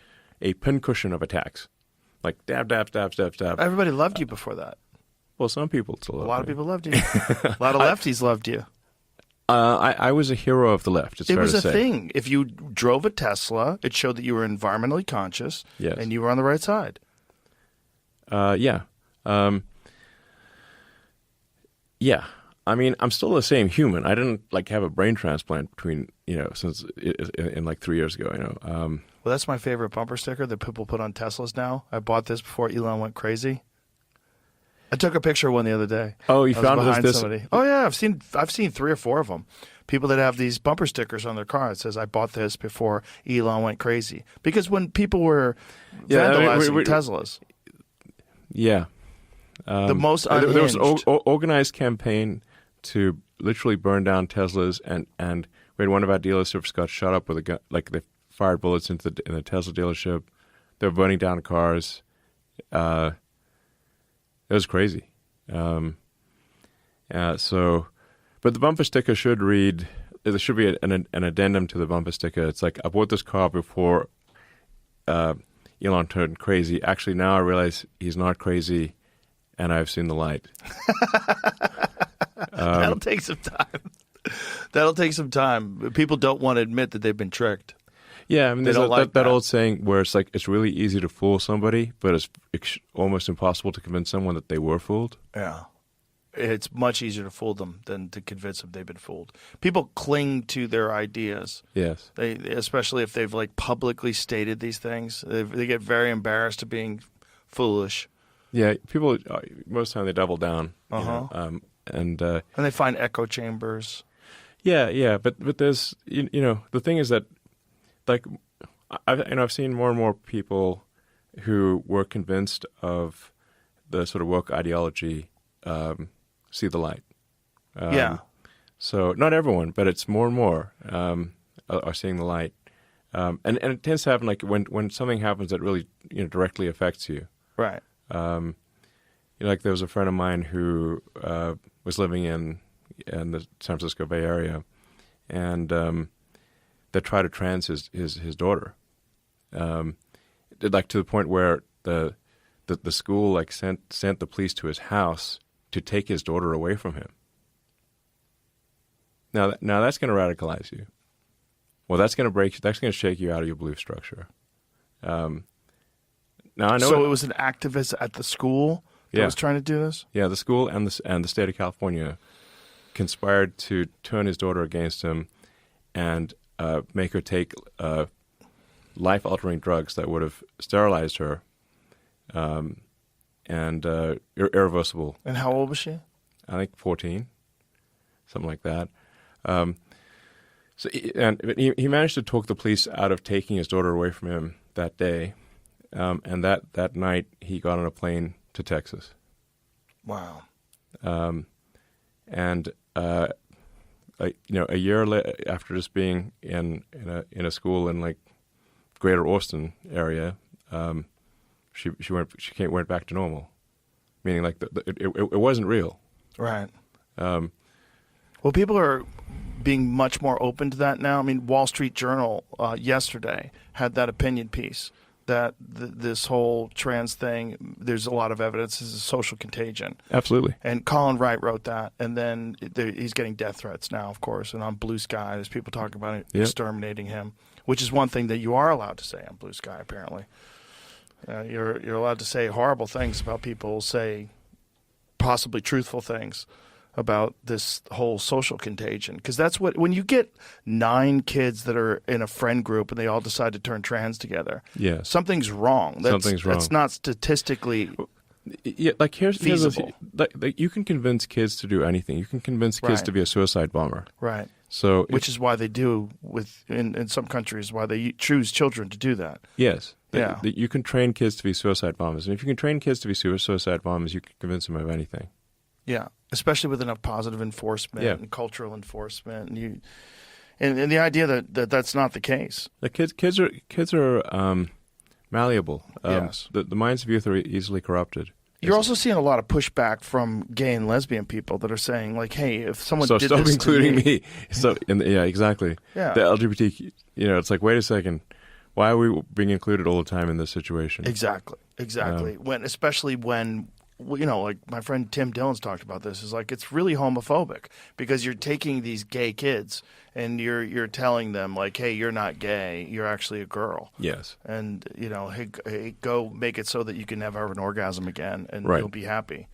pincushion of attacks. Dab. Everybody loved you before that. Well, some people still loved A lot of me. people loved you. A lot of lefties loved you. I was a hero of the left, it's fair to say. It was a thing. If you drove a Tesla, it showed that you were environmentally conscious and you were on the right side. Yeah. Yeah. I mean, I'm still the same human. I didn't have a brain transplant since 3 years ago, Well, that's my favorite bumper sticker that people put on Teslas now. I bought this before Elon went crazy. I took a picture of one the other day. Oh, you found this? Somebody. Oh yeah, I've seen 3 or 4 of them. People that have these bumper stickers on their car. It says, "I bought this before Elon went crazy." Because when people were vandalizing Teslas, the most unhinged. There was an organized campaign to literally burn down Teslas, and we had one of our dealerships got shot up with a gun. They fired bullets in the Tesla dealership. They were burning down cars. It was crazy. But the bumper sticker should read. There should be an addendum to the bumper sticker. It's I bought this car before Elon turned crazy. Actually, now I realize he's not crazy, and I've seen the light. That'll take some time. That'll take some time. People don't want to admit that they've been tricked. Yeah, I mean, there's that old saying where it's it's really easy to fool somebody, but it's almost impossible to convince someone that they were fooled. Yeah. It's much easier to fool them than to convince them they've been fooled. People cling to their ideas. Yes. Especially if they've publicly stated these things. They get very embarrassed of being foolish. Yeah, people, most of the time they double down. And they find echo chambers. Yeah, but there's, the thing is that, I've seen more and more people who were convinced of the sort of woke ideology see the light. So not everyone, but it's more and more are seeing the light. And it tends to happen when something happens that really directly affects you. Right. There was a friend of mine who was living in the San Francisco Bay Area, and that tried to trans his daughter, to the point where the school sent the police to his house to take his daughter away from him. Now that's going to radicalize you. Well, that's going to shake you out of your belief structure. Now I know. So it was an activist at the school that was trying to do this? Yeah, the school and the state of California conspired to turn his daughter against him and make her take life-altering drugs that would have sterilized her, and irreversible. And how old was she? I think 14, something like that. So he managed to talk the police out of taking his daughter away from him that day, and that night he got on a plane to Texas. Wow. And a year after just being in a school in Greater Austin area, she went back to normal, meaning it wasn't real. Right. Well, people are being much more open to that now. I mean, Wall Street Journal yesterday had that opinion piece that this whole trans thing, there's a lot of evidence, is a social contagion. Absolutely. And Colin Wright wrote that, and then he's getting death threats now, of course. And on Blue Sky, there's people talking about exterminating him, which is one thing that you are allowed to say on Blue Sky, apparently. You're allowed to say horrible things about people, say possibly truthful things about this whole social contagion. Because that's what, when you get 9 kids that are in a friend group and they all decide to turn trans together, something's wrong. Something's wrong. That's not statistically like here's feasible. Like you can convince kids to do anything. You can convince kids to be a suicide bomber. Right. So which is why they do in some countries, why they choose children to do that. Yes. Yeah. You can train kids to be suicide bombers. And if you can train kids to be suicide bombers, you can convince them of anything. Yeah, especially with enough positive enforcement and cultural enforcement, and the idea that that's not the case. The kids are malleable. Yes, the minds of youth are easily corrupted. You're also seeing a lot of pushback from gay and lesbian people that are saying, like, "Hey, if someone did stop this including to me." So exactly. Yeah, the LGBT. It's like, wait a second. Why are we being included all the time in this situation? Exactly. Especially when. Like my friend Tim Dillon's talked about this, is like it's really homophobic because you're taking these gay kids and you're telling them like, hey, you're not gay, you're actually a girl. Yes. And hey, go make it so that you can never have an orgasm again and you'll be happy.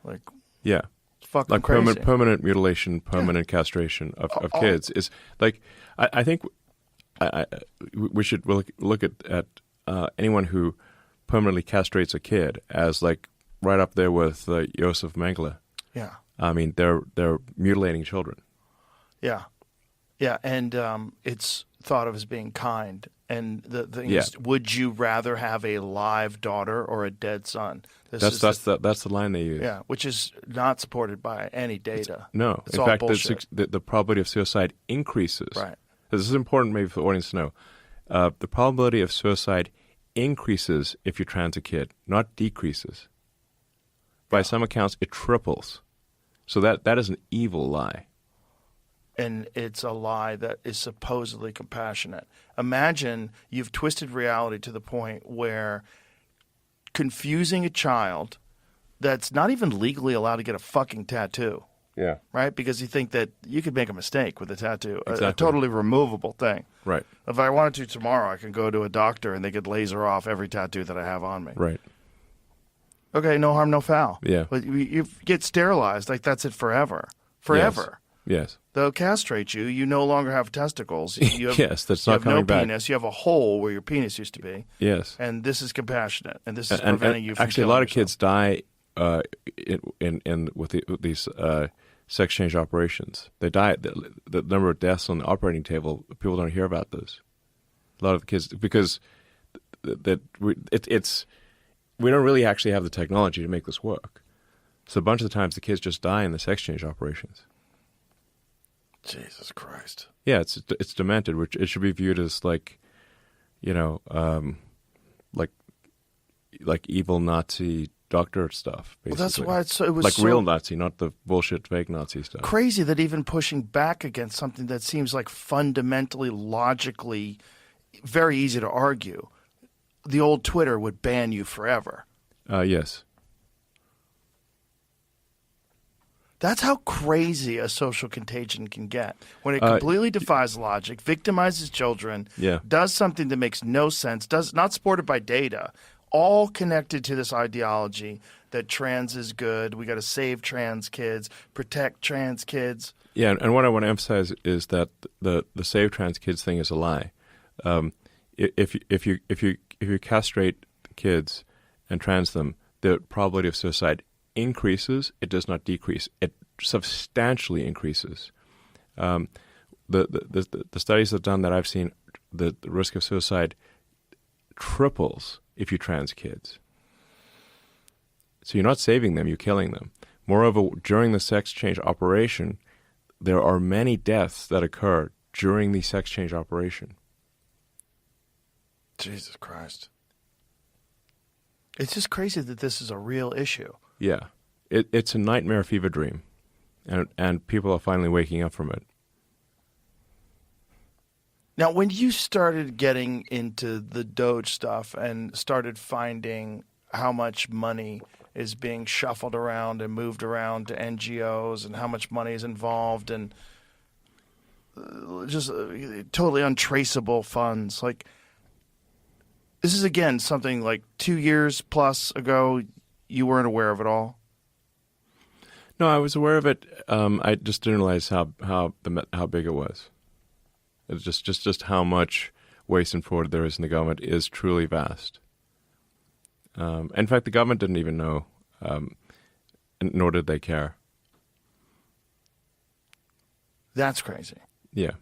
Like it's fucking like crazy. permanent mutilation, permanent castration of kids is like I think we should look at anyone who permanently castrates a kid as like right up there with Josef Mengele. Yeah. I mean, they're mutilating children. Yeah. Yeah, and it's thought of as being kind. And the thing is, would you rather have a live daughter or a dead son? That's the line they use. Yeah, which is not supported by any data. In all fact, bullshit. the probability of suicide increases. Right. This is important maybe for the audience to know. The probability of suicide increases if you trans a kid, not decreases. By some accounts, it triples. So that is an evil lie. And it's a lie that is supposedly compassionate. Imagine you've twisted reality to the point where confusing a child that's not even legally allowed to get a fucking tattoo. Yeah. Right? Because you think that you could make a mistake with a tattoo, exactly. a totally removable thing. Right. If I wanted to tomorrow, I can go to a doctor and they could laser off every tattoo that I have on me. Right. Okay, no harm, no foul. Yeah. But you get sterilized, like that's it forever. Forever. Yes. They'll castrate you. You no longer have testicles. You have, yes, that's not coming back. You have no penis. You have a hole where your penis used to be. Yes. And this is compassionate. And this is preventing you from actually, a lot of kids die with these sex change operations. They die. The number of deaths on the operating table, people don't hear about those. A lot of kids, because we don't really actually have the technology to make this work. So a bunch of the times the kids just die in the sex change operations. Jesus Christ. Yeah, it's demented, which it should be viewed as like, like evil Nazi doctor stuff, basically. Well, that's why it was like so real Nazi, not the bullshit fake Nazi stuff. Crazy that even pushing back against something that seems like fundamentally, logically very easy to argue, the old Twitter would ban you forever. Yes. That's how crazy a social contagion can get. When it completely defies logic, victimizes children, does something that makes no sense, not supported by data, all connected to this ideology that trans is good, we got to save trans kids, protect trans kids. Yeah, and what I want to emphasize is that the save trans kids thing is a lie. If you castrate kids and trans them, the probability of suicide increases. It does not decrease. It substantially increases. The studies that done that I've seen, the risk of suicide triples if you trans kids. So you're not saving them, you're killing them. Moreover, during the sex change operation, there are many deaths that occur during the sex change operation. Jesus Christ. It's just crazy that this is a real issue. Yeah. It's a nightmare fever dream, and people are finally waking up from it. Now, when you started getting into the Doge stuff and started finding how much money is being shuffled around and moved around to NGOs and how much money is involved and just totally untraceable funds, like this is again something like 2 years plus ago, you weren't aware of it all? No, I was aware of it. I just didn't realize how big it was. It's just how much waste and fraud there is in the government is truly vast. In fact, the government didn't even know, nor did they care. That's crazy. Yeah.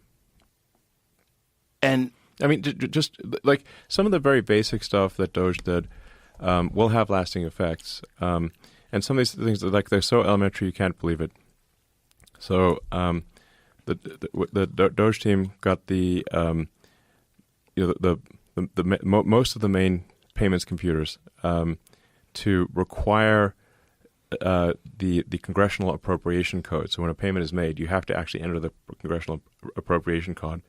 And I mean, just like some of the very basic stuff that Doge did will have lasting effects. And some of these things, like they're so elementary you can't believe it. So the Doge team got the most of the main payments computers to require the congressional appropriation code. So when a payment is made, you have to actually enter the congressional appropriation code.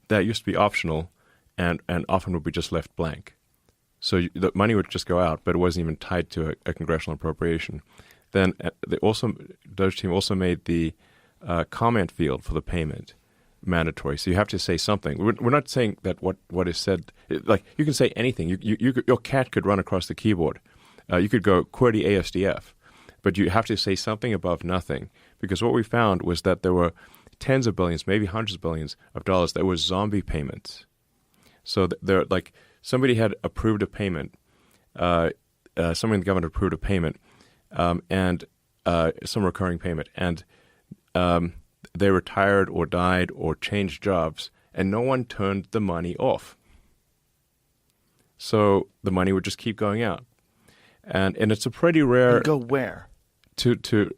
That used to be optional, and often would be just left blank. So the money would just go out, but it wasn't even tied to a congressional appropriation. Then Doge team also made the comment field for the payment mandatory. So you have to say something. We're not saying that what is said, like you can say anything. Your cat could run across the keyboard. You could go QWERTY ASDF, but you have to say something above nothing, because what we found was that there were tens of billions, maybe hundreds of billions of dollars that were zombie payments. So they're like somebody had approved a payment, somebody in the government approved a payment, and some recurring payment, and they retired or died or changed jobs, and no one turned the money off. So the money would just keep going out, and it's a pretty rare. And go where? To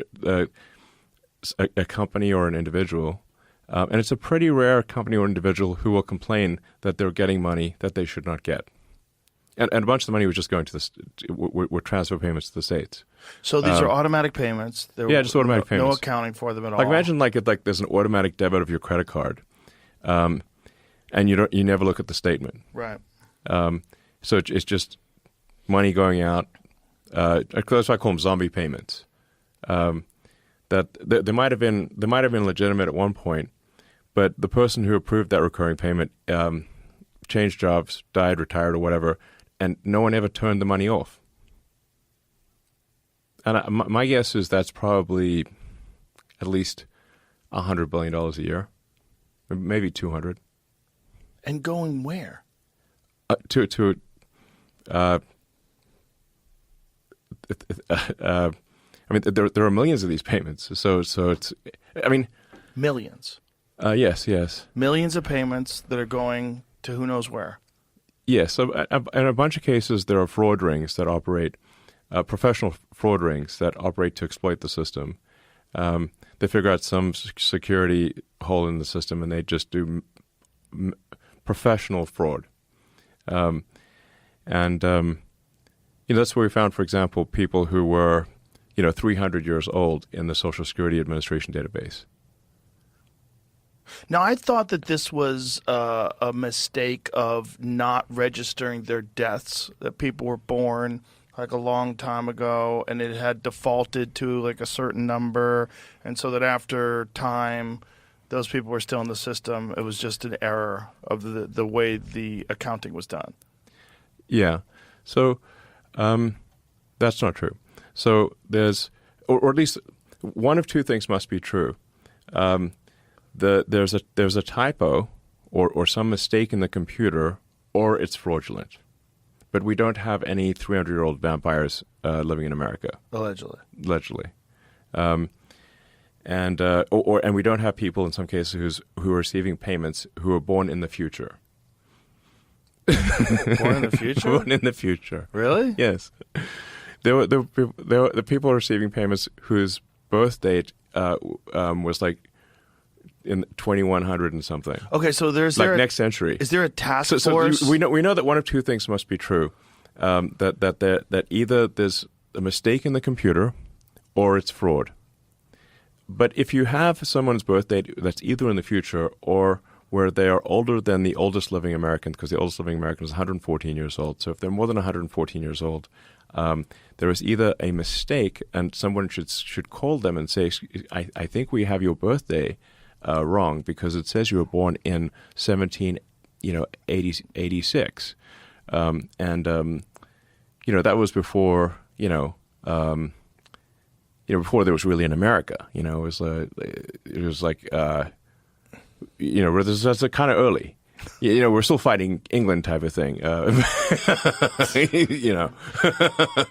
a company or an individual, and it's a pretty rare company or individual who will complain that they're getting money that they should not get, and a bunch of the money was just going to were transfer payments to the states. So these are automatic payments. Just automatic payments. No accounting for them at all. Like imagine like there's an automatic debit of your credit card, and you never look at the statement. Right. So it's just money going out. That's why I call them zombie payments. That they might have been legitimate at one point, but the person who approved that recurring payment changed jobs, died, retired, or whatever, and no one ever turned the money off. And my guess is that's probably at least $100 billion a year, maybe 200. And going where? I mean, there are millions of these payments, so it's. I mean, millions. Yes. Millions of payments that are going to who knows where. Yes, so in a bunch of cases, there are fraud rings that operate, professional fraud rings that operate to exploit the system. They figure out some security hole in the system, and they just do professional fraud. That's where we found, for example, people who were 300 years old in the Social Security Administration database. Now, I thought that this was a mistake of not registering their deaths, that people were born like a long time ago and it had defaulted to like a certain number, and so that after time, those people were still in the system. It was just an error of the way the accounting was done. Yeah. So that's not true. So there's, or at least one of two things must be true. There's a typo or some mistake in the computer, or it's fraudulent. But we don't have any 300-year-old vampires living in America. Allegedly. And we don't have people in some cases who are receiving payments who are born in the future. Born in the future? Born in the future. Really? Yes. The people are receiving payments whose birth date was like in 2100 and something. Okay, so next century. Is there a task force? So we know that one of two things must be true: that either there's a mistake in the computer, or it's fraud. But if you have someone's birth date that's either in the future or where they are older than the oldest living American, because the oldest living American is 114 years old. So if they're more than 114 years old, there is either a mistake, and someone should call them and say, I think we have your birthday wrong, because it says you were born in 86. That was before, before there was really an America. It was like, that's kind of early. We're still fighting England type of thing.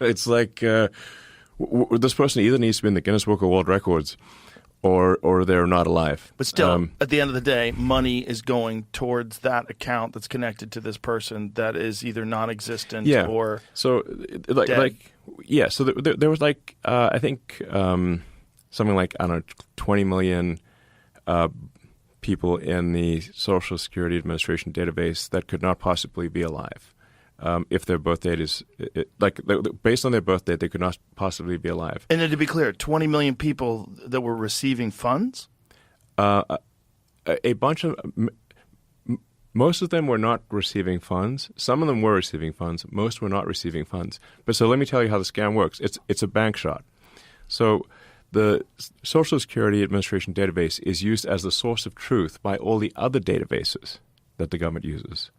It's like this person either needs to be in the Guinness Book of World Records, or they're not alive. But still, at the end of the day, money is going towards that account that's connected to this person that is either non-existent or so dead. So there was I think something like 20 million people in the Social Security Administration database that could not possibly be alive. If their birth date is based on their birth date, they could not possibly be alive. And then to be clear, 20 million people that were receiving funds? A bunch of most of them were not receiving funds. Some of them were receiving funds. Most were not receiving funds. But so let me tell you how the scam works. It's a bank shot. So the Social Security Administration database is used as the source of truth by all the other databases that the government uses.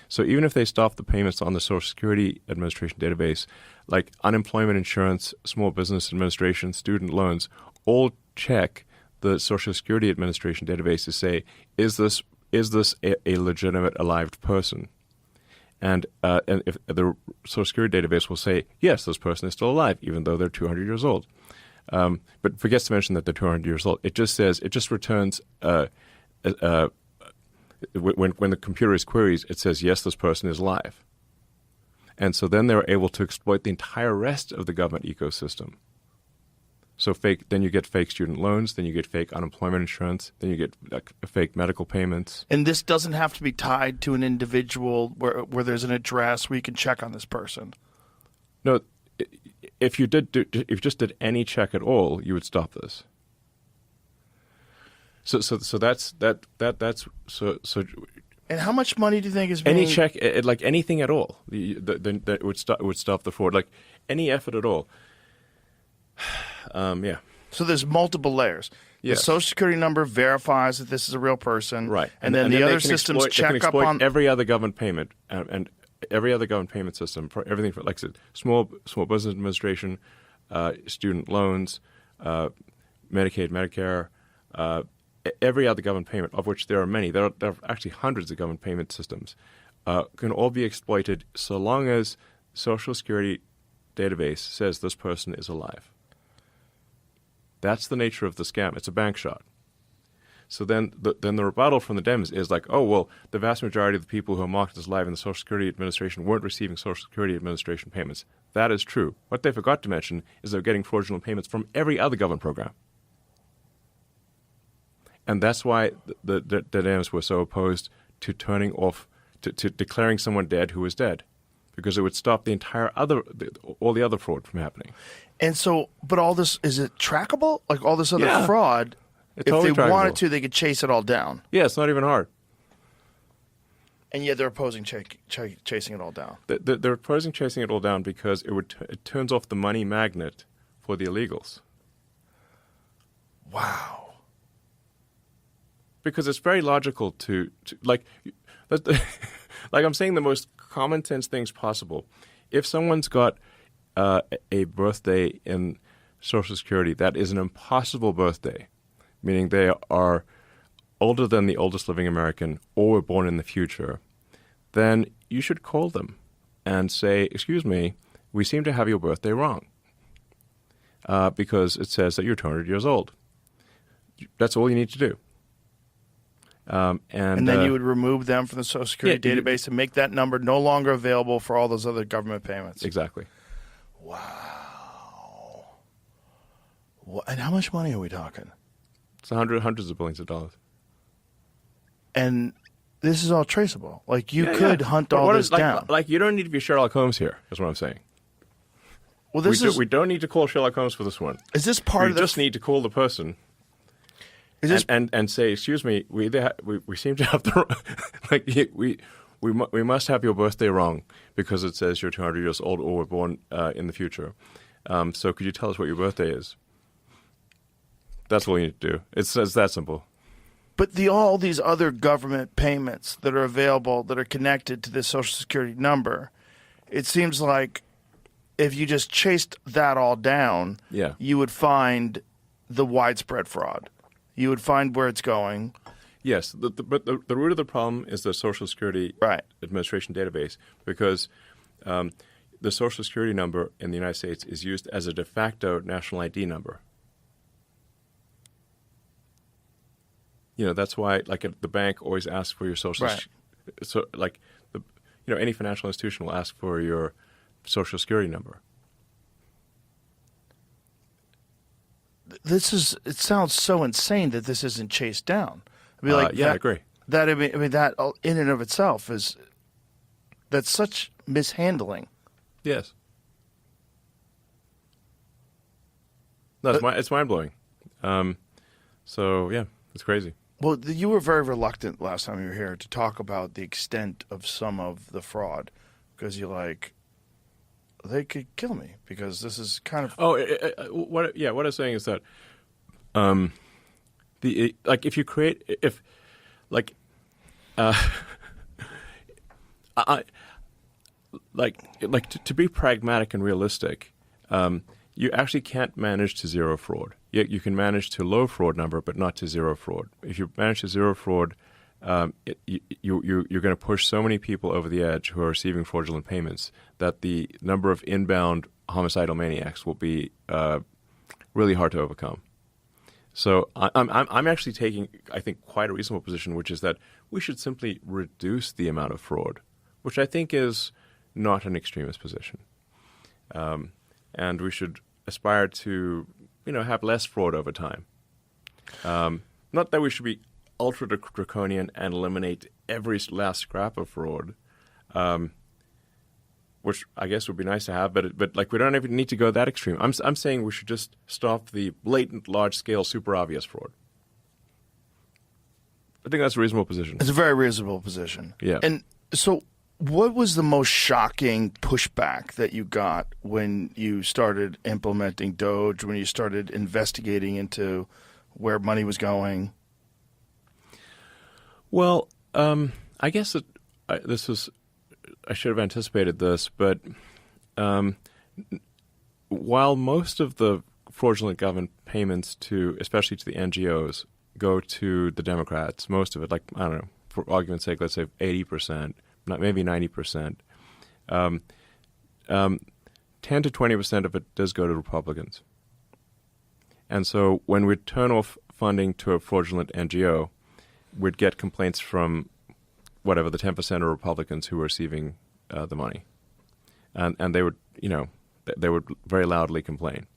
So even if they stop the payments on the Social Security Administration database, like unemployment insurance, small business administration, student loans, all check the Social Security Administration database to say, is this a legitimate alive person? And if the Social Security database will say, yes, this person is still alive, even though they're 200 years old. But forgets to mention that they're 200 years old. It just returns when the computer is queries, it says, yes, this person is alive. And so then they're able to exploit the entire rest of the government ecosystem. So then you get fake student loans, then you get fake unemployment insurance, then you get fake medical payments. And this doesn't have to be tied to an individual where there's an address where you can check on this person. No, if you just did any check at all, you would stop this. So that's. And how much money do you think is being... Any check, like anything at all, that would stop the fraud. Like any effort at all. Yeah. So there's multiple layers. Yes. The Social Security number verifies that this is a real person, Right? And then the other systems check up on every other government payment and every other government payment system for everything, like I said, small business administration, student loans, Medicaid, Medicare. Every other government payment, of which there are many, there are actually hundreds of government payment systems, can all be exploited so long as Social Security database says this person is alive. That's the nature of the scam. It's a bank shot. So then the rebuttal from the Dems is like, oh, well, the vast majority of the people who are marked as alive in the Social Security Administration weren't receiving Social Security Administration payments. That is true. What they forgot to mention is they're getting fraudulent payments from every other government program. And that's why the Dems were so opposed to turning off, to declaring someone dead who was dead, because it would stop the entire all the other fraud from happening. And so, but all this, is it trackable? Like all this other Yeah. fraud, It's if totally they wanted trackable. to, they could chase it all down. Yeah, it's not even hard. And yet they're opposing chasing it all down. They're opposing chasing it all down because it turns off the money magnet for the illegals. Wow. Because it's very logical to like I'm saying the most common sense things possible. If someone's got a birthday in Social Security that is an impossible birthday, meaning they are older than the oldest living American or were born in the future, then you should call them and say, excuse me, we seem to have your birthday wrong because it says that you're 200 years old. That's all you need to do. And then you would remove them from the Social Security database and make that number no longer available for all those other government payments. Exactly. Wow. And how much money are we talking? It's hundreds of billions of dollars. And this is all traceable. Like you could hunt all this down. Like you don't need to be Sherlock Holmes here, is what I'm saying. Well, We don't need to call Sherlock Holmes for this one. Is this part We of the... just need to call the person. Is this and say, excuse me, we seem to have the like we must have your birthday wrong because it says you're 200 years old or were born in the future. So could you tell us what your birthday is? That's all you need to do. It's that simple. But all these other government payments that are available that are connected to this Social Security number, it seems like if you just chased that all down, Yeah. you would find the widespread fraud. You would find where it's going. Yes, but the root of the problem is the Social Security Right. Administration database, because the Social Security number in the United States is used as a de facto national ID number. You know, that's why, like, the bank always asks for your social. Right. So, like, any financial institution will ask for your Social Security number. It sounds so insane that this isn't chased down. I mean, like, I agree. That I mean, that in and of itself that's such mishandling. Yes. No, it's mind blowing. So yeah, it's crazy. Well, you were very reluctant last time you were here to talk about the extent of some of the fraud because you're like, they could kill me because this is kind of. What I was saying is that, if you create to be pragmatic and realistic, you actually can't manage to zero fraud. You can manage to low fraud number, but not to zero fraud. If you manage to zero fraud, you're going to push so many people over the edge who are receiving fraudulent payments that the number of inbound homicidal maniacs will be really hard to overcome. So I'm actually taking, I think, quite a reasonable position, which is that we should simply reduce the amount of fraud, which I think is not an extremist position. And we should aspire to, have less fraud over time. Not that we should be ultra draconian and eliminate every last scrap of fraud, which I guess would be nice to have, but like we don't even need to go that extreme. I'm saying we should just stop the blatant, large-scale, super obvious fraud. I think that's a reasonable position. It's a very reasonable position. Yeah. And so what was the most shocking pushback that you got when you started implementing Doge, when you started investigating into where money was going? Well, I guess I should have anticipated this, but while most of the fraudulent government payments especially to the NGOs, go to the Democrats, most of it, like, I don't know, for argument's sake, let's say 80%, maybe 90%, 10 to 20% of it does go to Republicans. And so when we turn off funding to a fraudulent NGO, we'd get complaints from whatever the 10% of Republicans who were receiving the money, and they would, they would very loudly complain,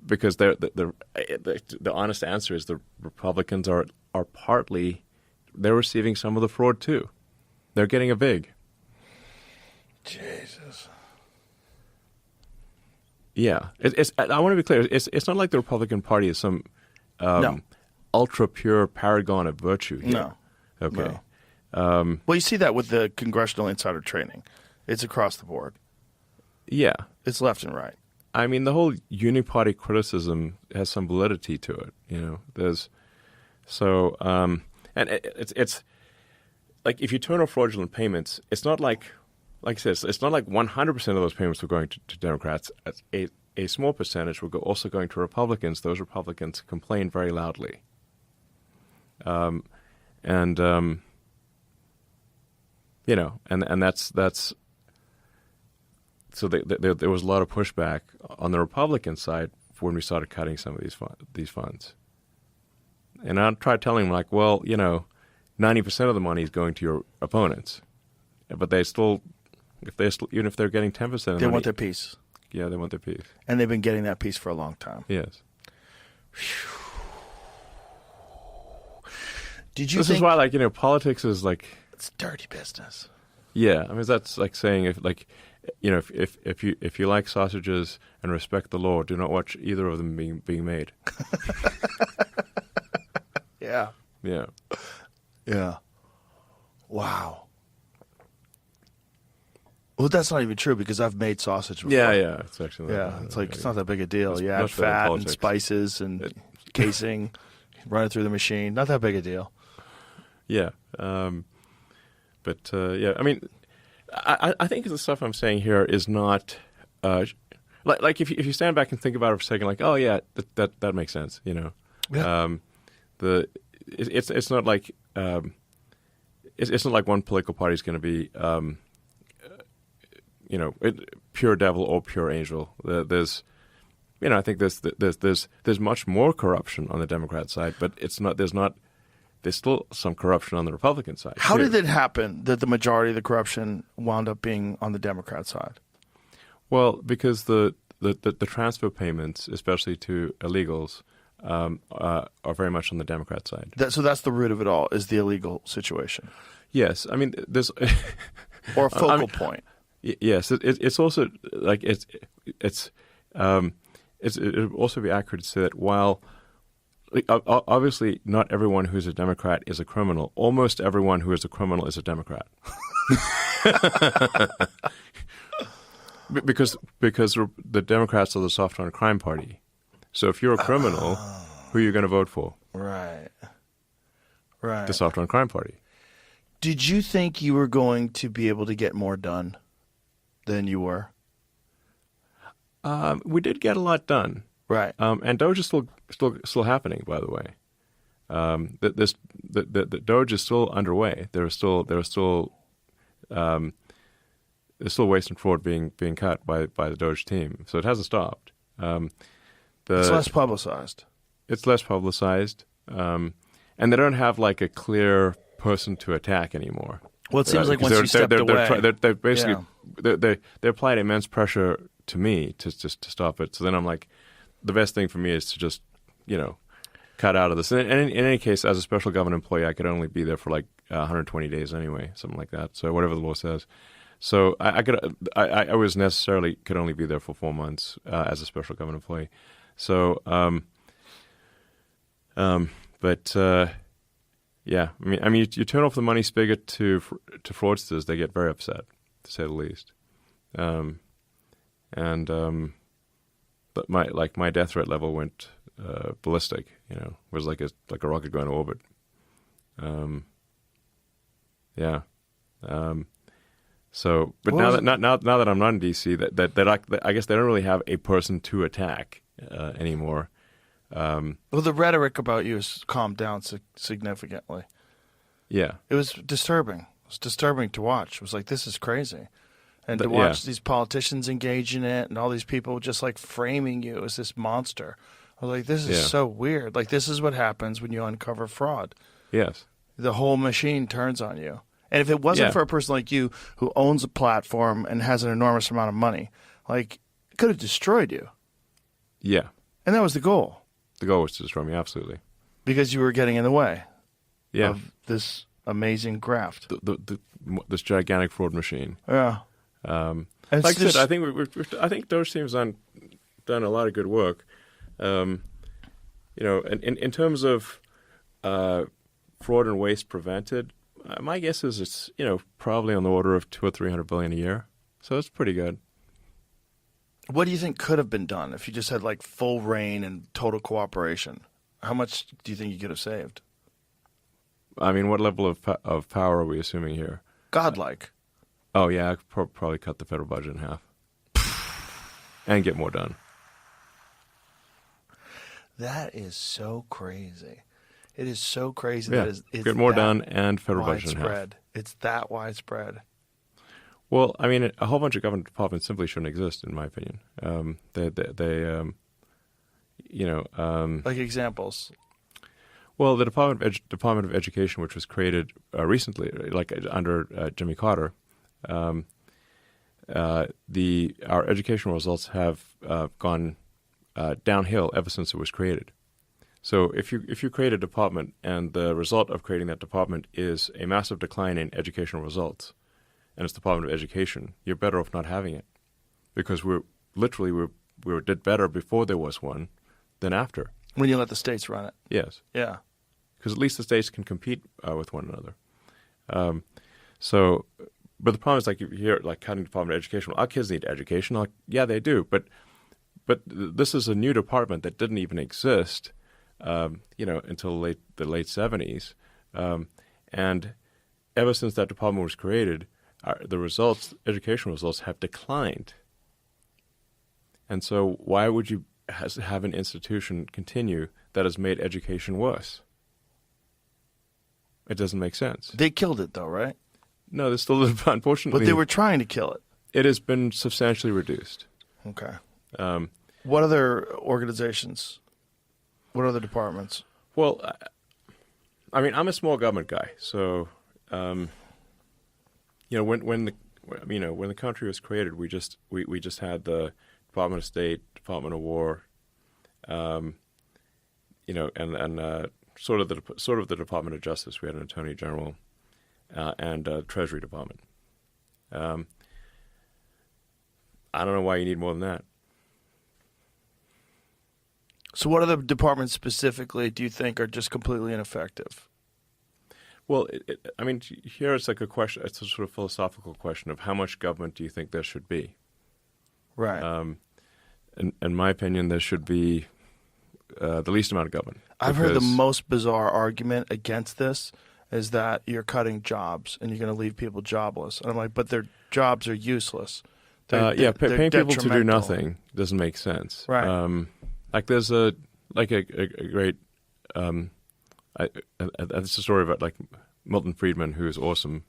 because the honest answer is the Republicans are partly, they're receiving some of the fraud too. They're getting a vig. Jesus. Yeah, I want to be clear. It's not like the Republican Party is some No. ultra pure paragon of virtue here. No. Okay. No. Well, you see that with the congressional insider trading. It's across the board. Yeah. It's left and right. I mean, the whole uniparty criticism has some validity to it. There's so and it's like if you turn off fraudulent payments, it's not like I said, it's not like 100% of those payments were going to Democrats. A small percentage were also going to Republicans. Those Republicans complain very loudly. And that's so there was a lot of pushback on the Republican side when we started cutting some of these funds. And I tried telling them, like, well, 90% of the money is going to your opponents, but they still, even if they're getting 10% of the money, want their piece. Yeah, they want their piece. And they've been getting that piece for a long time. Yes. Did you This think... is why, politics is like... It's dirty business. Yeah, I mean, that's like saying if if you like sausages and respect the law, do not watch either of them being made. Yeah. Yeah. Yeah. Wow. Well, that's not even true because I've made sausage before. Yeah. It's actually It's like it's not that big a deal. It's You add much better fat and politics. spices and casing, run it through the machine. Not that big a deal. Yeah. Yeah. I mean, I think the stuff I'm saying here is not like if you stand back and think about it for a second, like, oh yeah, that makes sense. Yeah. It's not like it's not like one political party is going to be pure devil or pure angel. There's I think there's much more corruption on the Democrat side, but there's still some corruption on the Republican side. How too. did it happen that the majority of the corruption wound up being on the Democrat side? Well, because the transfer payments, especially to illegals, are very much on the Democrat side. So that's the root of it all, is the illegal situation. Yes, I mean there's Or a focal point. Yes, it's also like it would also be accurate to say that while obviously not everyone who's a Democrat is a criminal, almost everyone who is a criminal is a Democrat. because the Democrats are the soft on crime party. So if you're a criminal, who are you going to vote for? Right. The soft on crime party. Did you think you were going to be able to get more done than you were? We did get a lot done. Right. And Doge is still happening, by the way. The Doge is still underway. There's still waste and fraud being cut by the Doge team, so it hasn't stopped. It's less publicized. It's less publicized, and they don't have like a clear person to attack anymore. Well, it seems like once you stepped away, they're basically they applied immense pressure to me to stop it. So then I'm like, the best thing for me is to just cut out of this. And in any case, as a special government employee, I could only be there for like 120 days anyway, something like that. So whatever the law says. So I was necessarily could only be there for 4 months as a special government employee. So, yeah, I mean, you turn off the money spigot to fraudsters, they get very upset, to say the least. But my death threat level went ballistic. It was like a rocket going to orbit. Yeah. So, but now that I'm not in DC, that I guess they don't really have a person to attack anymore. well, the rhetoric about you has calmed down significantly. Yeah. It was disturbing. It was disturbing to watch. It was like, this is crazy. And to watch these politicians engage in it and all these people just like framing you as this monster. I was like, this is so weird. Like, this is what happens when you uncover fraud. Yes. The whole machine turns on you. And if it wasn't for a person like you who owns a platform and has an enormous amount of money, like, it could have destroyed you. Yeah. And that was the goal. The goal was to destroy me, absolutely. Because you were getting in the way of this amazing graft. This gigantic fraud machine. Yeah. Like I said, I think Doge team's done a lot of good work. In terms of fraud and waste prevented, my guess is it's probably on the order of $200 or $300 billion a year. So it's pretty good. What do you think could have been done if you just had like full reign and total cooperation? How much do you think you could have saved? I mean, what level of power are we assuming here? Godlike. Oh yeah, I could probably cut the federal budget in half and get more done. That is so crazy. It is so crazy that it's get more done and federal budget in half. It's that widespread. Well, I mean, a whole bunch of government departments simply shouldn't exist, in my opinion. Like examples. Well, the Department of Education, which was created recently, like under Jimmy Carter, our educational results have gone downhill ever since it was created. So if you create a department and the result of creating that department is a massive decline in educational results, and it's the Department of Education, you're better off not having it, because we did better before there was one than after. When you let the states run it. Yes. Yeah. Because at least the states can compete with one another. But the problem is, like, you hear, like, cutting Department of Education. Well, our kids need education. Like, yeah, they do. But this is a new department that didn't even exist, until the late 70s. And ever since that department was created, the education results have declined. And so why would you have an institution continue that has made education worse? It doesn't make sense. They killed it, though, right? No, there's still, unfortunately. But they were trying to kill it. It has been substantially reduced. Okay. What other organizations? What other departments? Well, I mean, I'm a small government guy, so when the country was created, we just had the Department of State, Department of War, and sort of the Department of Justice. We had an Attorney General and Treasury Department. I don't know why you need more than that. So what other departments specifically do you think are just completely ineffective? Well, here it's like a question. It's a sort of philosophical question of how much government do you think there should be? Right. In my opinion, there should be the least amount of government. I've heard the most bizarre argument against this is that you're cutting jobs and you're going to leave people jobless. And I'm like, but their jobs are useless. Paying people to do nothing doesn't make sense. Right. Like there's a great it's a story about like Milton Friedman, who is awesome.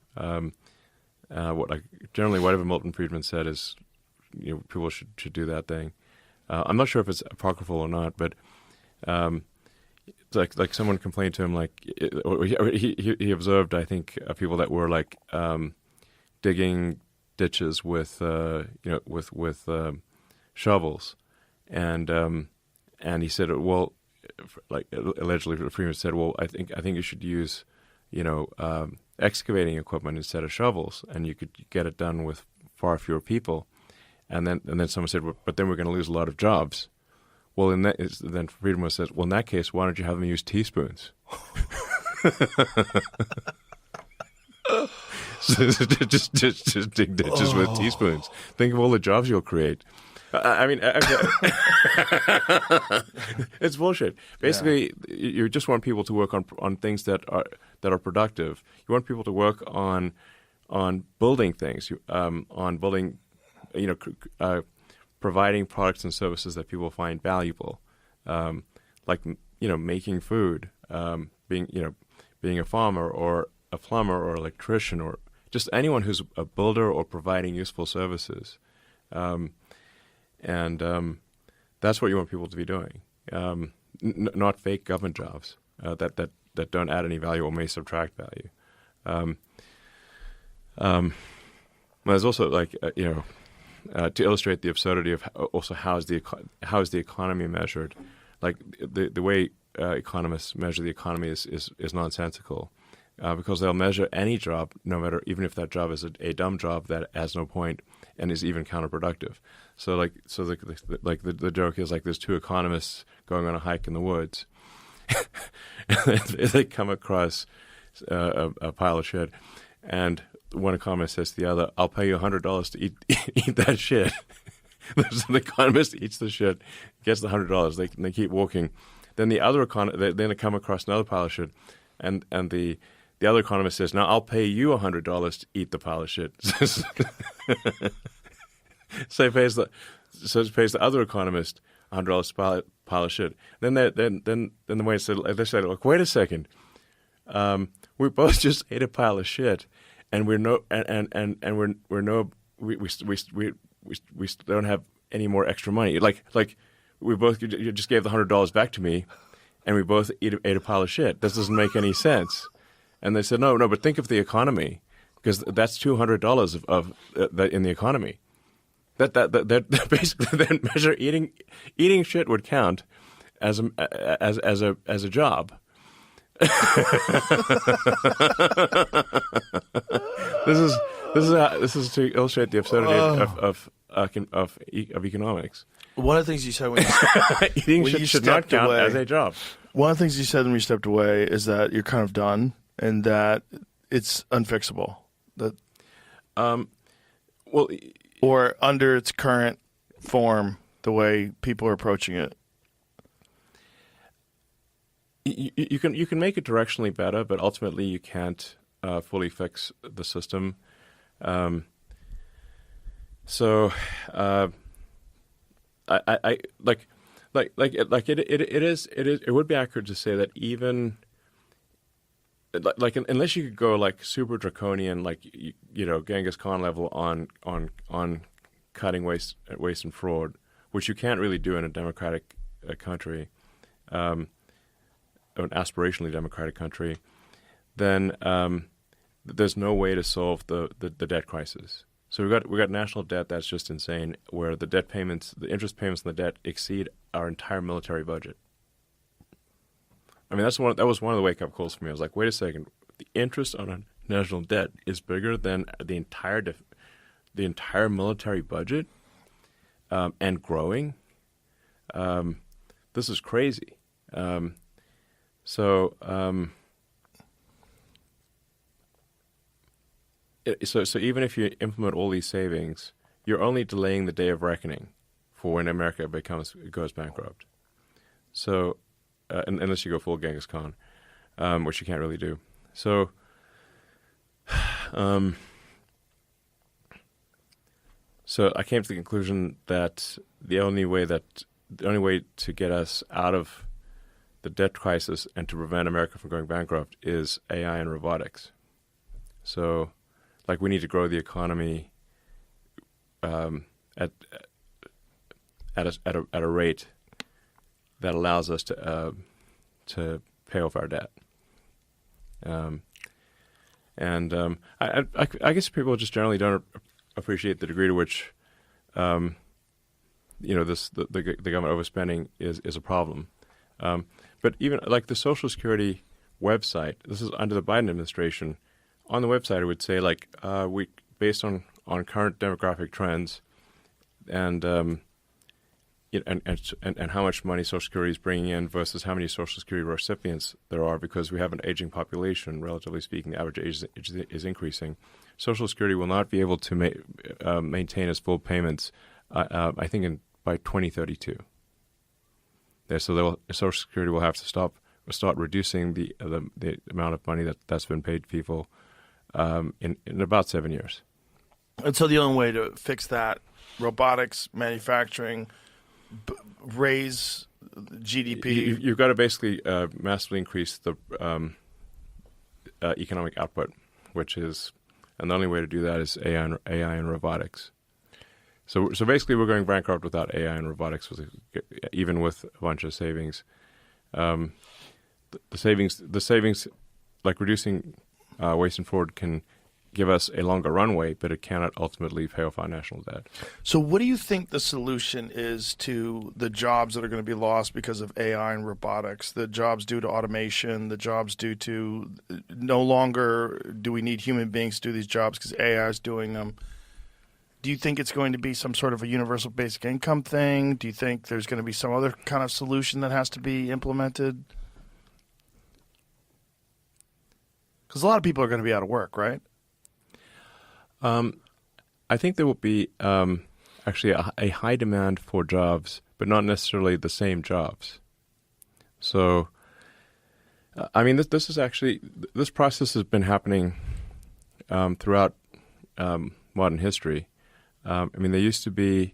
Generally whatever Milton Friedman said is, people should do that thing. I'm not sure if it's apocryphal or not, but it's like someone complained to him, like he observed, I think, people that were like digging ditches with shovels, and he said, well, like allegedly Freeman said, well, I think you should use excavating equipment instead of shovels, and you could get it done with far fewer people. And then someone said, well, but then we're going to lose a lot of jobs. Well, then Friedman says, well, in that case, why don't you have them use teaspoons? just dig ditches with teaspoons. Think of all the jobs you'll create. It's bullshit. Basically, you just want people to work on things that are productive. You want people to work on building things, on building, providing products and services that people find valuable, like making food, being a farmer or a plumber or electrician or just anyone who's a builder or providing useful services. And that's what you want people to be doing, not fake government jobs that don't add any value or may subtract value. There's also to illustrate the absurdity of how is the economy measured. Like the way economists measure the economy is nonsensical. Because they'll measure any job, no matter, even if that job is a dumb job that has no point and is even counterproductive. So the joke is like there's two economists going on a hike in the woods, and they come across a pile of shit, and one economist says to the other, "I'll pay you $100 to eat that shit." So the economist eats the shit, gets the $100. They keep walking. Then the other they come across another pile of shit, and the other economist says, "Now I'll pay you $100 to eat the pile of shit." So he pays the other economist $100 to pile of shit. Then the way they said, "Look, wait a second, we both just ate a pile of shit, and we don't have any more extra money. Like we both, you just gave the $100 back to me, and we both ate a pile of shit. This doesn't make any sense." And they said, no, but think of the economy, because that's $200 of in the economy. That basically that measure eating shit would count as a job. This is to illustrate the absurdity of economics. One of the things you said when Eating when you should not stepped count away- as a job. one of the things you said when you stepped away is that you're kind of done and that it's unfixable. That Well, or under its current form, the way people are approaching it. you can make it directionally better, but ultimately you can't fully fix the system. So I it would be accurate to say that even like unless you could go like super draconian, like Genghis Khan level on cutting waste and fraud, which you can't really do in a democratic country, an aspirationally democratic country, then there's no way to solve the debt crisis. So we got national debt that's just insane, where the debt payments, the interest payments on the debt exceed our entire military budget. I mean, that was one of the wake-up calls for me. I was like, wait a second, the interest on a national debt is bigger than the entire military budget, and growing. This is crazy. So even if you implement all these savings, you're only delaying the day of reckoning for when America goes bankrupt. So unless you go full Genghis Khan, which you can't really do. So so I came to the conclusion that the only way to get us out of the debt crisis and to prevent America from going bankrupt is AI and robotics. So, like, we need to grow the economy at a rate that allows us to pay off our debt. I guess people just generally don't appreciate the degree to which the government overspending is a problem. But even like the Social Security website, this is under the Biden administration. On the website, it would say like we based on current demographic trends and how much money Social Security is bringing in versus how many Social Security recipients there are, because we have an aging population. Relatively speaking, the average age is increasing. Social Security will not be able to maintain its full payments, I think, by 2032. So Social Security will have to start reducing the amount of money that's been paid to people in about 7 years. And so the only way to fix that, robotics, manufacturing, raise GDP. You've got to basically massively increase the economic output, and the only way to do that is AI and robotics. So basically, we're going bankrupt without AI and robotics, even with a bunch of savings. The savings, like reducing waste and fraud, can give us a longer runway, but it cannot ultimately pay off our national debt. So what do you think the solution is to the jobs that are going to be lost because of AI and robotics, the jobs due to automation, the jobs due to no longer do we need human beings to do these jobs because AI is doing them? Do you think it's going to be some sort of a universal basic income thing? Do you think there's going to be some other kind of solution that has to be implemented? Because a lot of people are going to be out of work, right? I think there will be actually a high demand for jobs, but not necessarily the same jobs. So, I mean, this process has been happening throughout modern history. I mean, there used to be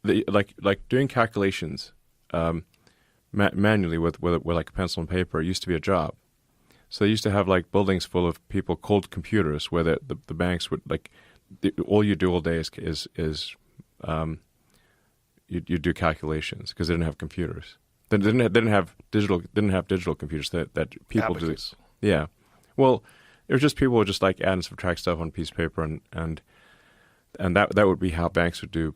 like doing calculations manually with like a pencil and paper. It used to be a job. So they used to have like buildings full of people, cold computers, where the banks would all you do all day is you do calculations because they didn't have computers. They didn't have digital computers that people Abacus. do. Yeah, well, it was just people would just like add and subtract stuff on a piece of paper, and that would be how banks would do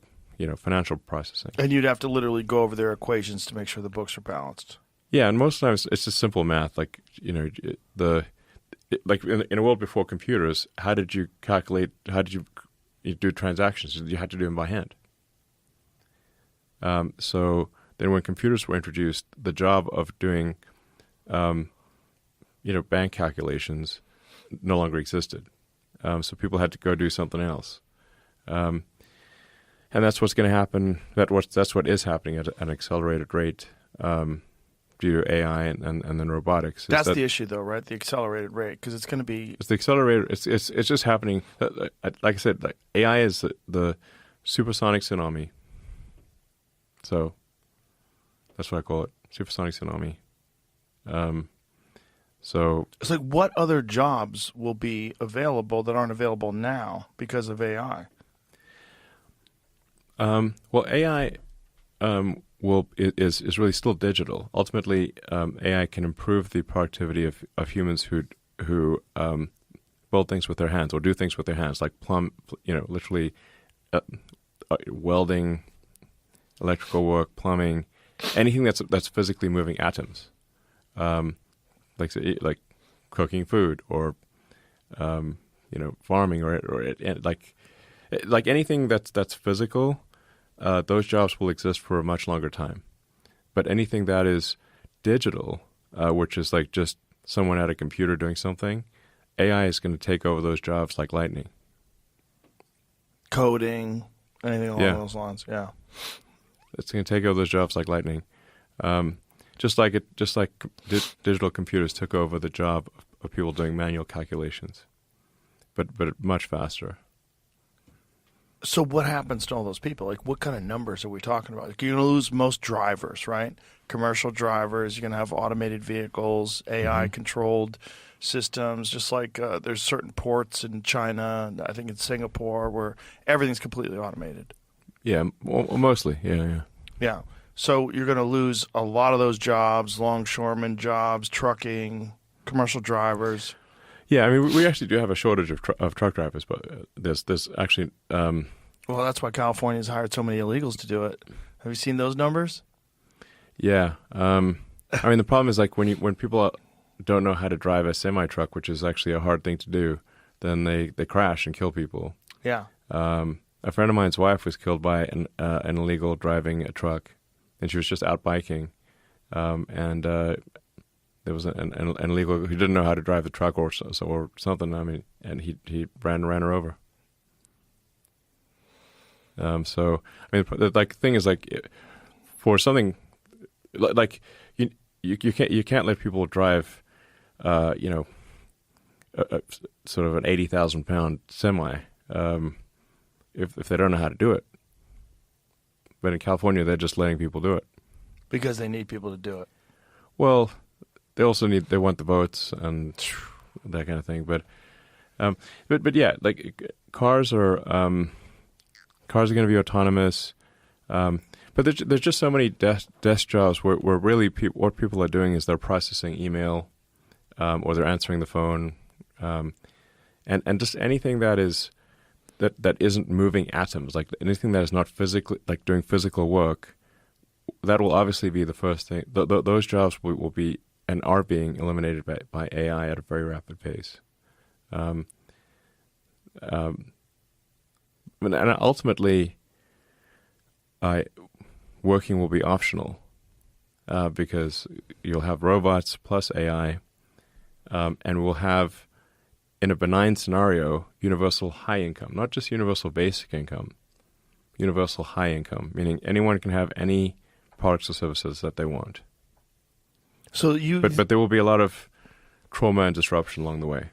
financial processing. And you'd have to literally go over their equations to make sure the books are balanced. Yeah, and most times it's just simple math. Like like in a world before computers, how did you calculate? How did you do transactions? You had to do them by hand. So then, when computers were introduced, the job of doing, bank calculations no longer existed. So people had to go do something else. And that's what's going to happen. That's what is happening at an accelerated rate due to AI and then robotics. That's the issue, though, right? The accelerated rate, because it's going to be. It's the accelerator. It's just happening. Like I said, like AI is the supersonic tsunami. So that's what I call it, supersonic tsunami. So it's like, what other jobs will be available that aren't available now because of AI? Well, AI is really still digital. Ultimately, AI can improve the productivity of humans who build things with their hands or do things with their hands, like literally welding, electrical work, plumbing, anything that's physically moving atoms, like cooking food or farming or like anything that's physical. Those jobs will exist for a much longer time. But anything that is digital, which is like just someone at a computer doing something, AI is going to take over those jobs like lightning. Coding, anything along those lines, yeah. It's going to take over those jobs like lightning. Just like digital computers took over the job of people doing manual calculations, but much faster. So what happens to all those people? Like, what kind of numbers are we talking about? Like, you're going to lose most drivers, right? Commercial drivers. You're going to have automated vehicles, AI-controlled systems. Just like there's certain ports in China, I think in Singapore, where everything's completely automated. Yeah, mostly. Yeah. Yeah. So you're going to lose a lot of those jobs, longshoreman jobs, trucking, commercial drivers. Yeah, I mean, we actually do have a shortage of truck drivers, but there's actually. Well, that's why California's hired so many illegals to do it. Have you seen those numbers? Yeah, I mean, the problem is like when people don't know how to drive a semi truck, which is actually a hard thing to do, then they crash and kill people. Yeah. A friend of mine's wife was killed by an illegal driving a truck, and she was just out biking, and there was an illegal who didn't know how to drive the truck or something. I mean, and he ran her over. So I mean, the thing is like for something like you can't let people drive, sort of an 80,000 pound semi. If they don't know how to do it. But in California, they're just letting people do it. Because they need people to do it. Well, they also they want the votes and that kind of thing. But yeah, like cars are going to be autonomous. But there's just so many desk jobs where really what people are doing is they're processing email, or they're answering the phone, and just anything that is. That isn't moving atoms, like anything that is not physically, like doing physical work, that will obviously be the first thing. Those jobs will be and are being eliminated by AI at a very rapid pace. And ultimately, working will be optional because you'll have robots plus AI, and we'll have, in a benign scenario, universal high income, not just universal basic income, universal high income, meaning anyone can have any products or services that they want. So but there will be a lot of trauma and disruption along the way.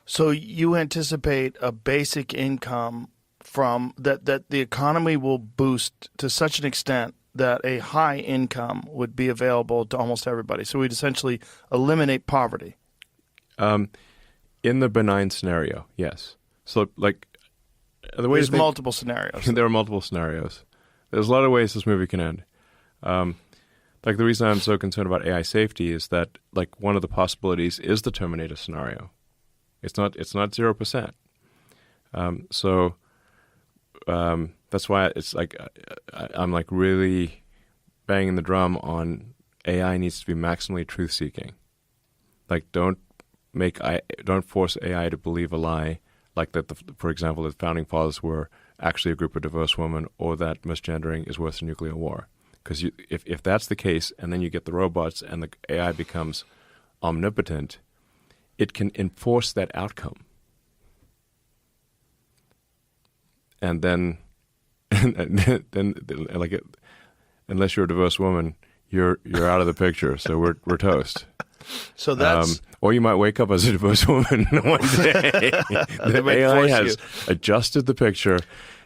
So you anticipate a basic income from that the economy will boost to such an extent that a high income would be available to almost everybody. So we'd essentially eliminate poverty. In the benign scenario, yes. So, like, the way there's multiple scenarios. There are multiple scenarios. There's a lot of ways this movie can end. Like, the reason I'm so concerned about AI safety is that, like, one of the possibilities is the Terminator scenario. It's not 0%. So that's why it's like I'm like really banging the drum on AI needs to be maximally truth seeking. Like, don't force AI to believe a lie, like that. For example, that founding fathers were actually a group of diverse women, or that misgendering is worse than nuclear war. Because if that's the case, and then you get the robots and the AI becomes omnipotent, it can enforce that outcome. And then, like, unless you're a diverse woman, you're out of the picture. So we're toast. So that's or you might wake up as a diverse woman one day. The AI has adjusted the picture,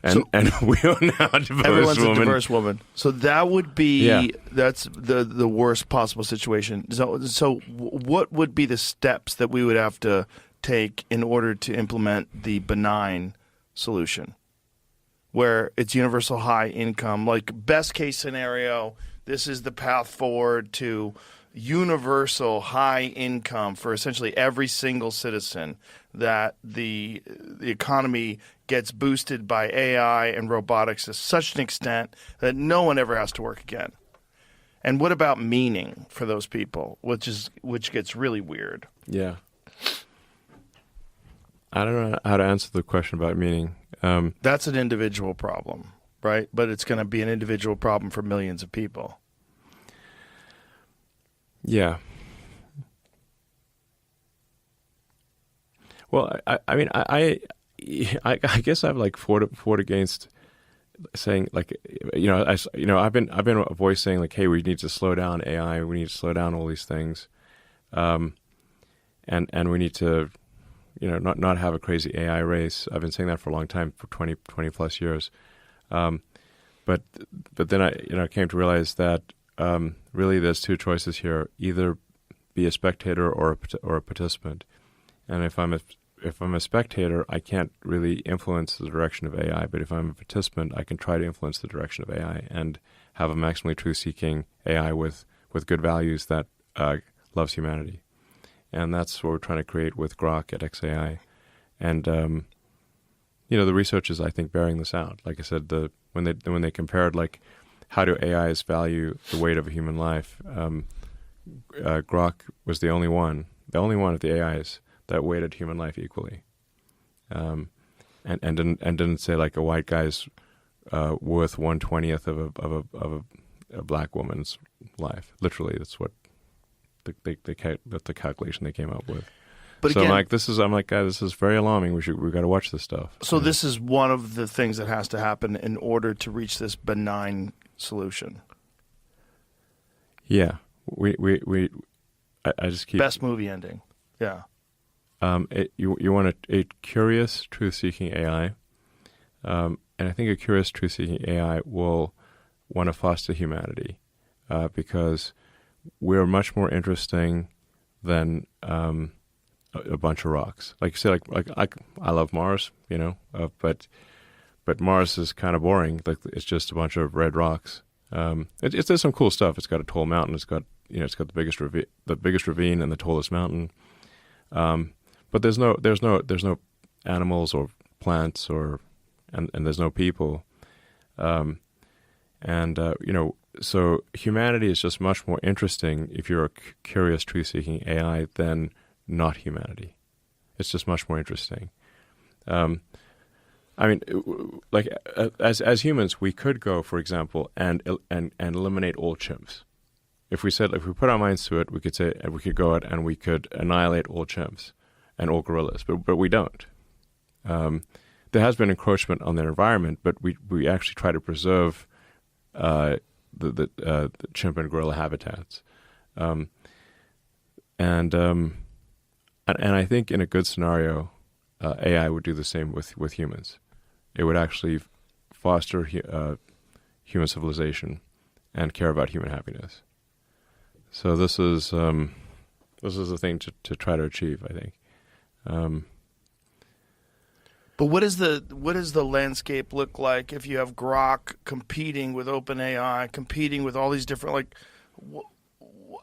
and we are now a diverse everyone's woman. a diverse woman. So that would be that's the worst possible situation. So what would be the steps that we would have to take in order to implement the benign solution, where it's universal high income? Like, best case scenario, this is the path forward to universal high income for essentially every single citizen, that the economy gets boosted by AI and robotics to such an extent that no one ever has to work again. And what about meaning for those people, which gets really weird? Yeah. I don't know how to answer the question about meaning. That's an individual problem, right? But it's going to be an individual problem for millions of people. Yeah. Well, I mean, I guess I've like fought against saying, like, I've been a voice saying, like, hey, we need to slow down AI, we need to slow down all these things, and we need to, not have a crazy AI race. I've been saying that for a long time, for 20 plus years, but then I came to realize that really there's two choices here: either be a spectator or a participant. And if I'm a spectator, I can't really influence the direction of AI. But if I'm a participant, I can try to influence the direction of AI and have a maximally truth-seeking AI with good values that loves humanity. And that's what we're trying to create with Grok at XAI. And the research is, I think, bearing this out. Like I said, when they compared, like, how do AIs value the weight of a human life, Grok was the only one of the AIs that weighted human life equally, and didn't say, like, a white guy's worth 1/20th of a black woman's life. Literally, that's what that's the calculation they came up with. But so again, I'm like, guys, this is very alarming. We've got to watch this stuff. So this is one of the things that has to happen in order to reach this benign solution. Yeah, I just keep Best movie ending. Yeah. You want a curious, truth-seeking AI, and I think a curious, truth-seeking AI will want to foster humanity, because we're much more interesting than a bunch of rocks. Like you say, like I love Mars, but Mars is kind of boring. Like, it's just a bunch of red rocks. There's some cool stuff. It's got a tall mountain. It's got the biggest ravine and the tallest mountain. But there's no animals or plants and there's no people. So humanity is just much more interesting if you're a curious, truth-seeking AI than not humanity. It's just much more interesting. I mean, like, as humans, we could go, for example, and eliminate all chimps. If we put our minds to it, we could say, and we could go out and we could annihilate all chimps and all gorillas, but we don't. There has been encroachment on their environment, but we actually try to preserve the chimp and gorilla habitats, and I think in a good scenario, AI would do the same with humans. It would actually foster human civilization and care about human happiness. So this is a thing to try to achieve, I think. But what does the landscape look like if you have Grok competing with OpenAI, competing with all these different, like,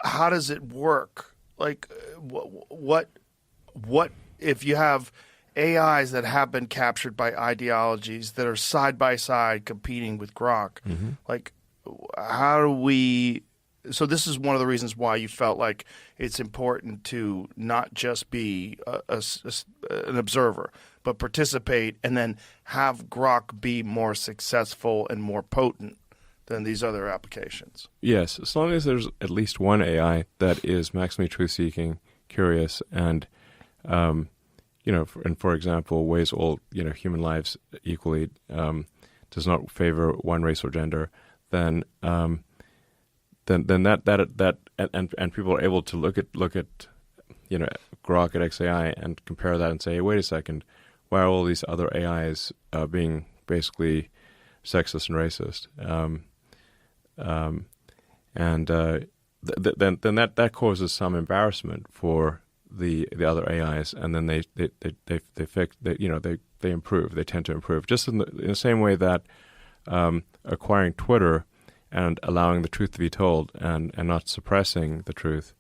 how does it work? Like, what if you have AIs that have been captured by ideologies that are side by side competing with Grok? Mm-hmm. Like, how do we so this is one of the reasons why you felt like it's important to not just be an observer, but participate and then have Grok be more successful and more potent than these other applications. Yes, as long as there's at least one AI that is maximally truth-seeking, curious, and for example, weighs all human lives equally, does not favor one race or gender, then that and people are able to look at Grok at XAI and compare that and say, hey, wait a second, why are all these other AIs being basically sexist and racist? Then that causes some embarrassment for the other AIs, and then they improve. They tend to improve, just in the same way that acquiring Twitter and allowing the truth to be told and not suppressing the truth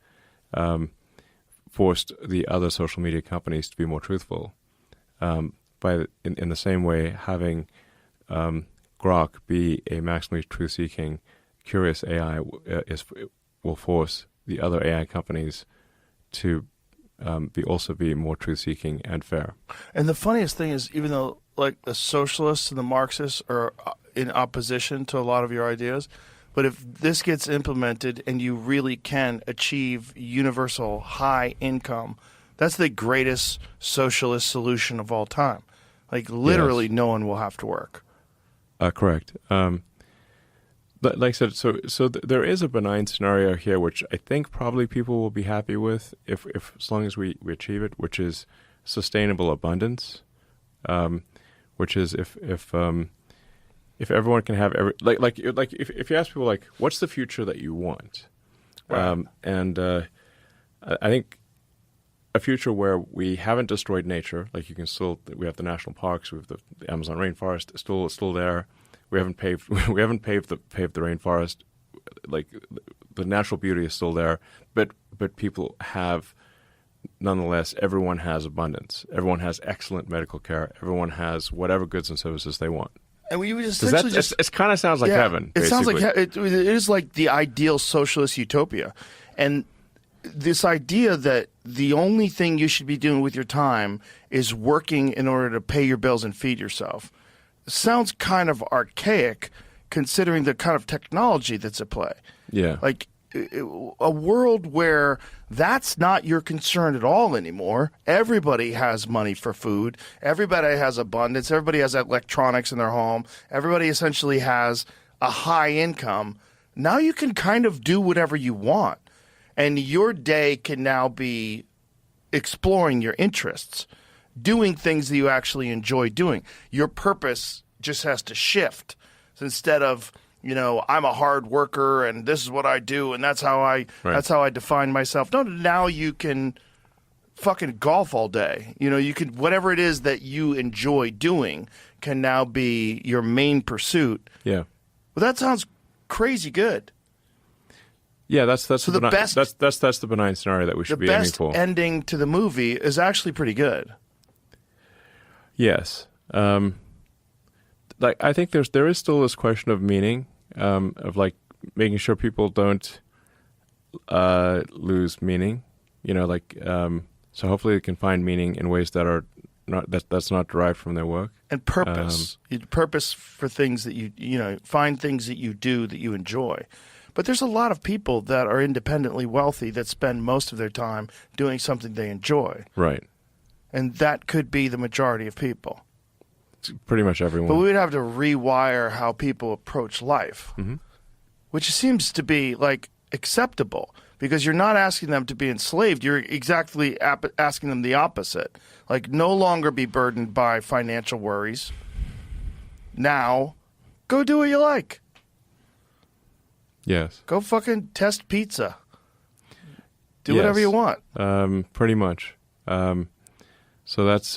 forced the other social media companies to be more truthful. In the same way, having Grok be a maximally truth-seeking, curious AI will force the other AI companies to also be more truth-seeking and fair. And the funniest thing is, even though like the socialists and the Marxists are in opposition to a lot of your ideas, but if this gets implemented and you really can achieve universal high income, that's the greatest socialist solution of all time. Like literally, yes. No one will have to work. Correct. But like I said, so there is a benign scenario here, which I think probably people will be happy with if as long as we achieve it, which is sustainable abundance, which is if everyone can have if you ask people like, what's the future that you want, Right. I think a future where we haven't destroyed nature, like we have the national parks, we have the Amazon rainforest still there. We haven't paved the rainforest. Like the natural beauty is still there, but people have, nonetheless, everyone has abundance. Everyone has excellent medical care. Everyone has whatever goods and services they want. And we would essentially it kind of sounds like heaven. It sounds basically. like it is like the ideal socialist utopia, and this idea that the only thing you should be doing with your time is working in order to pay your bills and feed yourself sounds kind of archaic, considering the kind of technology that's at play. Yeah. Like a world where that's not your concern at all anymore. Everybody has money for food. Everybody has abundance. Everybody has electronics in their home. Everybody essentially has a high income. Now you can kind of do whatever you want. And your day can now be exploring your interests, doing things that you actually enjoy doing. Your purpose just has to shift. So instead of, I'm a hard worker and this is what I do and that's how I define myself. No, now you can fucking golf all day. You can, whatever it is that you enjoy doing can now be your main pursuit. Yeah. Well, that sounds crazy good. Yeah, that's So the benign, best- that's the benign scenario that we should The be aiming best for. ending to the movie is actually pretty good. Yes. I think there is still this question of meaning, of like making sure people don't lose meaning. So hopefully they can find meaning in ways that are that's not derived from their work. And purpose. Purpose for things that find things that you do that you enjoy. But there's a lot of people that are independently wealthy that spend most of their time doing something they enjoy. Right. And that could be the majority of people. It's pretty much everyone. But we would have to rewire how people approach life, which seems to be like acceptable because you're not asking them to be enslaved. You're exactly asking them the opposite. Like no longer be burdened by financial worries. Now, go do what you like. Yes. Go fucking test pizza. Do Yes. whatever you want. Pretty much. So that's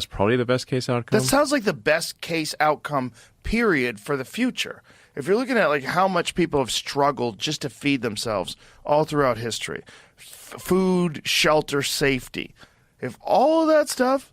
probably the best case outcome. That sounds like the best case outcome, period, for the future. If you're looking at like how much people have struggled just to feed themselves all throughout history, food, shelter, safety. If all of that stuff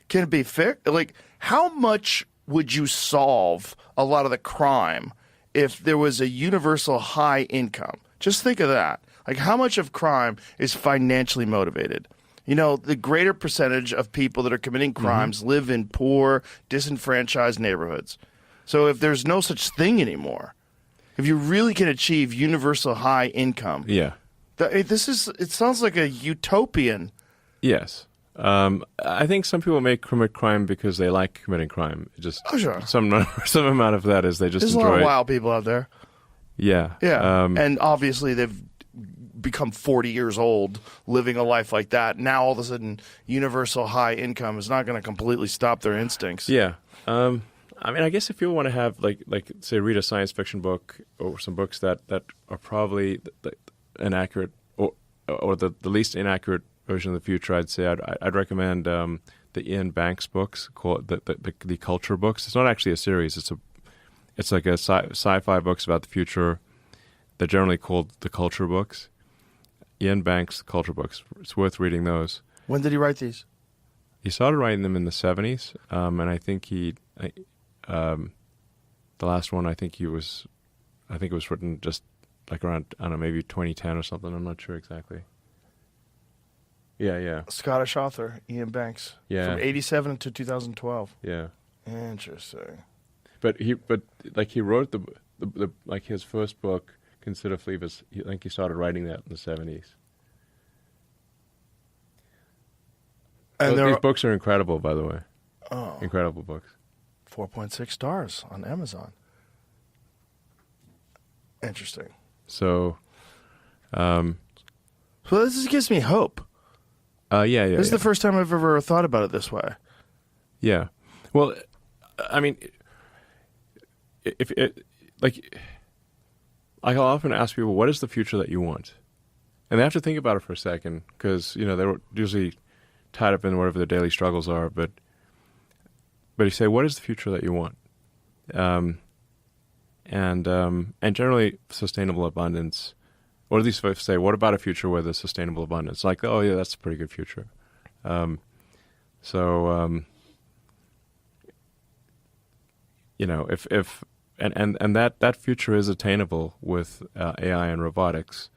can be fixed, like how much would you solve a lot of the crime if there was a universal high income? Just think of that. Like, how much of crime is financially motivated? You know, the greater percentage of people that are committing crimes live in poor, disenfranchised neighborhoods. So if there's no such thing anymore, if you really can achieve universal high income, it sounds like a utopian. Yes. I think some people may commit crime because they like committing crime. Just sure. Some amount of that is they just There's enjoy a lot of it. wild people out there. Yeah. Yeah. And obviously they've become 40 years old living a life like that. Now all of a sudden universal high income is not going to completely stop their instincts. Yeah. I mean, I guess if you want to have like say read a science fiction book or some books that are probably inaccurate or the least inaccurate version of the future, I'd say I'd recommend the Ian Banks books called the Culture books. It's not actually a series. It's like a sci-fi books about the future. They're generally called the Culture books. Ian Banks' Culture books. It's worth reading those. When did he write these? He started writing them in the 70s, and I think the last one I think it was written just like around, I don't know, maybe 2010 or something. I'm not sure exactly. Yeah. Scottish author Ian Banks. Yeah. From 87 to 2012. Yeah. Interesting. But he wrote the like his first book, Consider Phoebus. I think he started writing that in the 70s. And These books are incredible, by the way. Oh. Incredible books. 4.6 stars on Amazon. Interesting. So this gives me hope. Yeah. This is the first time I've ever thought about it this way. Yeah. Well, I mean, if it, like, I'll often ask people, what is the future that you want? And they have to think about it for a second because, you know, they're usually tied up in whatever their daily struggles are. But you say, what is the future that you want? And generally sustainable abundance, or at least if I say, what about a future where there's sustainable abundance? Like, oh yeah, that's a pretty good future. You know, if that future is attainable with AI and robotics,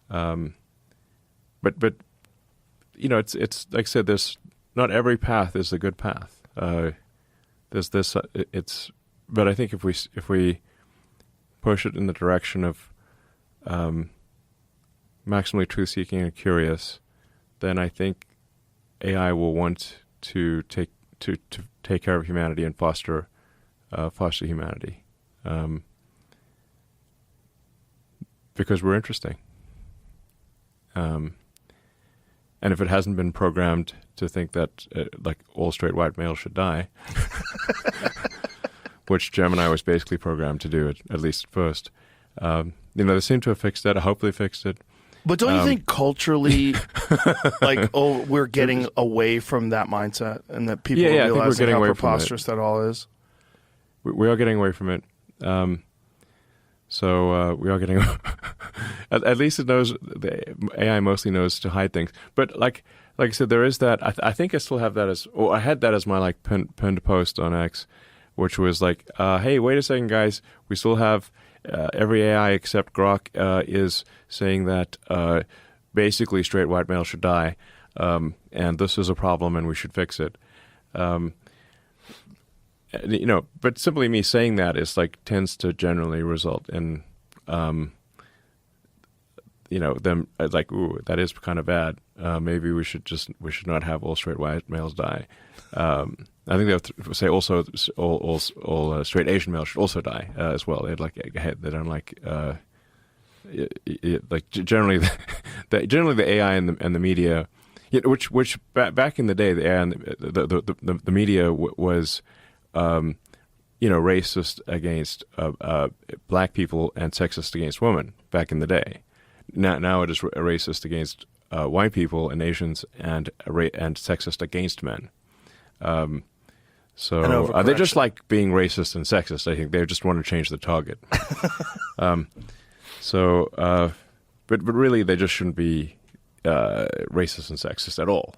but you know, it's like I said, there's not every path is a good path. There's this, but I think if we push it in the direction of maximally truth-seeking and curious, then I think AI will want to take care of humanity and foster humanity, because we're interesting. And if it hasn't been programmed to think that like all straight white males should die, which Gemini was basically programmed to do, at least first, you know, they seem to have fixed that. Hopefully fixed it. But don't you think culturally, like, we're getting away from that mindset, and that people I think we're realize getting how away preposterous that all is? We are getting away from it. So we are getting. At least it knows. The AI mostly knows to hide things. But like I said, there is that. I think I still have that as. Or I had that as my like pinned post on X, which was like, hey, wait a second, guys. We still have every AI except Grok is saying that basically straight white males should die, and this is a problem, and we should fix it. You know, but simply me saying that is like tends to generally result in, you know, them like, ooh, that is kind of bad. Maybe we should not have all straight white males die. I think they'll say also all straight Asian males should also die as well. They don't like like generally the AI and the media, which back in the day the AI and the media was. You know, racist against black people and sexist against women back in the day. Now it is racist against white people and Asians and sexist against men. So they just like being racist and sexist. I think they just want to change the target. But really they just shouldn't be racist and sexist at all.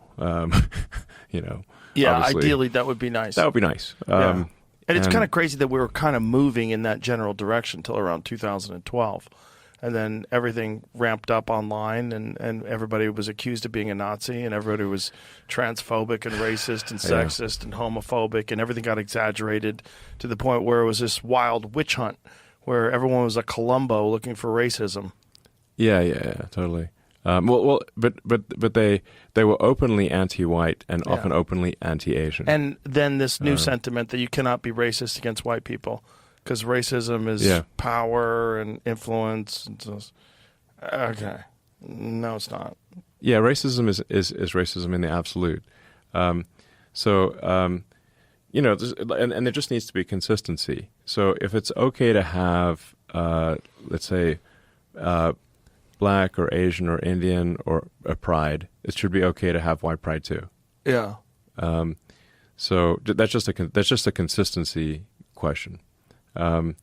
You know. Yeah, obviously. ideally that would be nice. That would be nice. Yeah. And it's kind of crazy that we were kind of moving in that general direction until around 2012. And then everything ramped up online, and everybody was accused of being a Nazi, and everybody was transphobic and racist and sexist and homophobic, and everything got exaggerated to the point where it was this wild witch hunt where everyone was a Columbo looking for racism. Yeah, totally. But they were openly anti-white and often openly anti-Asian. And then this new sentiment that you cannot be racist against white people because racism is power and influence. Okay, no, it's not. Yeah, racism is racism in the absolute. And there just needs to be consistency. So if it's okay to have, let's say, Black or Asian or Indian or a pride, it should be okay to have white pride too. Yeah. So that's just a consistency question. If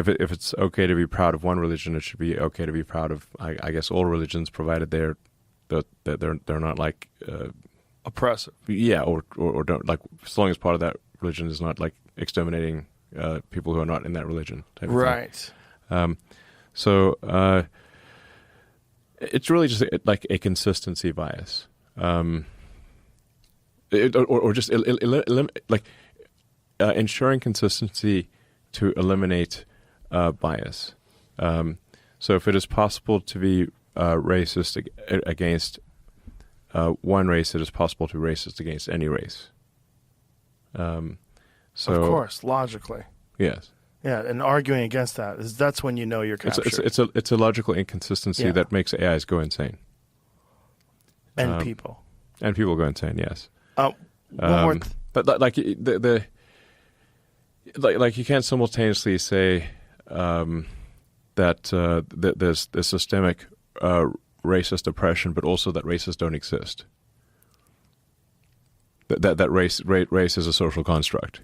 it's okay to be proud of one religion, it should be okay to be proud of, I guess, all religions, provided they're not like Oppressive. Yeah, or don't, like, as long as part of that religion is not like exterminating people who are not in that religion. Type of Right. thing. It's really just like a consistency bias, ensuring consistency to eliminate bias. So if it is possible to be racist against one race, it is possible to be racist against any race. Of course, logically. Yes. Yeah, and arguing against that's when you know you're captured. It's a logical inconsistency that makes AIs go insane. And people. And people go insane, yes. One more but like you can't simultaneously say that there's systemic racist oppression, but also that races don't exist. That race is a social construct.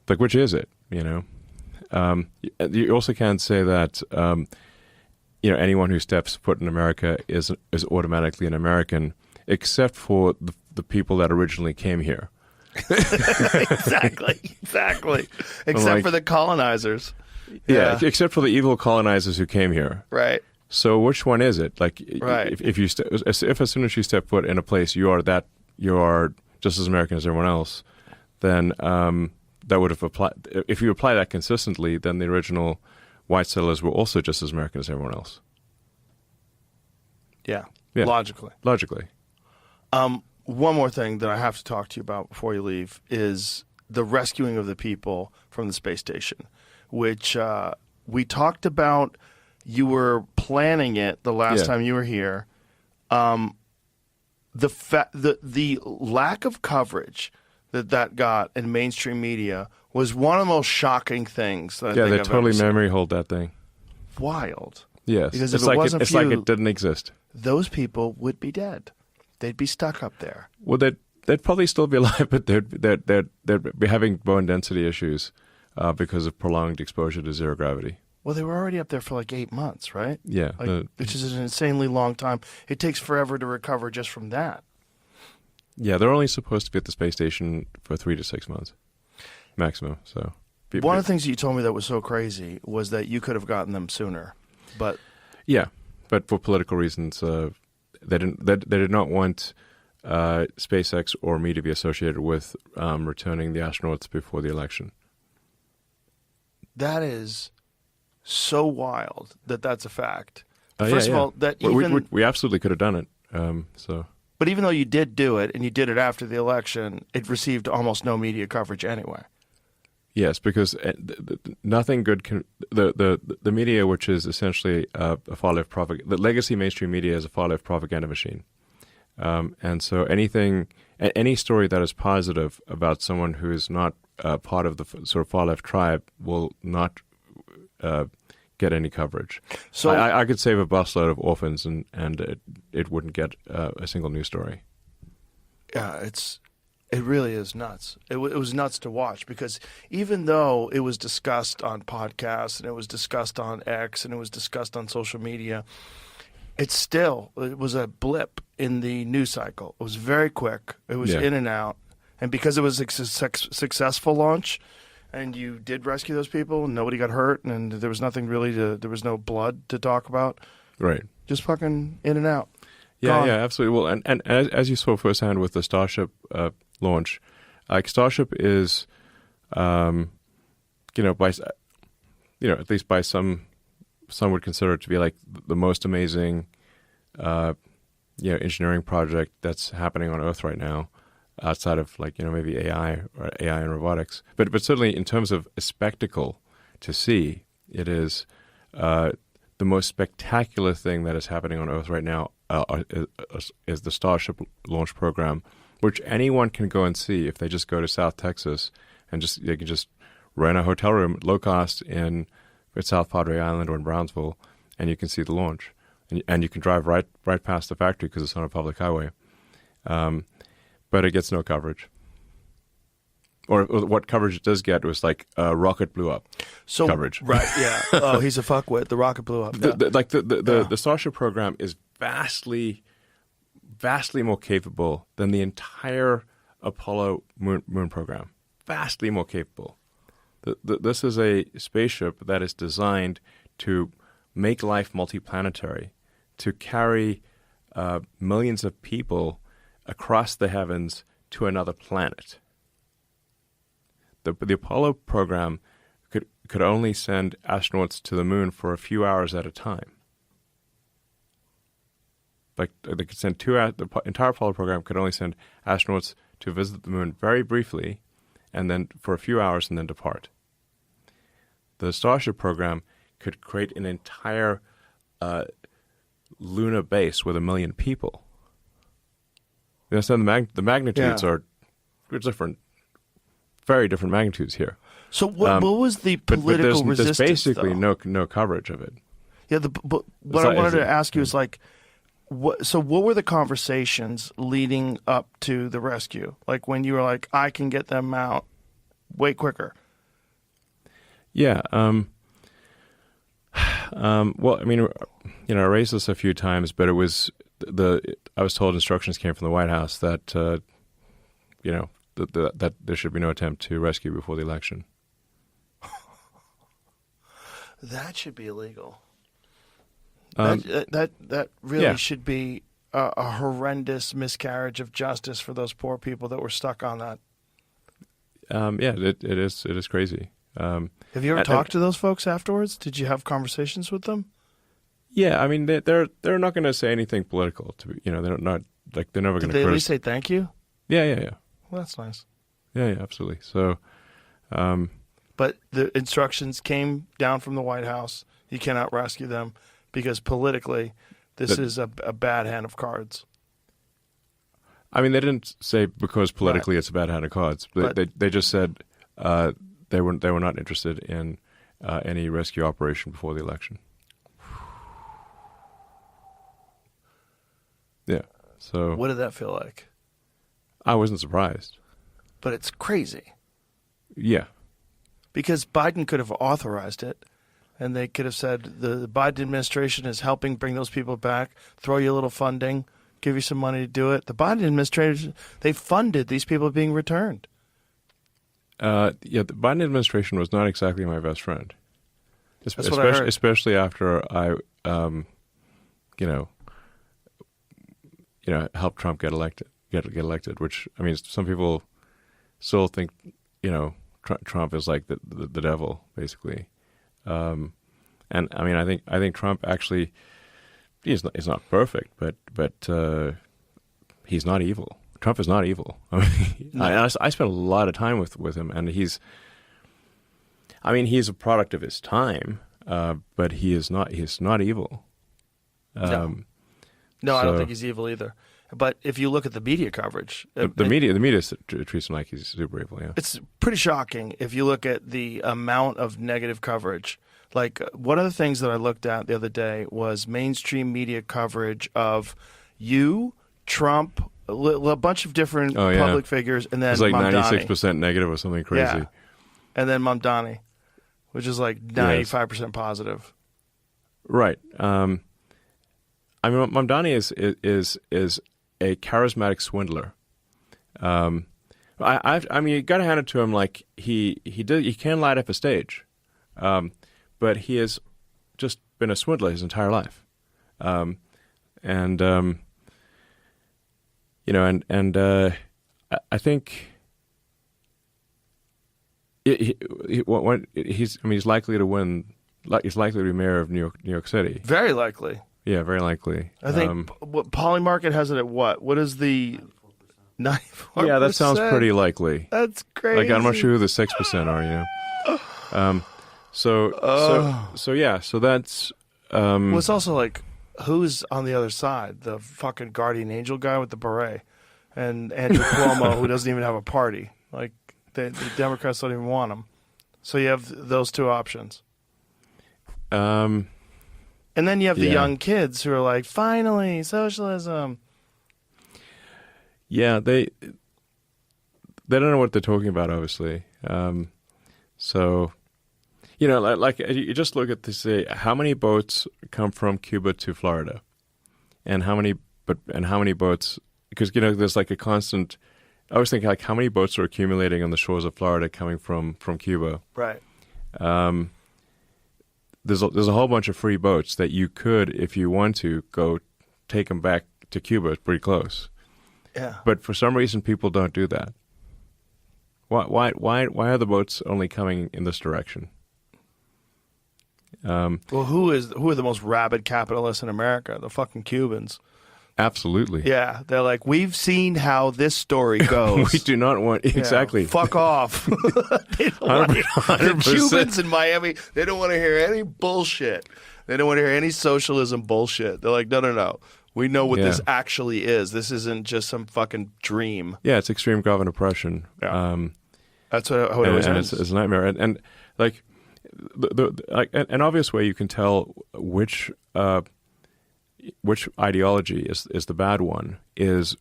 Like, which is it? You know, you also can't say that anyone who steps foot in America is automatically an American, except for the people that originally came here. Exactly. Except for the colonizers. Yeah, except for the evil colonizers who came here. Right. So which one is it? Like, right. if as soon as you step foot in a place, you are just as American as everyone else, then that would have applied. If you apply that consistently, then the original white settlers were also just as American as everyone else. Yeah. Logically. One more thing that I have to talk to you about before you leave is the rescuing of the people from the space station, which we talked about. You were planning it the last time you were here. The lack of coverage that got in mainstream media was one of the most shocking things that I think they I've totally ever seen. memory hold that thing. Wild. Yes, because it's if it wasn't it's for like you, it didn't exist. Those people would be dead. They'd be stuck up there. Well, they'd probably still be alive, but they'd be having bone density issues because of prolonged exposure to zero gravity. Well, they were already up there for like 8 months, right? Yeah. Which is an insanely long time. It takes forever to recover just from that. Yeah, they're only supposed to be at the space station for 3 to 6 months maximum. So one of the things that you told me that was so crazy was that you could have gotten them sooner, but but for political reasons, they did not want SpaceX or me to be associated with returning the astronauts before the election. That is so wild that's a fact. First First of all, that even we absolutely could have done it. But even though you did do it, and you did it after the election, it received almost no media coverage anyway. Yes, because nothing good can the media, which is essentially a far-left the legacy mainstream media is a far-left propaganda machine, and so any story that is positive about someone who is not part of the sort of far-left tribe will not get any coverage. So I could save a busload of orphans, and it wouldn't get a single news story. Yeah, it really is nuts. It was nuts to watch, because even though it was discussed on podcasts and it was discussed on X and it was discussed on social media, it was a blip in the news cycle. It was very quick. It was Yeah. in and out. And because it was a successful launch and you did rescue those people, nobody got hurt, and there was nothing really there was no blood to talk about. Right. Just fucking in and out. Yeah, Gone. yeah, absolutely. Well, and as you saw firsthand with the Starship launch, like Starship is, by at least by some would consider it to be like the most amazing, engineering project that's happening on Earth right now, outside of maybe AI and robotics. But certainly in terms of a spectacle to see, it is the most spectacular thing that is happening on Earth right now. Is the Starship launch program, which anyone can go and see if they just go to South Texas and they can just rent a hotel room, low cost, in South Padre Island or in Brownsville, and you can see the launch, and you can drive right past the factory because it's on a public highway, but it gets no coverage. Or what coverage it does get was like rocket blew up coverage. Right, yeah. Oh, he's a fuckwit. The rocket blew up. Yeah. The Starship program is vastly more capable than the entire Apollo moon program. Vastly more capable. This is a spaceship that is designed to make life multiplanetary, to carry millions of people across the heavens to another planet. The Apollo program could only send astronauts to the moon for a few hours at a time. Like they could send the entire Apollo program could only send astronauts to visit the moon very briefly, and then for a few hours, and then depart. The Starship program could create an entire lunar base with 1 million people. You understand the magnitudes are different. Very different magnitudes here. So what was the political resistance? There's basically though? no coverage of it. Yeah, but what I wanted to ask you is like, what were the conversations leading up to the rescue? Like when you were like, I can get them out way quicker. Yeah. Well, I mean, I raised this a few times, but it was I was told instructions came from the White House that that there should be no attempt to rescue before the election. That should be illegal. Um, That really yeah. should be a horrendous miscarriage of justice for those poor people that were stuck on that. It is crazy. Have you ever talked to those folks afterwards? Did you have conversations with them? Yeah, I mean they're not going to say anything political. They're not like they're never going to. Did they at least say thank you? Yeah. Well, that's nice. Yeah, absolutely. So, but the instructions came down from the White House. You cannot rescue them because politically, this is a bad hand of cards. I mean, they didn't say because politically it's a bad hand of cards, but they just said they were not interested in any rescue operation before the election. Yeah. So What did that feel like? I wasn't surprised. But it's crazy. Yeah. Because Biden could have authorized it, and they could have said the Biden administration is helping bring those people back, throw you a little funding, give you some money to do it. The Biden administration, they funded these people being returned. The Biden administration was not exactly my best friend. That's what I heard. Especially after I, helped Trump get elected. Which, I mean, some people still think, Trump is like the devil, basically. And I mean, I think Trump actually he's not perfect, but he's not evil. Trump is not evil. I mean, No. I spent a lot of time with him, and he's a product of his time, but he is not evil. No, I don't think he's evil either. But if you look at the media coverage, The media treats him like he's super evil. Yeah, it's pretty shocking if you look at the amount of negative coverage. Like one of the things that I looked at the other day was mainstream media coverage of you, Trump, a bunch of different public figures, and then it's like Mamdani. 96% negative or something crazy. Yeah. And then Mamdani, which is like 95% positive. Right. I mean, Mamdani is a charismatic swindler. I mean, you got to hand it to him. Like he can light up a stage, but he has just been a swindler his entire life, you know, I think he's likely to win. He's likely to be mayor of New York City. Very likely. Yeah, very likely. I think Polymarket has it at what? What is the 94%? Yeah, that sounds pretty likely. That's crazy. Like I'm not sure who the 6% are. You know. So that's. Well, it's also like who's on the other side? The fucking guardian angel guy with the beret, and Andrew Cuomo, who doesn't even have a party. Like the Democrats don't even want him. So you have those two options. And then you have the young kids who are like, finally, socialism. Yeah, they don't know what they're talking about, obviously. So, you know, like you just look at this: how many boats come from Cuba to Florida, and how many boats? Because you know, there's like a constant. I always think like how many boats are accumulating on the shores of Florida coming from Cuba. Right. There's a whole bunch of free boats that you could, if you want to, go take them back to Cuba. It's pretty close. Yeah. But for some reason, people don't do that. Why are the boats only coming in this direction? Well, who are the most rabid capitalists in America? The fucking Cubans. Absolutely. Yeah, they're like, we've seen how this story goes. We do not want exactly. Fuck off. They don't want to, the Cubans in Miami, they don't want to hear any bullshit. They don't want to hear any socialism bullshit. They're like, no. We know what this actually is. This isn't just some fucking dream. Yeah, it's extreme government oppression. Yeah. That's how it always ends. It's a nightmare. And like, an obvious way you can tell which ideology is the bad one is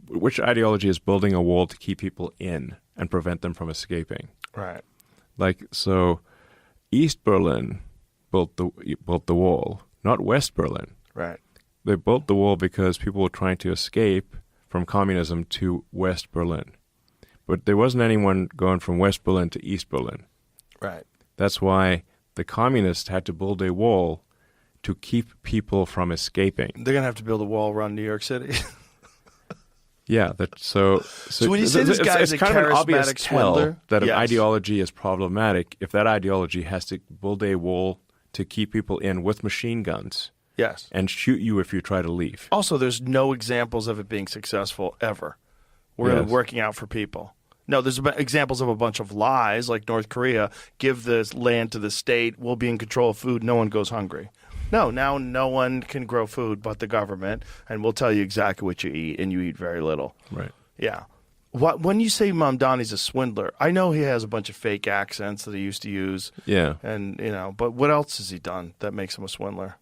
which ideology is building a wall to keep people in and prevent them from escaping. Right. Like, so East Berlin built the wall, not West Berlin. Right. They built the wall because people were trying to escape from communism to West Berlin. But there wasn't anyone going from West Berlin to East Berlin. Right. That's why the communists had to build a wall to keep people from escaping. They're going to have to build a wall around New York City. Yeah. So when you say this guy's it's a kind of an obvious charismatic swindler, that an ideology is problematic if that ideology has to build a wall to keep people in with machine guns. Yes. And shoot you if you try to leave. Also, there's no examples of it being successful ever. We're working out for people. No, there's examples of a bunch of lies, like North Korea, give the land to the state, we'll be in control of food, no one goes hungry. No, now no one can grow food but the government, and we'll tell you exactly what you eat, and you eat very little. Right. Yeah. When you say Mamdani's a swindler, I know he has a bunch of fake accents that he used to use. Yeah. And, you know, but what else has he done that makes him a swindler?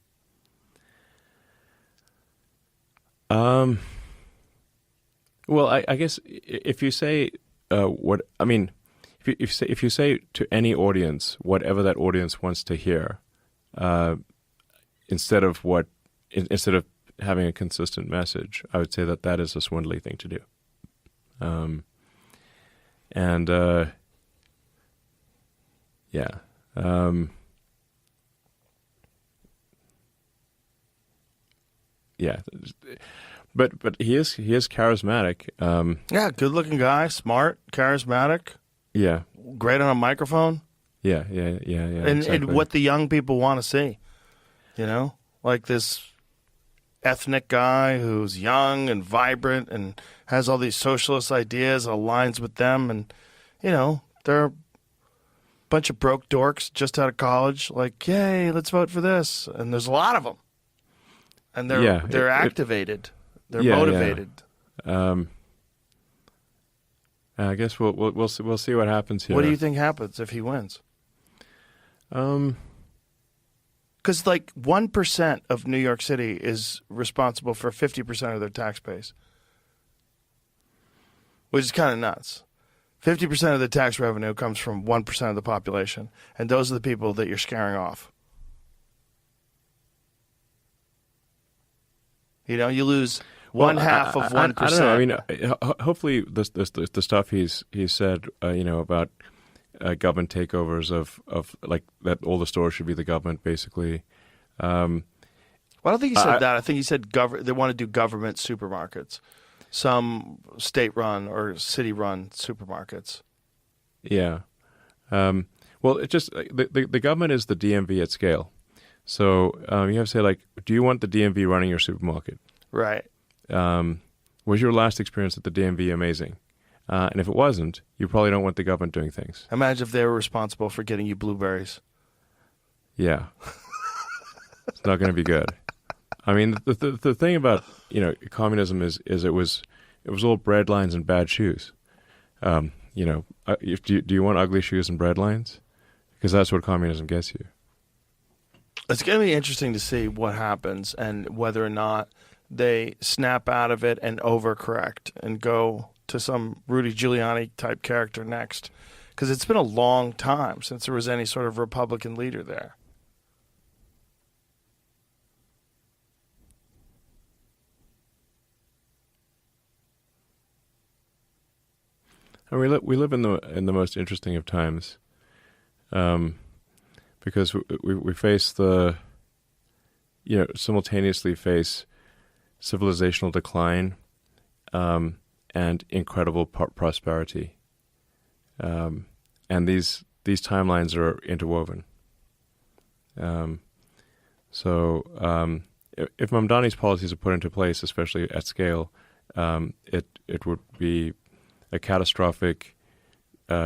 Well, I guess if you say if you say to any audience whatever that audience wants to hear, instead of having a consistent message, I would say that is a swindly thing to do. But he is charismatic. Yeah, good-looking guy, smart, charismatic. Yeah, great on a microphone. Yeah. And exactly. what the young people want to see, you know, like this ethnic guy who's young and vibrant and has all these socialist ideas, aligns with them, and you know they're a bunch of broke dorks just out of college. Like, yay, let's vote for this, and there's a lot of them, and they're activated. They're motivated. Yeah. I guess we'll see what happens here. What do you think happens if he wins? Because like 1% of New York City is responsible for 50% of their tax base, which is kind of nuts. 50% of the tax revenue comes from 1% of the population, and those are the people that you're scaring off. You lose one half of 1%. I don't know. I mean, hopefully the stuff he's said, about government takeovers of like that all the stores should be the government, basically. Well, I don't think he said that. I think he said they want to do government supermarkets, some state-run or city-run supermarkets. Yeah. Well, it just the government is the DMV at scale. So you have to say, like, do you want the DMV running your supermarket? Right. Was your last experience at the DMV amazing? And if it wasn't, you probably don't want the government doing things. Imagine if they were responsible for getting you blueberries. Yeah. It's not going to be good. I mean, the thing about communism is it was all bread lines and bad shoes. Do you want ugly shoes and bread lines? Because that's what communism gets you. It's going to be interesting to see what happens and whether or not they snap out of it and overcorrect and go to some Rudy Giuliani type character next. Because it's been a long time since there was any sort of Republican leader there. And we live in the most interesting of times, because we face simultaneously face civilizational decline, and incredible prosperity, and these timelines are interwoven. So if Mamdani's policies are put into place, especially at scale, it would be a catastrophic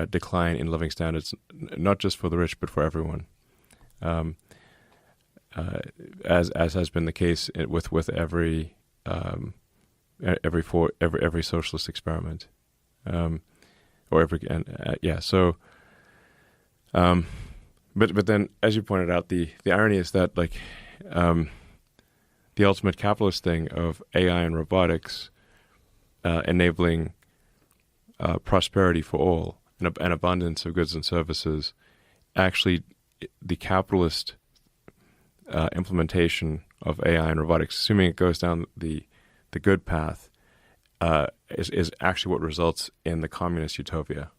decline in living standards, not just for the rich, but for everyone, as has been the case with every socialist experiment, So, but then, as you pointed out, the irony is that the ultimate capitalist thing of AI and robotics enabling prosperity for all, an abundance of goods and services, actually the capitalist implementation of AI and robotics, assuming it goes down the good path, is actually what results in the communist utopia.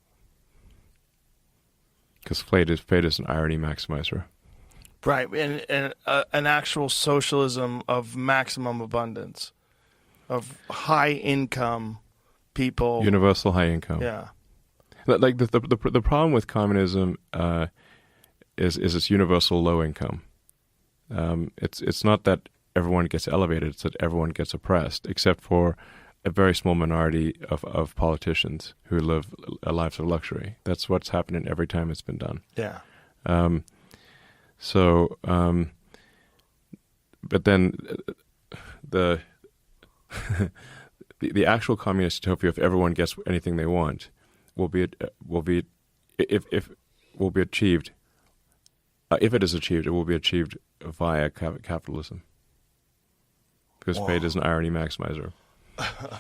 Because fate is an irony maximizer. Right, and an actual socialism of maximum abundance, of high income people. Universal high income. Yeah. Like the problem with communism is its universal low income. It's not that everyone gets elevated; it's that everyone gets oppressed, except for a very small minority of politicians who live lives of luxury. That's what's happening every time it's been done. Yeah. But then the actual communist utopia, if everyone gets anything they want, will be achieved. If it is achieved, it will be achieved via capitalism, because fate is an irony maximizer. I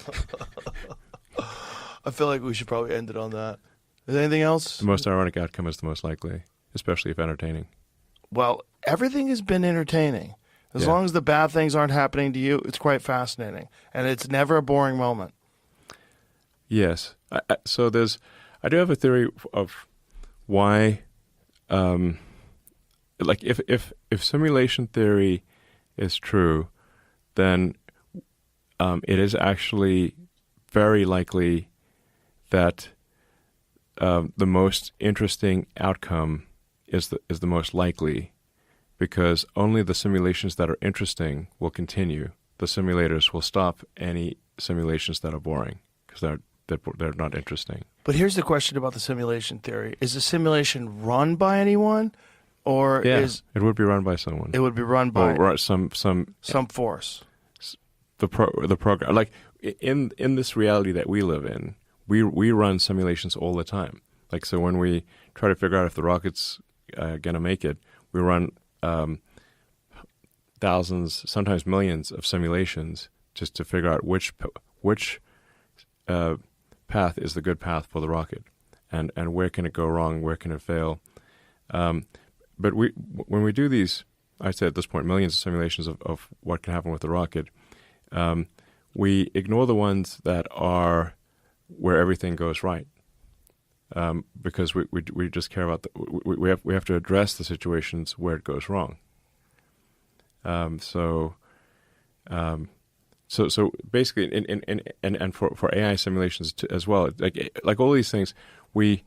feel like we should probably end it on that. Is there anything else? The most ironic outcome is the most likely, especially if entertaining. Well, everything has been entertaining. As long as the bad things aren't happening to you, it's quite fascinating. And it's never a boring moment. Yes. So I do have a theory of why, if simulation theory is true, then it is actually very likely that the most interesting outcome is the most likely, because only the simulations that are interesting will continue. The simulators will stop any simulations that are boring because they're not interesting. But here's the question about the simulation theory: is the simulation run by anyone, or it would be run by someone? It would be run by some force. The program, like in this reality that we live in, we run simulations all the time. Like, so when we try to figure out if the rocket's gonna make it, we run thousands, sometimes millions of simulations just to figure out which path is the good path for the rocket, and where can it go wrong, where can it fail. But when we do these, I say at this point, millions of simulations of what can happen with the rocket, we ignore the ones that are where everything goes right, because we just care about we have to address the situations where it goes wrong. So basically, and for AI simulations as well, like all these things, we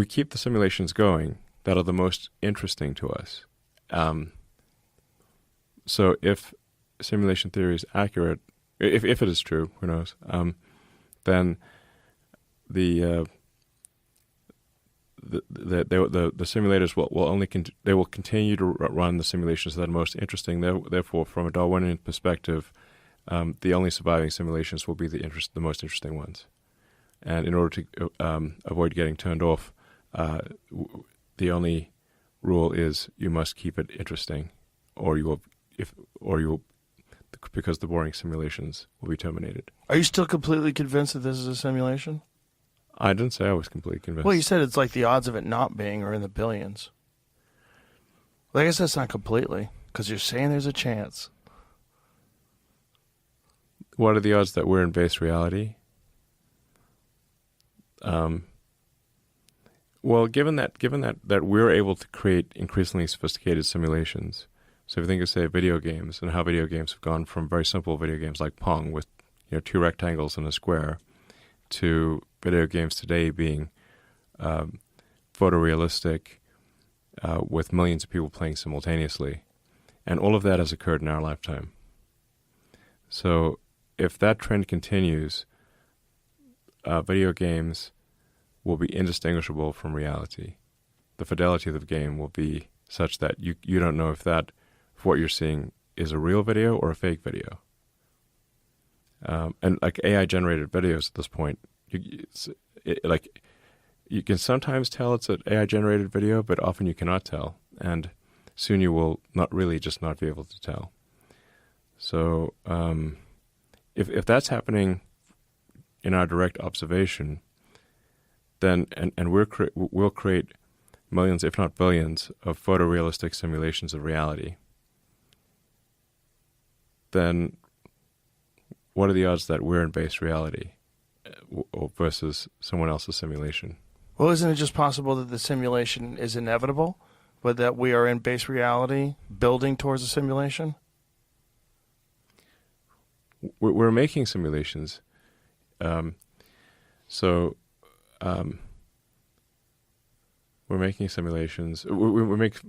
keep the simulations going that are the most interesting to us. So if simulation theory is accurate, if it is true, who knows, then the simulators will continue to run the simulations that are most interesting. Therefore, from a Darwinian perspective, the only surviving simulations will be the most interesting ones. And in order to avoid getting turned off, the only rule is you must keep it interesting, or you will, because the boring simulations will be terminated. Are you still completely convinced that this is a simulation? I didn't say I was completely convinced. Well, you said it's like the odds of it not being are in the billions. Well, I guess that's not completely, because you're saying there's a chance. What are the odds that we're in base reality? Well, given that we're able to create increasingly sophisticated simulations, so if you think of, say, video games and how video games have gone from very simple video games like Pong with two rectangles and a square, to video games today being photorealistic with millions of people playing simultaneously, and all of that has occurred in our lifetime. So if that trend continues, video games will be indistinguishable from reality. The fidelity of the game will be such that you don't know if what you're seeing is a real video or a fake video. And like AI-generated videos at this point, you can sometimes tell it's an AI-generated video, but often you cannot tell, and soon you will not be able to tell. So if that's happening in our direct observation, then and we'll create millions, if not billions, of photorealistic simulations of reality. Then what are the odds that we're in base reality versus someone else's simulation? Well, isn't it just possible that the simulation is inevitable, but that we are in base reality building towards a simulation? We're making simulations. We're making simulations. We make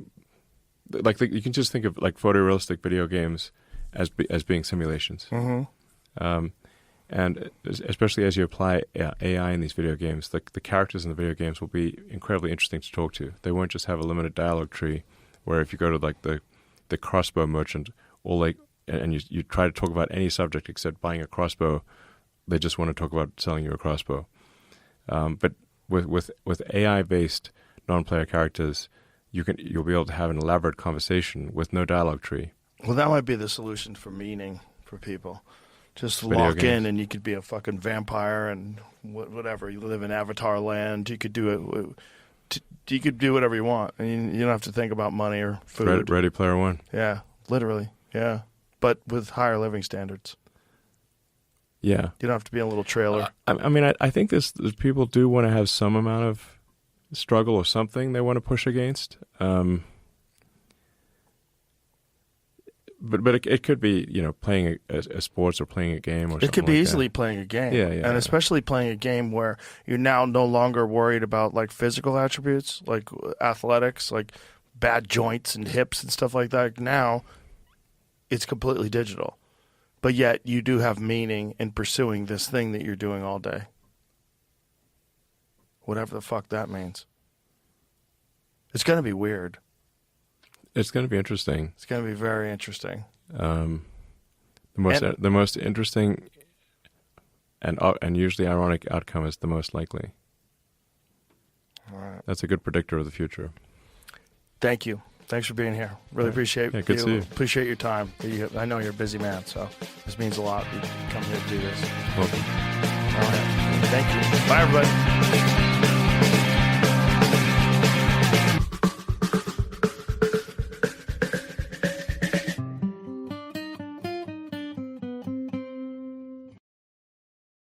you can just think of like photorealistic video games as being simulations. Mm-hmm. And especially as you apply AI in these video games, the characters in the video games will be incredibly interesting to talk to. They won't just have a limited dialogue tree, where if you go to like the crossbow merchant, and you try to talk about any subject except buying a crossbow, they just want to talk about selling you a crossbow. But with AI-based non-player characters, you'll be able to have an elaborate conversation with no dialogue tree. Well, that might be the solution for meaning for people. Just Video lock games. in, and you could be a fucking vampire and whatever. You live in Avatar land. You could do it. You could do whatever you want, and you don't have to think about money or food. Ready Player One. Yeah, literally. Yeah, but with higher living standards. Yeah, You don't have to be in a little trailer. I mean, I think this people do want to have some amount of struggle or something they want to push against. But it could be, playing a sports or playing a game or something. It could be like easily that. playing a game. Yeah, And especially playing a game where you're now no longer worried about like physical attributes, like athletics, like bad joints and hips and stuff like that. Now it's completely digital. But yet you do have meaning in pursuing this thing that you're doing all day. Whatever the fuck that means. It's going to be weird. It's going to be interesting. It's going to be very interesting. The most interesting and usually ironic outcome is the most likely. All right. That's a good predictor of the future. Thank you. Thanks for being here. Really appreciate Yeah, good to see you. Appreciate your time. I know you're a busy man, so this means a lot. You come here to do this. Welcome. All right. Thank you. Bye, everybody.